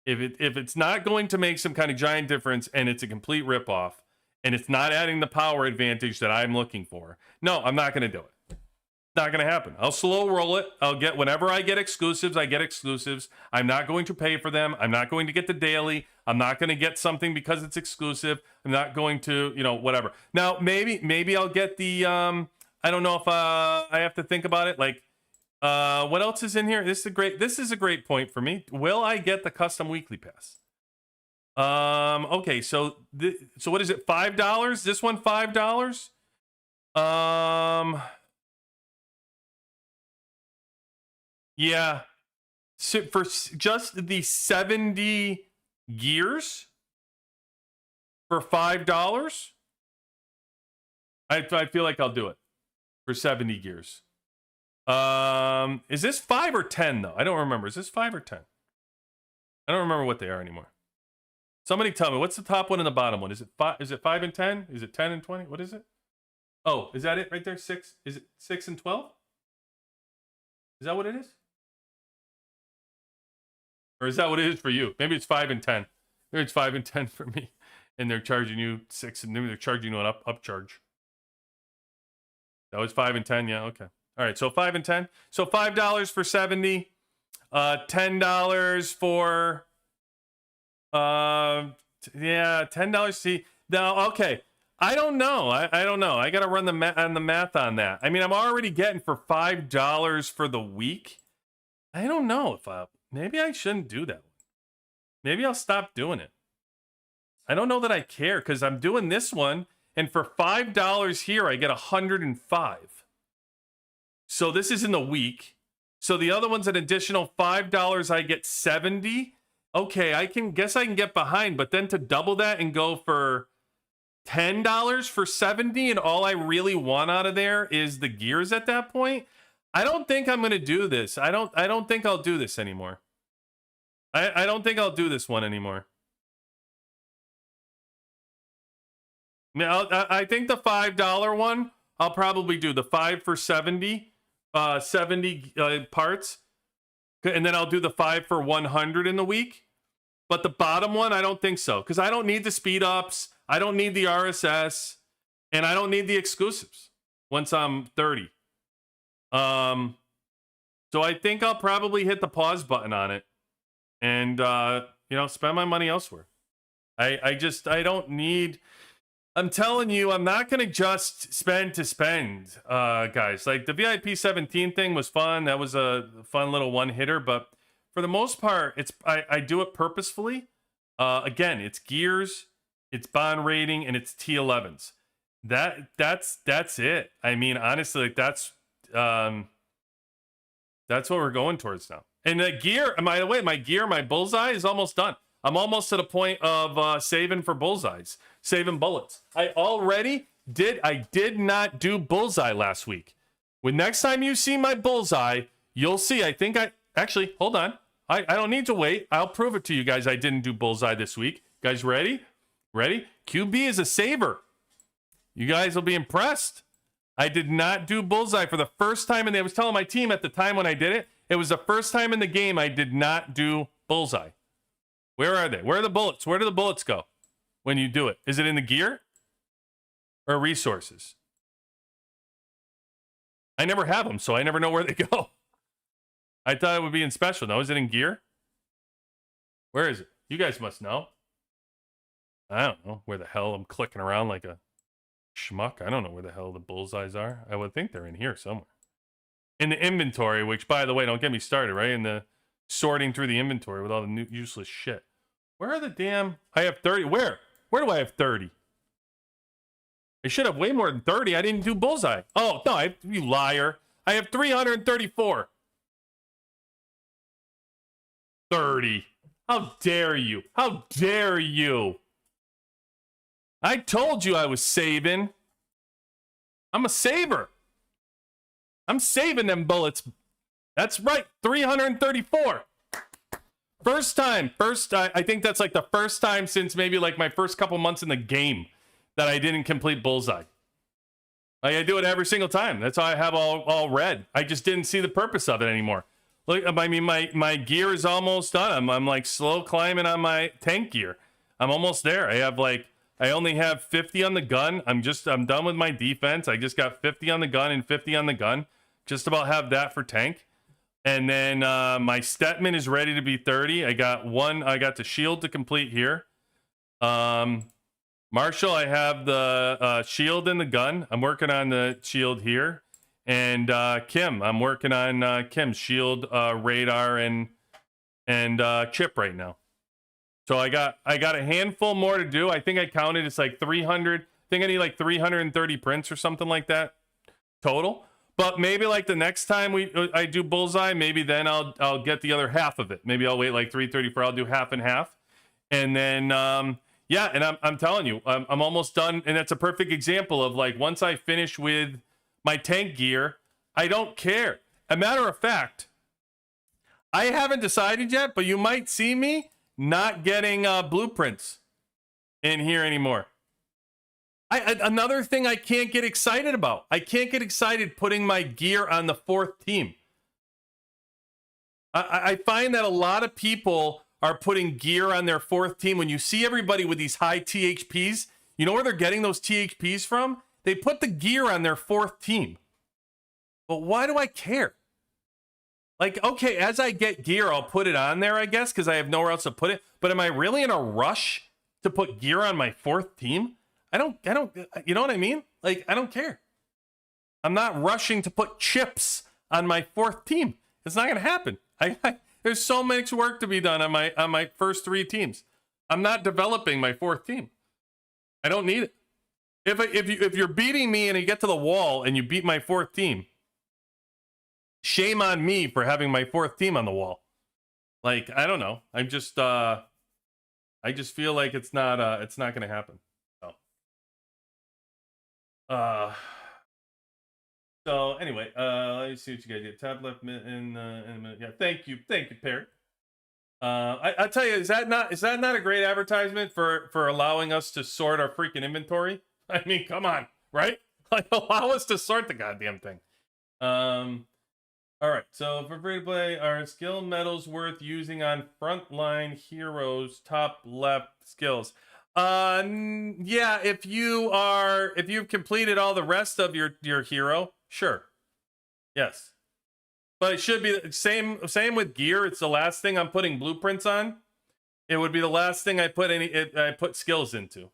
[SPEAKER 2] If it's not going to make some kind of giant difference and it's a complete ripoff and it's not adding the power advantage that I'm looking for, no, I'm not going to do it. Not going to happen. I'll slow roll it. I'll get, whenever I get exclusives, I get exclusives. I'm not going to pay for them. I'm not going to get the daily. I'm not going to get something because it's exclusive. I'm not going to, whatever. Now, maybe I'll get the, I don't know if I have to think about it. Like, what else is in here? This is a great point for me. Will I get the custom weekly pass? Okay, so what is it? $5? This one $5? Yeah. So for just the 70 gears for $5, I feel like I'll do it for 70 gears. Is this 5 or 10 though? I don't remember. Is this 5 or 10? I don't remember what they are anymore. Somebody tell me, what's the top one and the bottom one? Is it 5? Is it 5 and 10? Is it 10 and 20? What is it? Oh, is that it right there? 6? Is it 6 and 12? Is that what it is? Or is that what it is for you? Maybe it's 5 and 10. Maybe it's 5 and 10 for me. And they're charging you 6, and maybe they're charging you an upcharge. That was 5 and 10. Yeah, okay. All right, so 5 and 10. So $5 for 70. $10 for yeah, $10. See now, okay. I don't know. I don't know. I gotta run the math on that. I mean, I'm already getting for $5 for the week. I don't know if maybe I shouldn't do that. Maybe I'll stop doing it. I don't know that I care because I'm doing this one, and for $5 here, I get 105. So this is in the week. So the other one's an additional $5. I get 70. Okay, I can get behind, but then to double that and go for $10 for 70, and all I really want out of there is the gears at that point. I don't think I'm going to do this. I don't think I'll do this anymore. I don't think I'll do this one anymore. Now, I think the $5 one, I'll probably do the 5 for 70 parts. And then I'll do the 5 for 100 in the week. But the bottom one, I don't think so. Because I don't need the speed ups. I don't need the RSS. And I don't need the exclusives once I'm 30. So I think I'll probably hit the pause button on it. And, spend my money elsewhere. I don't need... I'm telling you, I'm not going to just spend to spend, guys. Like, the VIP17 thing was fun. That was a fun little one-hitter. But for the most part, I do it purposefully. Again, it's gears, it's bond rating, and it's T11s. That's it. I mean, honestly, like, that's what we're going towards now. And the gear, by the way, my bullseye is almost done. I'm almost to the point of saving for bullseyes, saving bullets. I did not do bullseye last week. When next time you see my bullseye, you'll see. Actually, hold on. I don't need to wait. I'll prove it to you guys. I didn't do bullseye this week. Guys, ready? Ready? QB is a saver. You guys will be impressed. I did not do bullseye for the first time, and I was telling my team at the time when I did it, it was the first time in the game I did not do bullseye. Where are they? Where are the bullets? Where do the bullets go when you do it? Is it in the gear or resources? I never have them, so I never know where they go. I thought it would be in special. No, is it in gear? Where is it? You guys must know. I don't know where the hell I'm clicking around like a schmuck. I don't know where the hell the bullseyes are. I would think they're in here somewhere. In the inventory, which, by the way, don't get me started, right? In the sorting through the inventory with all the new useless shit. Where are the damn... I have 30. Where? Where do I have 30? I should have way more than 30. I didn't do bullseye. Oh, no, you liar. I have 334. 30. How dare you? How dare you? I told you I was saving. I'm a saver. I'm saving them bullets. That's right. 334. First time. I think that's like the first time since maybe like my first couple months in the game that I didn't complete bullseye. Like, I do it every single time. That's how I have all red. I just didn't see the purpose of it anymore. Look, I mean, my gear is almost done. I'm like slow climbing on my tank gear. I'm almost there. I only have 50 on the gun. I'm done with my defense. I just got 50 on the gun and 50 on the gun. Just about have that for tank. And then my Stetman is ready to be 30. I got the shield to complete here. Marshall, I have the shield and the gun. I'm working on the shield here. And Kim, I'm working on Kim's shield, radar, and chip right now. So I got a handful more to do. I think I counted it's like 300. I think I need like 330 prints or something like that total. But maybe like the next time I do bullseye, maybe then I'll get the other half of it. Maybe I'll wait like 334. I'll do half and half, and then and I'm telling you, I'm almost done. And that's a perfect example of like once I finish with my tank gear, I don't care. A matter of fact, I haven't decided yet, but you might see me not getting blueprints in here anymore. Another thing I can't get excited about. I can't get excited putting my gear on the 4th team. I find that a lot of people are putting gear on their 4th team. When you see everybody with these high THPs, you know where they're getting those THPs from? They put the gear on their 4th team. But why do I care? Like, okay, as I get gear, I'll put it on there, I guess, because I have nowhere else to put it. But am I really in a rush to put gear on my 4th team? I don't, you know what I mean? Like, I don't care. I'm not rushing to put chips on my 4th team. It's not going to happen. There's so much work to be done on my first 3 teams. I'm not developing my 4th team. I don't need it. If you're beating me and you get to the wall and you beat my 4th team, shame on me for having my 4th team on the wall. Like, I don't know. I just feel like it's not going to happen. So anyway, let me see what you guys did. Tab left in a minute. Yeah, thank you, Perry. I tell you, is that not a great advertisement for allowing us to sort our freaking inventory? I mean, come on, right? Like, allow us to sort the goddamn thing. All right. So for free to play, are skill medals worth using on frontline heroes? Top left skills. Yeah. If you've completed all the rest of your hero, sure. Yes. But it should be the same with gear. It's the last thing I'm putting blueprints on. It would be the last thing I put skills into.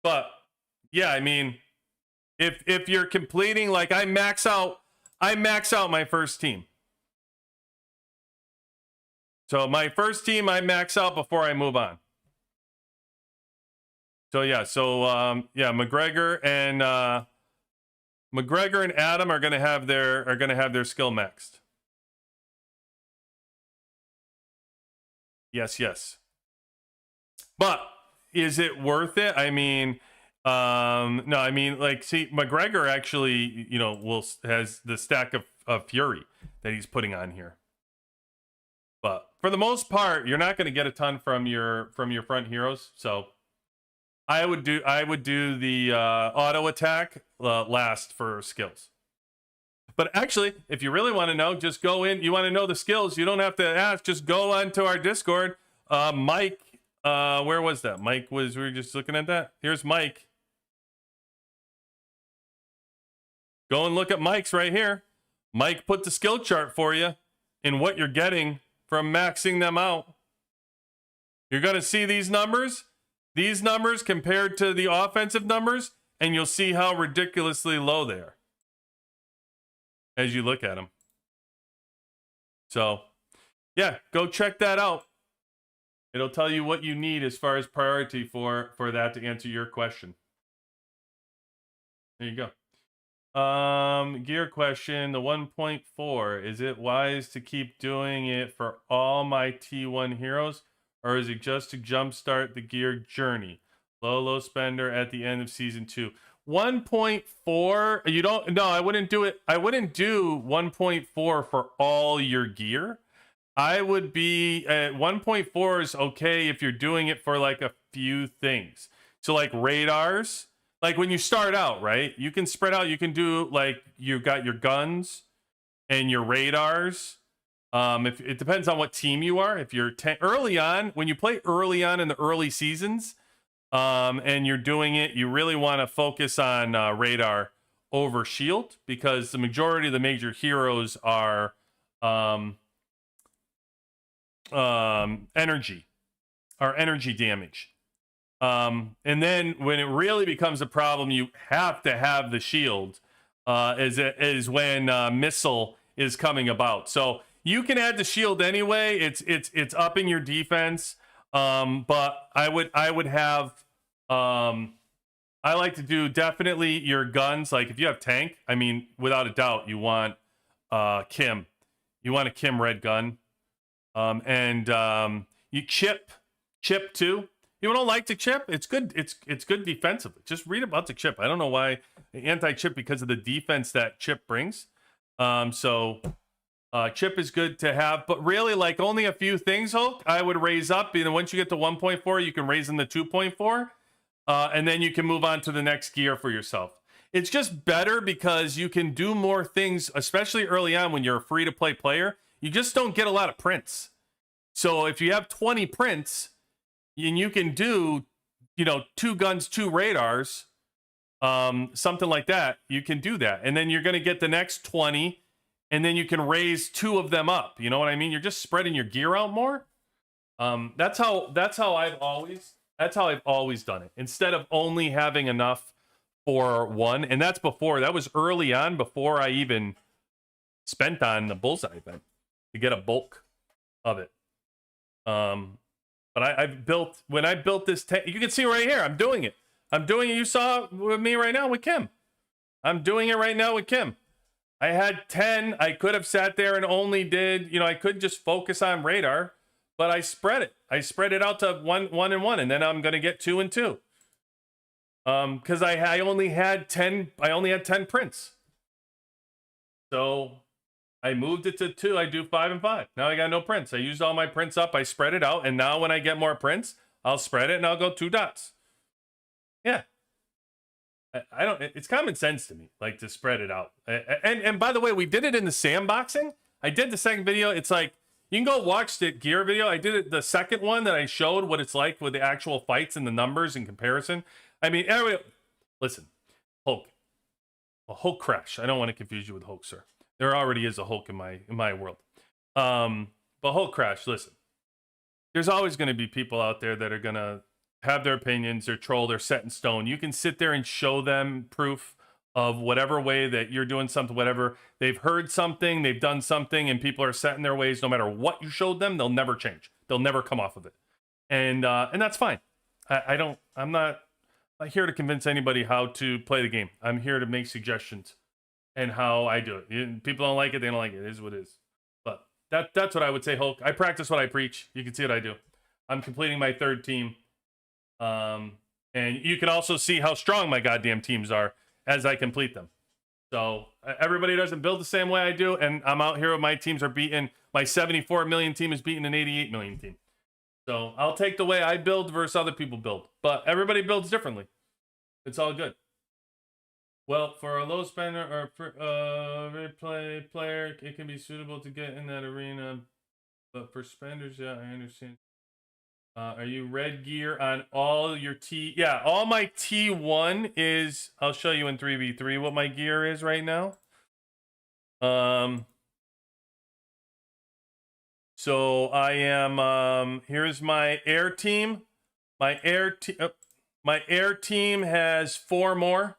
[SPEAKER 2] But yeah, I mean, if you're completing, like, I max out my first team. So my first team I max out before I move on. So yeah, yeah, McGregor and Adam are gonna have their skill maxed. Yes. But is it worth it? I mean, no, I mean, like, see, McGregor actually, has the stack of Fury that he's putting on here. But for the most part, you're not going to get a ton from your front heroes. So I would do the auto attack last for skills. But actually, if you really want to know, just go in. You want to know the skills, you don't have to ask. Just go onto our Discord. Mike, where was that? Mike we were just looking at that. Here's Mike. Go and look at Mike's right here. Mike put the skill chart for you and what you're getting from maxing them out. You're going to see these numbers compared to the offensive numbers, and you'll see how ridiculously low they are as you look at them. So, yeah, go check that out. It'll tell you what you need as far as priority for that to answer your question. There you go. Gear question, the 1.4, is it wise to keep doing it for all my T1 heroes, or is it just to jumpstart the gear journey? Low spender at the end of season 2. 1.4, you don't, no, I wouldn't do it. I wouldn't do 1.4 for all your gear. I would be at 1.4 is okay if you're doing it for like a few things. So like radars, like when you start out, right? You can spread out. You can do, like, you got your guns and your radars. If it depends on what team you are. If you're early on, when you play early on in the early seasons, and you're doing it, you really want to focus on radar over shield, because the majority of the major heroes are energy damage. And then when it really becomes a problem, you have to have the shield, is when missile is coming about. So you can add the shield anyway. It's upping your defense. But I would have, I like to do definitely your guns. Like if you have tank, I mean, without a doubt, you want Kim. You want a Kim red gun. You chip too. You don't like to chip? It's good. It's good defensively. Just read about the chip. I don't know why anti-chip, because of the defense that chip brings. Chip is good to have, but really, like, only a few things, Hulk, I would raise up. You know, once you get to 1.4, you can raise in the 2.4, and then you can move on to the next gear for yourself. It's just better because you can do more things, especially early on when you're a free-to-play player. You just don't get a lot of prints. So if you have 20 prints, and you can do, 2 guns, 2 radars, something like that, you can do that. And then you're going to get the next 20, and then you can raise 2 of them up. You know what I mean? You're just spreading your gear out more. That's how I've always done it. Instead of only having enough for 1, and that was early on, before I even spent on the bullseye event to get a bulk of it. But when I built this tank, you can see right here, I'm doing it. You saw with me right now with Kim. I'm doing it right now with Kim. I had 10. I could have sat there and only did, I could just focus on radar, but I spread it. I spread it out to 1 and 1, and then I'm going to get 2 and 2. Because I only had 10 prints. So I moved it to 2. I do 5 and 5. Now I got no prints. I used all my prints up. I spread it out, and now when I get more prints, I'll spread it and I'll go 2 dots. Yeah. I don't. It's common sense to me, like, to spread it out. And by the way, we did it in the sandboxing. I did the second video. It's like, you can go watch the gear video. I did it, the second one that I showed what it's like with the actual fights and the numbers in comparison. I mean, everybody, listen, Hulk. A Hulk crash. I don't want to confuse you with Hulk, sir. There already is a Hulk in my world. But Hulk crash, listen. There's always going to be people out there that are going to have their opinions, they're troll, they're set in stone. You can sit there and show them proof of whatever way that you're doing something, whatever. They've heard something, they've done something, and people are set in their ways. No matter what you showed them, they'll never change. They'll never come off of it. And that's fine. I'm not here to convince anybody how to play the game. I'm here to make suggestions and how I do it. People don't like it, they don't like it. It is what it is. But that's what I would say, Hulk. I practice what I preach. You can see what I do. I'm completing my 3rd team. And you can also see how strong my goddamn teams are as I complete them. So everybody doesn't build the same way I do, and I'm out here with my teams are beating, my 74 million team is beating an 88 million team. So I'll take the way I build versus other people build, but everybody builds differently. It's all good. Well, for a low spender or replay player, it can be suitable to get in that arena, but for spenders, yeah, I understand. Are you red gear on all your T? Yeah, all my T1 is, I'll show you in 3v3 what my gear is right now. So I am, here's my air team. My air team has 4 more.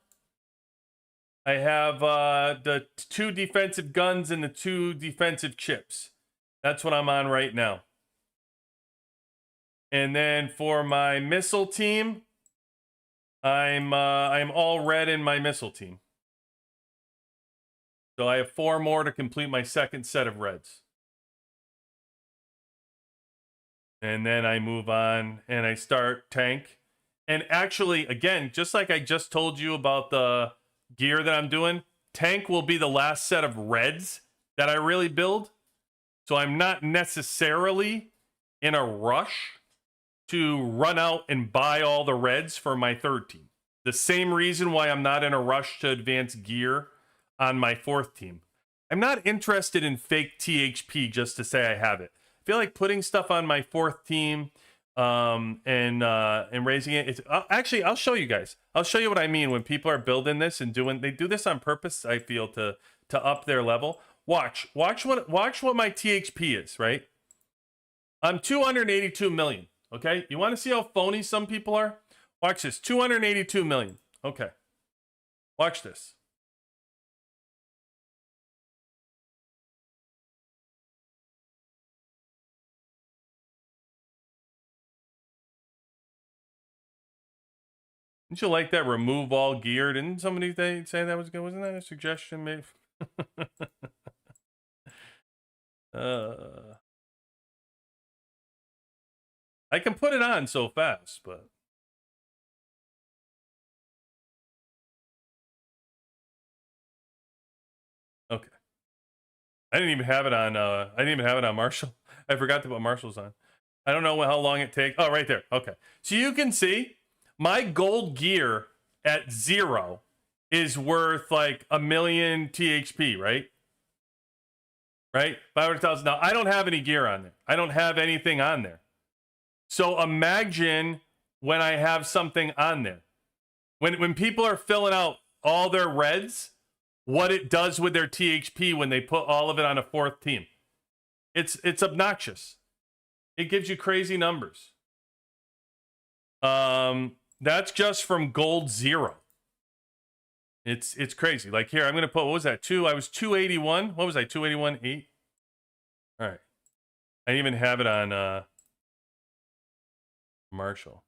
[SPEAKER 2] I have the 2 defensive guns and the 2 defensive chips. That's what I'm on right now. And then for my missile team, I'm all red in my missile team. So I have 4 more to complete my 2nd set of reds. And then I move on and I start tank. And actually, again, just like I just told you about the gear that I'm doing, tank will be the last set of reds that I really build. So I'm not necessarily in a rush to run out and buy all the reds for my 3rd team. The same reason why I'm not in a rush to advance gear on my 4th team. I'm not interested in fake THP just to say I have it. I feel like putting stuff on my 4th team and raising it. It's actually, I'll show you guys. I'll show you what I mean when people are building this and they do this on purpose, I feel, to up their level. Watch what my THP is, right? I'm 282 million. Okay, you want to see how phony some people are? Watch this, 282 million. Okay, watch this. Didn't you like that? Remove all gear. Didn't somebody say that was good? Wasn't that a suggestion, maybe? I can put it on so fast, but okay. I didn't even have it on Marshall. I forgot to put Marshall's on. I don't know how long it takes. Oh, right there. Okay. So you can see my gold gear at 0 is worth like 1 million THP, right? Right? 500,000. Now, I don't have any gear on there. I don't have anything on there. So imagine when I have something on there. When people are filling out all their reds, what it does with their THP when they put all of it on a 4th team. It's obnoxious. It gives you crazy numbers. That's just from gold 0. It's crazy. Like here, I'm going to put, what was that? I was 281. What was I? 281.8. All right. I even have it on Marshall.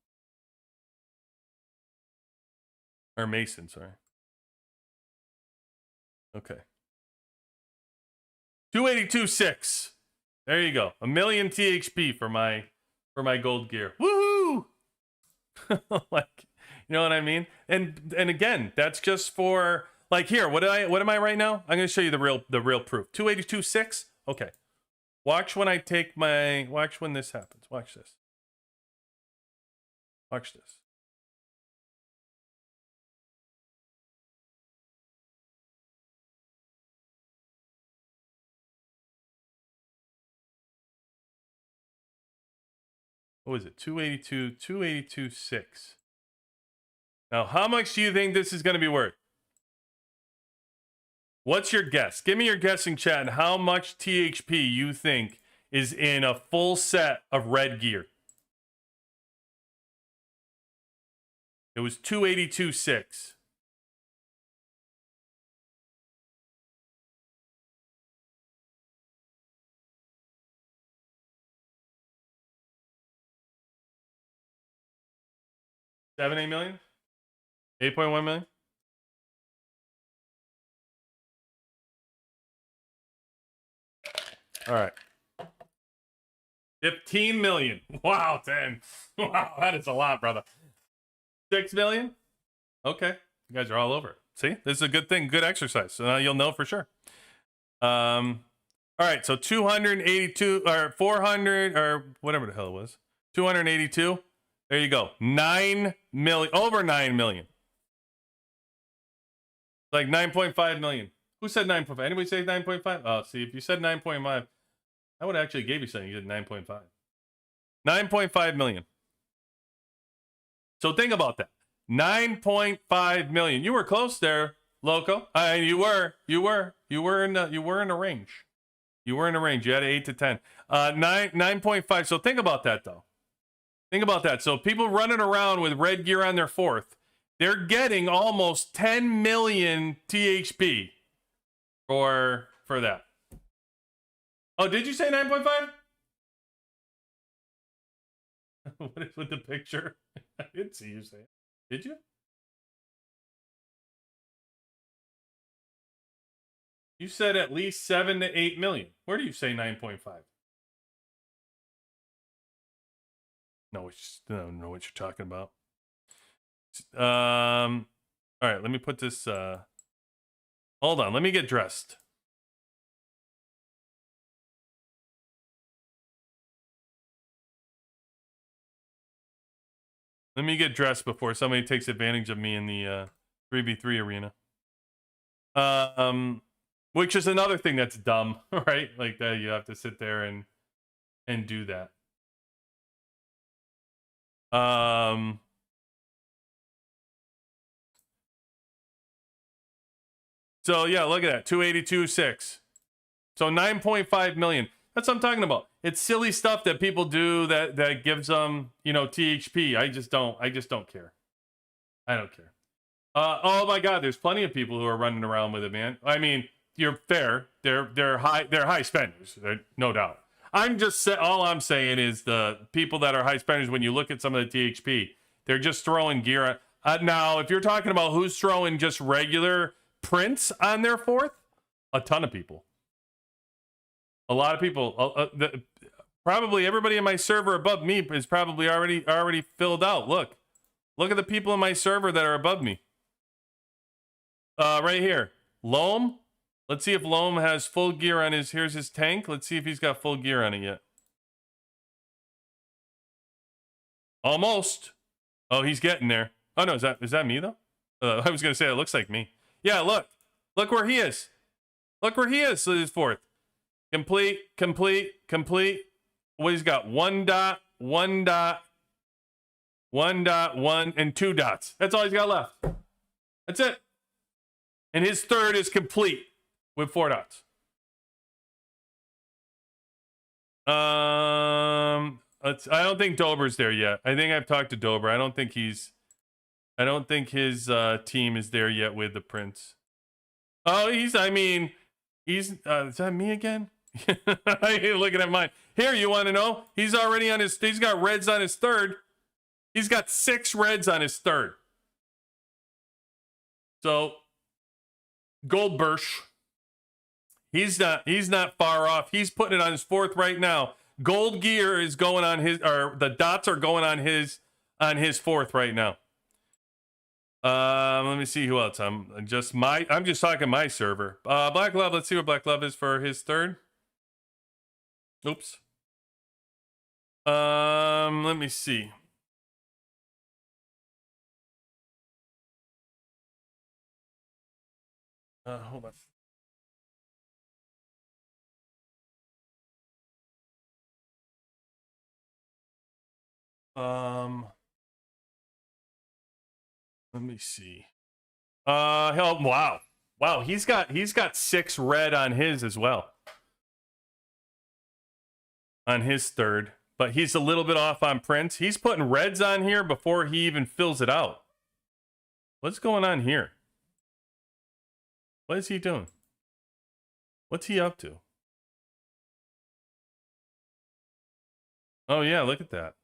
[SPEAKER 2] Or Mason, sorry. Okay. 282.6. There you go. 1 million THP for my gold gear. Woohoo! Like, You know what I mean? And again, that's just for like here. What am I right now? I'm gonna show you the real proof. 282.6. Okay. Watch when I take my. Watch when this happens. Watch this. Watch this. What was it? 282.6. Now, how much do you think this is going to be worth? What's your guess? Give me your guessing chat and how much THP you think is in a full set of red gear. It was 282.6. $8 million? 8.1 million? All right. 15 million. Wow, 10. Wow, that is a lot, brother. 6 million? Okay. You guys are all over it. See? This is a good thing, good exercise. So now you'll know for sure. All right, so 282 or 400 or whatever the hell it was. 282. There you go. 9 million, over 9 million. Like 9.5 million. Who said 9.5? Anybody say 9.5? Oh, see, if you said 9.5, I would have actually gave you something. You said 9.5. 9.5 million. So think about that. 9.5 million. You were close there, Loco. You were in the range. You were in the range. You had 8 to 10. 9.5. So think about that though. Think about that. So people running around with red gear on their fourth, they're getting almost 10 million THP for that. Oh, did you say 9.5? What is with the picture? I didn't see you say it. Did you? You said at least 7 to 8 million. Where do you say 9.5? No, I don't know what you're talking about. All right, let me put this. Hold on, let me get dressed. Let me get dressed before somebody takes advantage of me in the 3v3 arena. Which is another thing that's dumb, right? Like that you have to sit there and do that. So yeah, look at that. 282.6. So 9.5 million. That's what I'm talking about. It's silly stuff that people do that gives them, you know, THP. I just don't care. I don't care. Oh my God, there's plenty of people who are running around with it, man. I mean, you're fair. They're high spenders, no doubt. All I'm saying is the people that are high spenders, when you look at some of the THP, they're just throwing gear. Now, if you're talking about who's throwing just regular prints on their fourth, a ton of people. A lot of people. Probably everybody in my server above me is probably already filled out. Look at the people in my server that are above me. Right here, Loam. Let's see if Loam has full gear on his. Here's his tank. Let's see if he's got full gear on it yet. Almost. Oh, he's getting there. Oh no, is that me though? I was gonna say it looks like me. Yeah, look where he is. Look where he is. So his fourth. Complete. What he's got? 1 dot, 1 dot, 1 dot, 1, and 2 dots. That's all he's got left. That's it. And his third is complete with 4 dots. I don't think Dober's there yet. I think I've talked to Dober. I don't think his team is there yet with the prints. Oh, is that me again? You're looking at mine. Here, you want to know? He's got reds on his third. He's got 6 reds on his third. So, Goldbersh, he's not far off. He's putting it on his fourth right now. Gold gear is going on his, or the dots are going on his fourth right now. Let me see who else. I'm just talking my server. Black Love. Let's see what Black Love is for his third. Oops. Let me see. Hold on. Let me see. Hell, wow. He's got 6 red on his as well. On his third, but he's a little bit off on Prince. He's putting reds on here before he even fills it out. What's going on here? What is he doing? What's he up to? Oh yeah, look at that.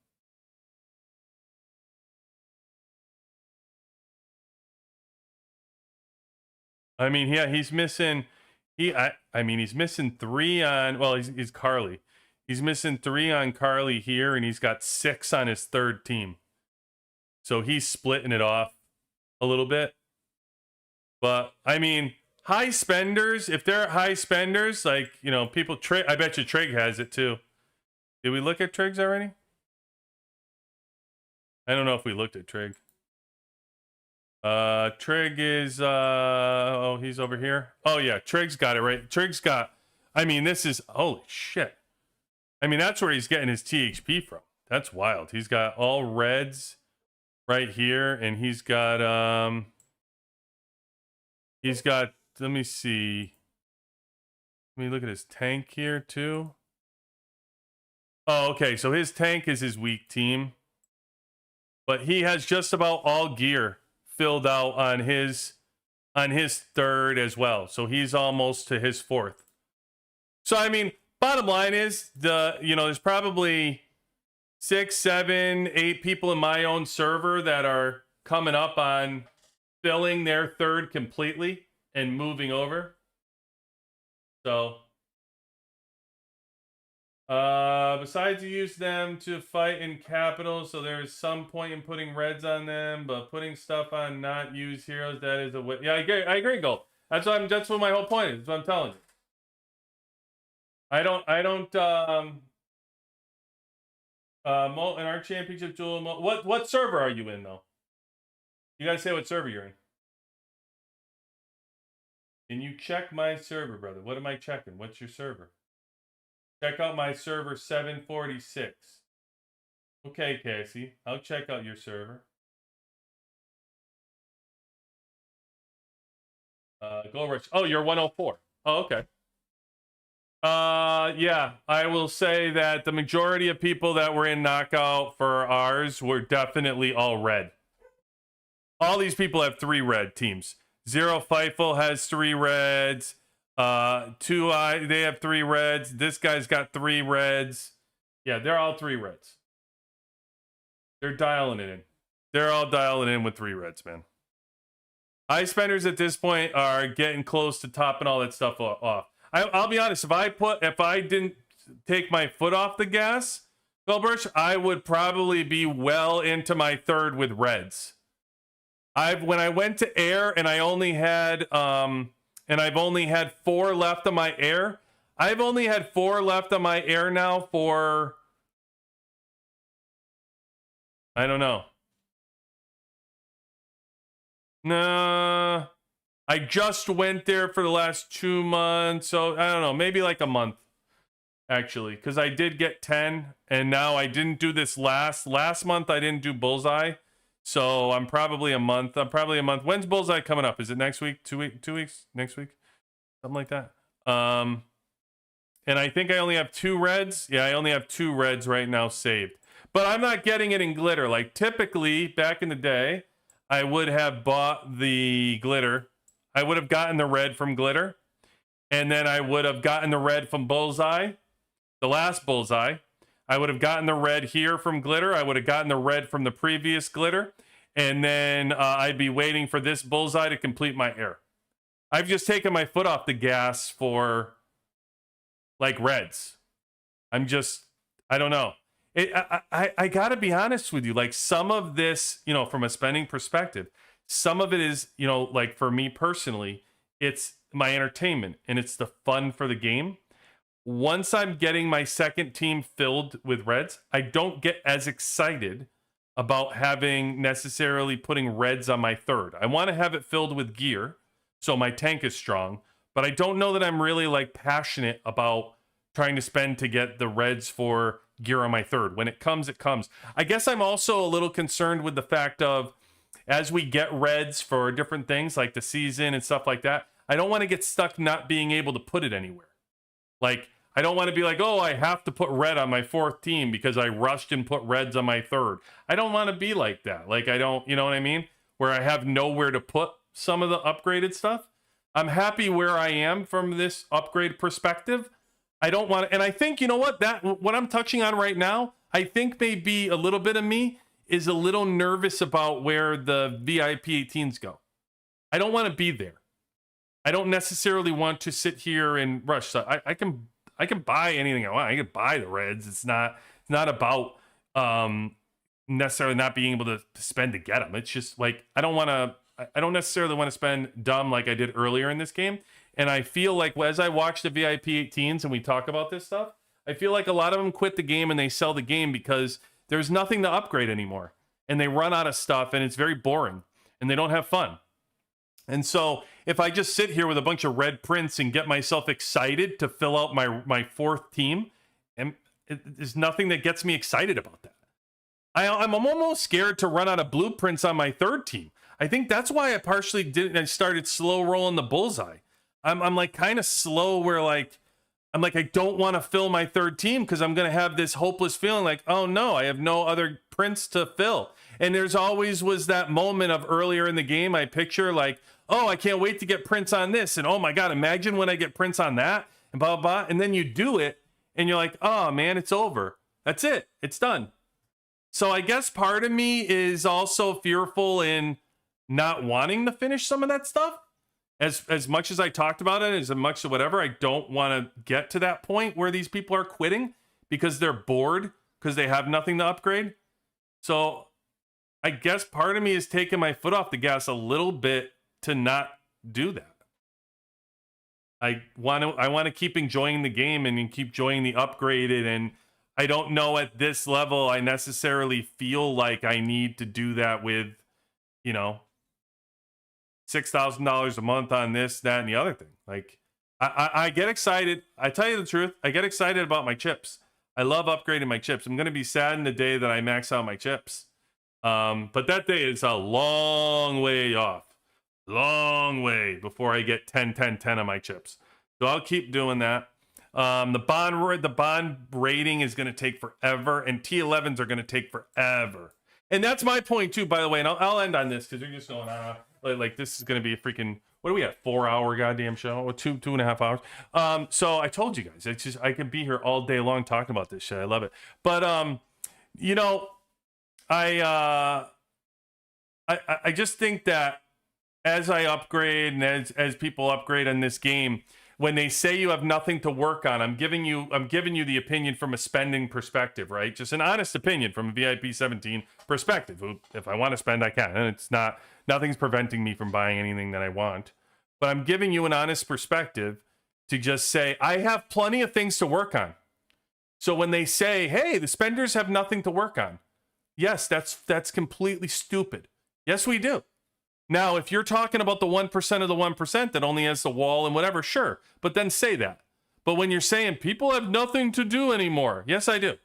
[SPEAKER 2] I mean, yeah, he's missing. I mean, he's missing 3 on. Well, he's Carly. He's missing 3 on Carly here, and he's got 6 on his third team. So he's splitting it off a little bit. But I mean, high spenders. If they're high spenders, like people. I bet you Trig has it too. Did we look at Trigs already? I don't know if we looked at Trig. Trig is oh, he's over here. Oh yeah, Trig's got it right. Trig's got, I mean, this is, holy shit. I mean, that's where he's getting his THP from. That's wild. He's got all reds right here, and he's got let me see. Let me look at his tank here too. Oh, okay, so his tank is his weak team. But he has just about all gear filled out on his third as well. So he's almost to his fourth. So I mean, bottom line is there's probably 6, 7, 8 people in my own server that are coming up on filling their third completely and moving over. So besides you use them to fight in capital, so there is some point in putting reds on them, but putting stuff on not used heroes, that is a way. Yeah, I agree, Gold. That's what my whole point is. That's what I'm telling you. In our championship duel, what server are you in though? You gotta say what server you're in. Can you check my server, brother? What am I checking? What's your server? Check out my server 746. Okay, Casey. I'll check out your server. Go rush. Oh, you're 104. Oh, okay. Yeah, I will say that the majority of people that were in knockout for ours were definitely all red. All these people have 3 red teams. Zero Fightful has 3 reds. They have 3 reds. This guy's got 3 reds. Yeah, they're all 3 reds. They're dialing it in. They're all dialing in with 3 reds, man. High spenders at this point are getting close to topping all that stuff off. I'll be honest, if I didn't take my foot off the gas, Goldbrush, I would probably be well into my third with reds. When I went to air and I only had and I've only had 4 left on my air. I've only had 4 left on my air now for, I don't know. Nah, I just went there for the last 2 months, so I don't know, maybe like a month, actually, because I did get 10, and now I didn't do this last month. I didn't do Bullseye, so I'm probably a month. When's Bullseye coming up? Is it next week? 2 weeks? Next week? Something like that. And I think I only have 2 reds. Yeah, I only have 2 reds right now saved. But I'm not getting it in glitter. Like, typically, back in the day, I would have bought the glitter. I would have gotten the red from glitter. And then I would have gotten the red from Bullseye. The last Bullseye. I would have gotten the red here from glitter. I would have gotten the red from the previous glitter. And then I'd be waiting for this Bullseye to complete my air. I've just taken my foot off the gas for, like, reds. I don't know. I got to be honest with you. Like, some of this, from a spending perspective, Some of it is, you know, like for me personally, it's my entertainment and it's the fun for the game. Once I'm getting my second team filled with reds, I don't get as excited about having necessarily putting reds on my third. I want to have it filled with gear so my tank is strong, but I don't know that I'm really like passionate about trying to spend to get the reds for gear on my third. When it comes, it comes. I guess I'm also a little concerned with the fact of, as we get reds for different things like the season and stuff like that, I don't want to get stuck not being able to put it anywhere. Like, I don't want to be like, oh, I have to put red on my fourth team because I rushed and put reds on my third. I don't want to be like that. Like, I don't, you know what I mean? Where I have nowhere to put some of the upgraded stuff. I'm happy where I am from this upgrade perspective. I don't want to, and I think, you know what, that what I'm touching on right now, I think maybe a little bit of me is a little nervous about where the VIP18s go. I don't want to be there. I don't necessarily want to sit here and rush. So I can buy anything I want. I can buy the reds. It's not about necessarily not being able to spend to get them. It's just like I don't necessarily want to spend dumb like I did earlier in this game. And I feel like as I watch the VIP18s and we talk about this stuff, I feel like a lot of them quit the game and they sell the game because there's nothing to upgrade anymore. And they run out of stuff and it's very boring and they don't have fun. And so if I just sit here with a bunch of red prints and get myself excited to fill out my fourth team, and there's nothing that gets me excited about that. I'm almost scared to run out of blueprints on my third team. I think that's why I partially didn't. I started slow rolling the bullseye. I'm like kind of slow where like, I'm like, I don't want to fill my third team because I'm going to have this hopeless feeling like, oh no, I have no other prints to fill. And there's always was that moment of earlier in the game, I picture like, oh, I can't wait to get prints on this. And oh my God, imagine when I get prints on that and blah, blah, blah. And then you do it and you're like, oh man, it's over. That's it. It's done. So I guess part of me is also fearful in not wanting to finish some of that stuff. As much as I talked about it, as much as whatever, I don't want to get to that point where these people are quitting because they're bored because they have nothing to upgrade. So I guess part of me is taking my foot off the gas a little bit to not do that. I want to keep enjoying the game and keep enjoying the upgraded, and I don't know at this level I necessarily feel like I need to do that with, you know, $6,000 a month on this, that, and the other thing. Like, I get excited. I tell you the truth, I get excited about my chips. I love upgrading my chips. I'm going to be sad in the day that I max out my chips. But that day is a long way off. Long way before I get 10, 10, 10 on my chips. So I'll keep doing that. The bond rating is going to take forever, and T11s are going to take forever. And that's my point too, by the way. And I'll end on this because you're just going on. Like this is going to be a freaking, what are we at, 4-hour goddamn show? Or 2.5 hours. So I told you guys, it's just, I can be here all day long talking about this shit. I love it. But, you know, I just think that as I upgrade and as people upgrade in this game, when they say you have nothing to work on, I'm giving you the opinion from a spending perspective, right? Just an honest opinion from a VIP17 perspective. If I want to spend, I can. And it's not, nothing's preventing me from buying anything that I want. But I'm giving you an honest perspective to just say, I have plenty of things to work on. So when they say, hey, the spenders have nothing to work on. Yes, that's completely stupid. Yes, we do. Now, if you're talking about the 1% of the 1% that only has the wall and whatever, sure. But then say that. But when you're saying people have nothing to do anymore, yes, I do.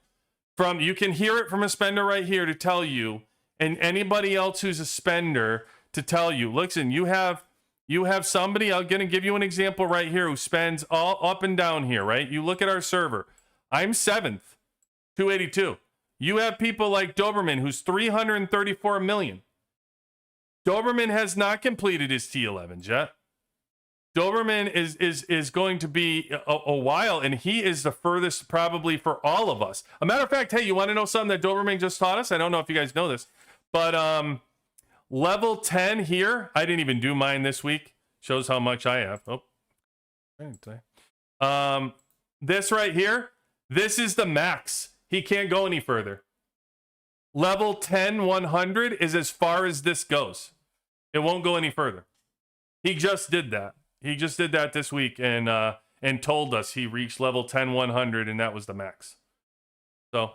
[SPEAKER 2] You can hear it from a spender right here to tell you, and anybody else who's a spender to tell you, listen, you have somebody, I'm going to give you an example right here, who spends all up and down here, right? You look at our server. I'm 7th, 282. You have people like Doberman, who's 334 million. Doberman has not completed his T11s yet. Doberman is going to be a while, and he is the furthest probably for all of us. A matter of fact, hey, you want to know something that Doberman just taught us? I don't know if you guys know this, but level 10 here, I didn't even do mine this week. Shows how much I have. Oh, I didn't say. This right here, this is the max. He can't go any further. Level 10, 100 is as far as this goes. It won't go any further. He just did that. He just did that this week and told us he reached level 10-100 and that was the max. So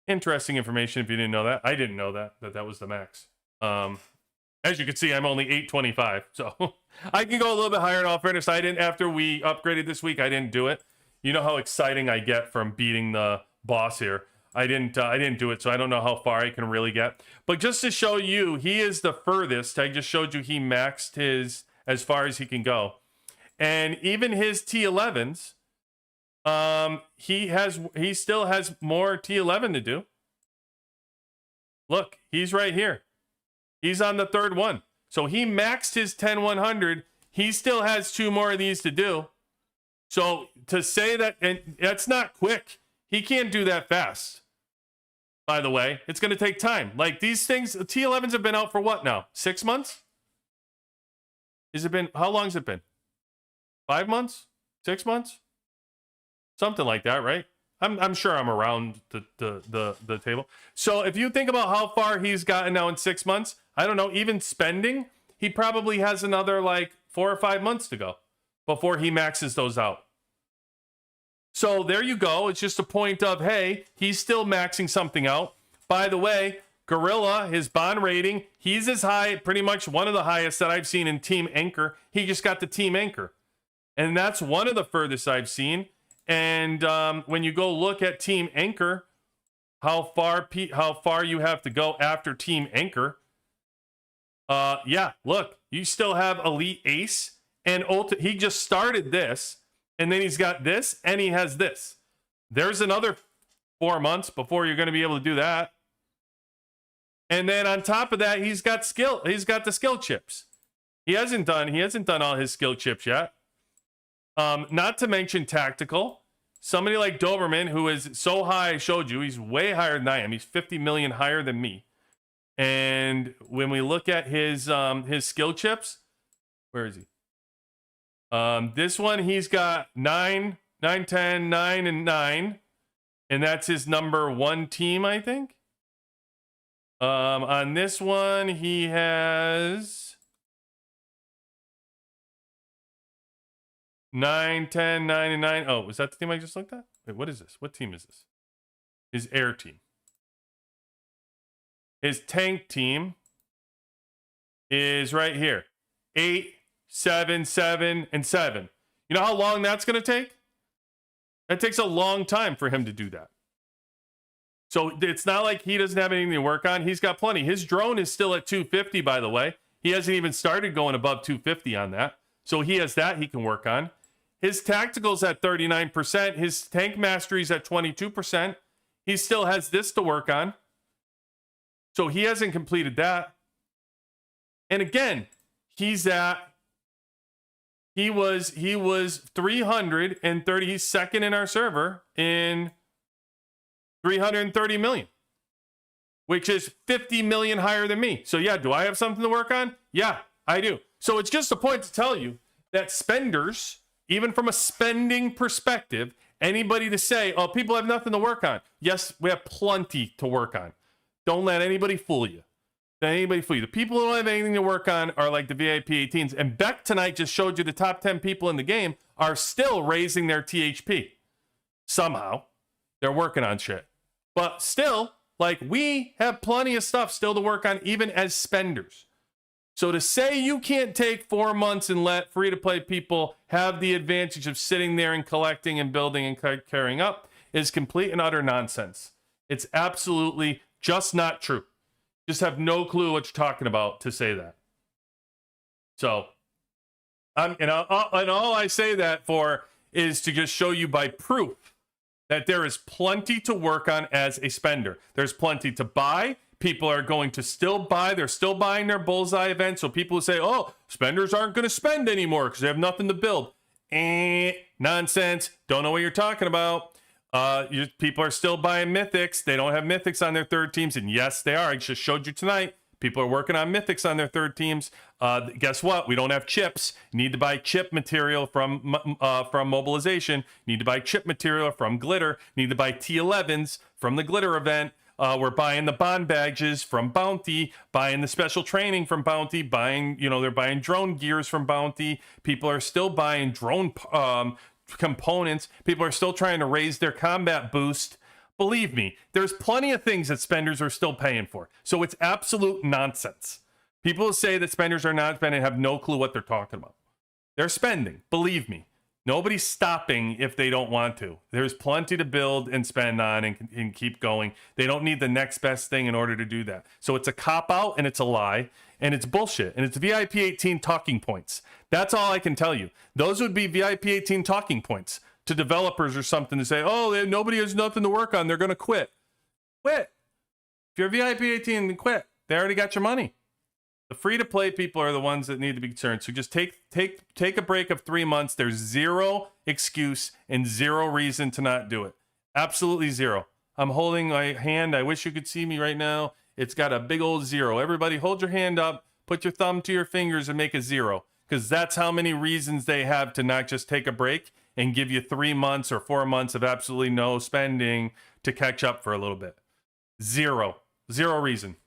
[SPEAKER 2] interesting information if you didn't know that. I didn't know that was the max. As you can see, I'm only 825, so I can go a little bit higher. In all fairness, I didn't. After we upgraded this week, I didn't do it. You know how exciting I get from beating the boss here. I didn't do it, so I don't know how far I can really get. But just to show you, he is the furthest. I just showed you he maxed his as far as he can go, and even his T11s, he still has more T11 to do. Look, he's right here. He's on the third one. So he maxed his 10-100. He still has 2 more of these to do. So to say that, and that's not quick. He can't do that fast. By the way, it's going to take time. Like these things, the T11s have been out for what now? 6 months? How long has it been? 5 months? 6 months? Something like that, right? I'm sure I'm around the table. So if you think about how far he's gotten now in 6 months, I don't know, even spending, he probably has another like 4 or 5 months to go before he maxes those out. So there you go. It's just a point of, hey, he's still maxing something out. By the way, Gorilla, his bond rating, he's as high, pretty much one of the highest that I've seen in Team Anchor. He just got the Team Anchor. And that's one of the furthest I've seen. And when you go look at Team Anchor, how far you have to go after Team Anchor. Yeah, look, you still have Elite Ace and he just started this, and then he's got this, and he has this. There's another 4 months before you're going to be able to do that. And then on top of that, he's got the skill chips. He hasn't done all his skill chips yet. Not to mention tactical. Somebody like Doberman, who is so high, I showed you, he's way higher than I am. He's 50 million higher than me. And when we look at his skill chips, where is he? This one, he's got 9, 9, 10, 9, and 9. And that's his number 1 team, I think. On this one, he has 9, 10, 9, and 9. Oh, was that the team I just looked at? Wait, what is this? What team is this? His air team. His tank team is right here. 8, 7, 7, and 7. You know how long that's going to take? That takes a long time for him to do that. So it's not like he doesn't have anything to work on. He's got plenty. His drone is still at 250, by the way. He hasn't even started going above 250 on that. So he has that he can work on. His tactical's at 39%. His tank mastery's at 22%. He still has this to work on. So he hasn't completed that. And again, he was 330. He's second in our server in 330 million, which is 50 million higher than me. So yeah, do I have something to work on? Yeah, I do. So it's just a point to tell you that spenders, even from a spending perspective, anybody to say, oh, people have nothing to work on. Yes, we have plenty to work on. Don't let anybody fool you. The people who don't have anything to work on are like the VIP18s. And Beck tonight just showed you the top 10 people in the game are still raising their THP. Somehow. They're working on shit. But still, like, we have plenty of stuff still to work on, even as spenders. So to say you can't take 4 months and let free-to-play people have the advantage of sitting there and collecting and building and carrying up is complete and utter nonsense. It's absolutely just not true. Just have no clue what you're talking about to say that. So, and all I say that for is to just show you by proof that there is plenty to work on as a spender. There's plenty to buy. People are going to still buy. They're still buying their bullseye event. So people who say, oh, spenders aren't going to spend anymore because they have nothing to build. Nonsense. Don't know what you're talking about. People are still buying mythics. They don't have mythics on their third teams. And yes, they are. I just showed you tonight. People are working on mythics on their third teams. Guess what? We don't have chips. You need to buy chip material from mobilization. You need to buy chip material from glitter. You need to buy T11s from the glitter event. were buying the bond badges from Bounty, buying the special training from Bounty, buying, they're buying drone gears from Bounty. People are still buying drone components. People are still trying to raise their combat boost. Believe me, there's plenty of things that spenders are still paying for. So it's absolute nonsense. People who say that spenders are not spending have no clue what they're talking about. They're spending. Believe me. Nobody's stopping if they don't want to. There's plenty to build and spend on and keep going. They don't need the next best thing in order to do that. So it's a cop-out and it's a lie and it's bullshit. And it's VIP18 talking points. That's all I can tell you. Those would be VIP18 talking points to developers or something to say, oh, nobody has nothing to work on. They're going to quit. Quit. If you're VIP18, then quit. They already got your money. The free-to-play people are the ones that need to be concerned. So just take a break of 3 months. There's zero excuse and zero reason to not do it. Absolutely zero. I'm holding my hand. I wish you could see me right now. It's got a big old zero. Everybody hold your hand up, put your thumb to your fingers and make a zero. Because that's how many reasons they have to not just take a break and give you 3 months or 4 months of absolutely no spending to catch up for a little bit. Zero reason.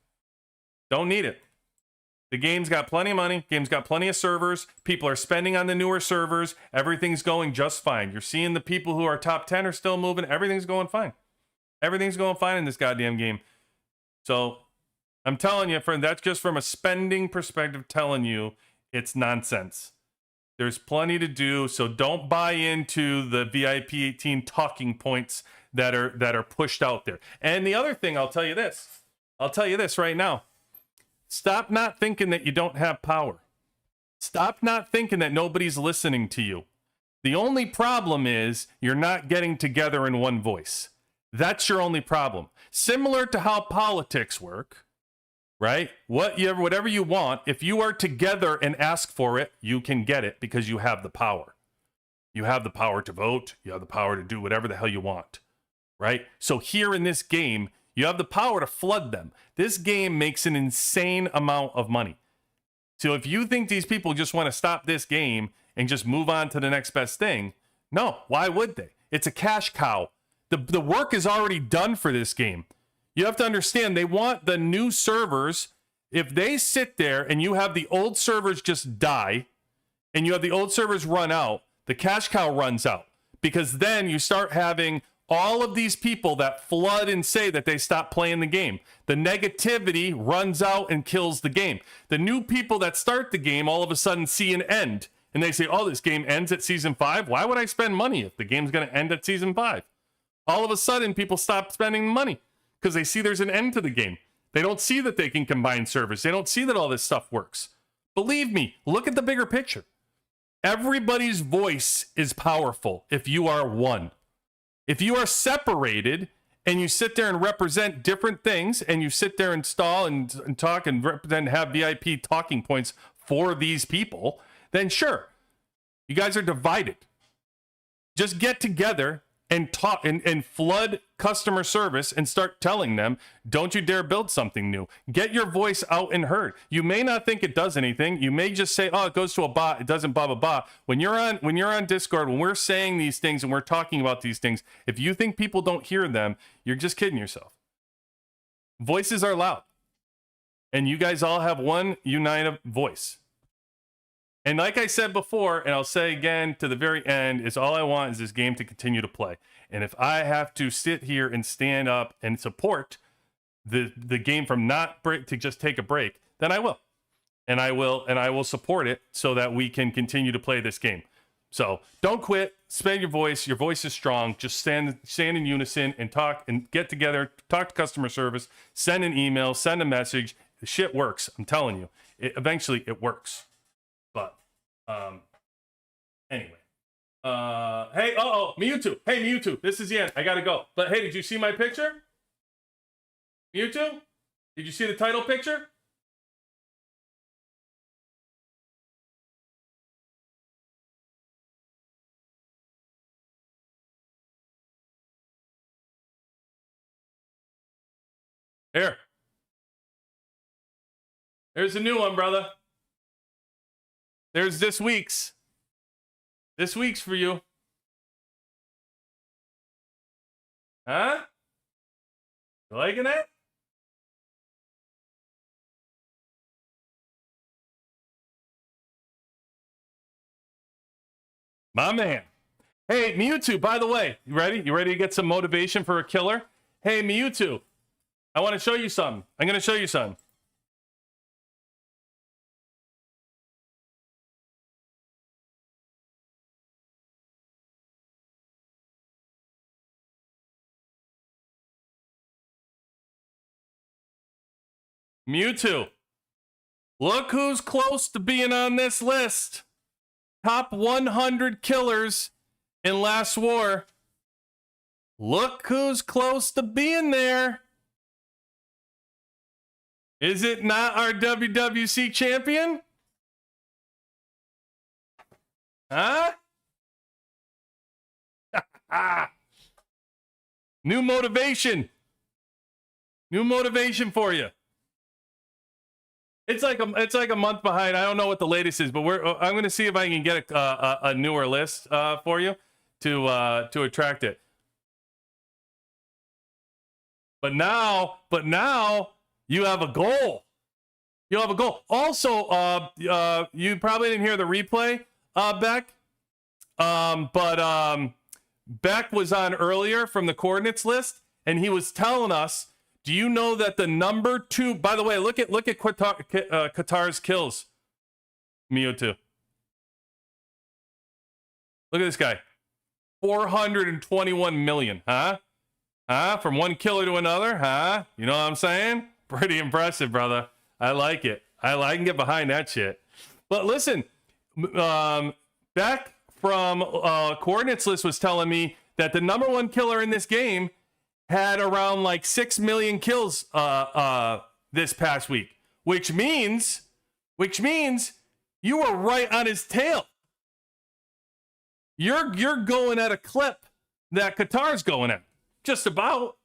[SPEAKER 2] Don't need it. The game's got plenty of money. Game's got plenty of servers. People are spending on the newer servers. Everything's going just fine. You're seeing the people who are top 10 are still moving. Everything's going fine. Everything's going fine in this goddamn game. So I'm telling you, friend, that's just from a spending perspective telling you it's nonsense. There's plenty to do. So don't buy into the VIP18 talking points that are pushed out there. And the other thing, I'll tell you this right now. Stop not thinking that you don't have power. Stop not thinking that nobody's listening to you. The only problem is you're not getting together in one voice. That's your only problem. Similar to how politics work, right? Whatever you want, if you are together and ask for it, you can get it because you have the power. You have the power to vote. You have the power to do whatever the hell you want, right? So here in this game, you have the power to flood them. This game makes an insane amount of money. So if you think these people just want to stop this game and just move on to the next best thing, no, why would they? It's a cash cow. The work is already done for this game. You have to understand, they want the new servers. If they sit there and you have the old servers just die and you have the old servers run out, the cash cow runs out. Because then you start having all of these people that flood and say that they stopped playing the game. The negativity runs out and kills the game. The new people that start the game all of a sudden see an end. And they say, oh, this game ends at Season 5? Why would I spend money if the game's going to end at Season 5? All of a sudden, people stop spending money because they see there's an end to the game. They don't see that they can combine servers. They don't see that all this stuff works. Believe me, look at the bigger picture. Everybody's voice is powerful if you are one. If you are separated and you sit there and represent different things and you sit there and stall and talk and represent, have VIP talking points for these people, then sure, you guys are divided. Just get together and talk and flood customer service and start telling them, don't you dare build something new. Get your voice out and heard. You may not think it does anything. You may just say, oh, it goes to a bot. It doesn't blah, blah, blah. When you're on Discord, when we're saying these things and we're talking about these things, if you think people don't hear them, you're just kidding yourself. Voices are loud. And you guys all have one united voice. And like I said before, and I'll say again to the very end, is all I want is this game to continue to play. And if I have to sit here and stand up and support the game from not break to just take a break, then I will. And I will support it so that we can continue to play this game. So don't quit, spend your voice. Your voice is strong. Just stand in unison and talk and get together, talk to customer service, send an email, send a message. The shit works. I'm telling you, eventually it works. But anyway, hey, Mewtwo. Hey, Mewtwo, this is the end. I gotta go. But hey, did you see my picture? Mewtwo? Did you see the title picture? Here. There's a new one, brother. There's this week's. This week's for you. Huh? You liking that? My man. Hey, Mewtwo, by the way, you ready? You ready to get some motivation for a killer? Hey, Mewtwo, I want to show you something. I'm going to show you something. Mewtwo, look who's close to being on this list. Top 100 killers in Last War. Look who's close to being there. Is it not our WWC champion? Huh? New motivation. New motivation for you. It's like a month behind. I don't know what the latest is, but I'm going to see if I can get a newer list for you to attract it. But now you have a goal. You have a goal. Also, you probably didn't hear the replay, Beck. But Beck was on earlier from the coordinates list, and he was telling us. Do you know that the number 2? By the way, look at Qatar's kills. Mewtwo. Look at this guy. 421 million. Huh? From one killer to another. Huh? You know what I'm saying? Pretty impressive, brother. I like it. I can get behind that shit. But listen, Beck from coordinates list was telling me that the number 1 killer in this game had around like 6 million kills this past week, which means you were right on his tail. You're going at a clip that Qatar's going at, just about.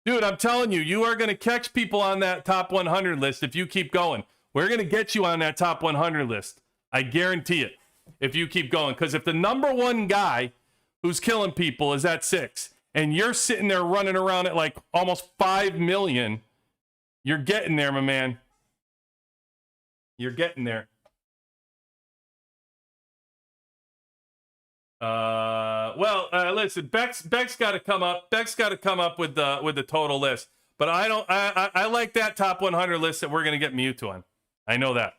[SPEAKER 2] Dude, I'm telling you, you are going to catch people on that top 100 list if you keep going. We're going to get you on that top 100 list. I guarantee it. If you keep going, because if the number 1 guy who's killing people is at 6. And you're sitting there running around at like almost 5 million. You're getting there, my man. You're getting there. Listen, Beck's got to come up. Beck's got to come up with the total list. But I like that top 100 list that we're gonna get Mewtwo on. I know that.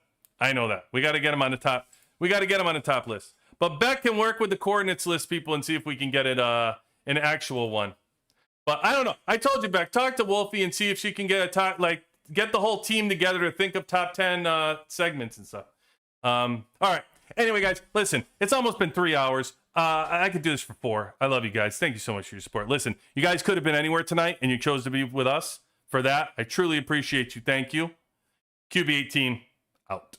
[SPEAKER 2] We got to get him on the top. We got to get him on the top list. But Beck can work with the coordinates list people and see if we can get it an actual one. But I don't know. I told you, Beck, talk to Wolfie and see if she can get a top, get the whole team together to think of top 10 segments and stuff. All right. Anyway, guys, listen, it's almost been 3 hours. I could do this for 4. I love you guys. Thank you so much for your support. Listen, you guys could have been anywhere tonight and you chose to be with us. For that, I truly appreciate you. Thank you. QB18 out.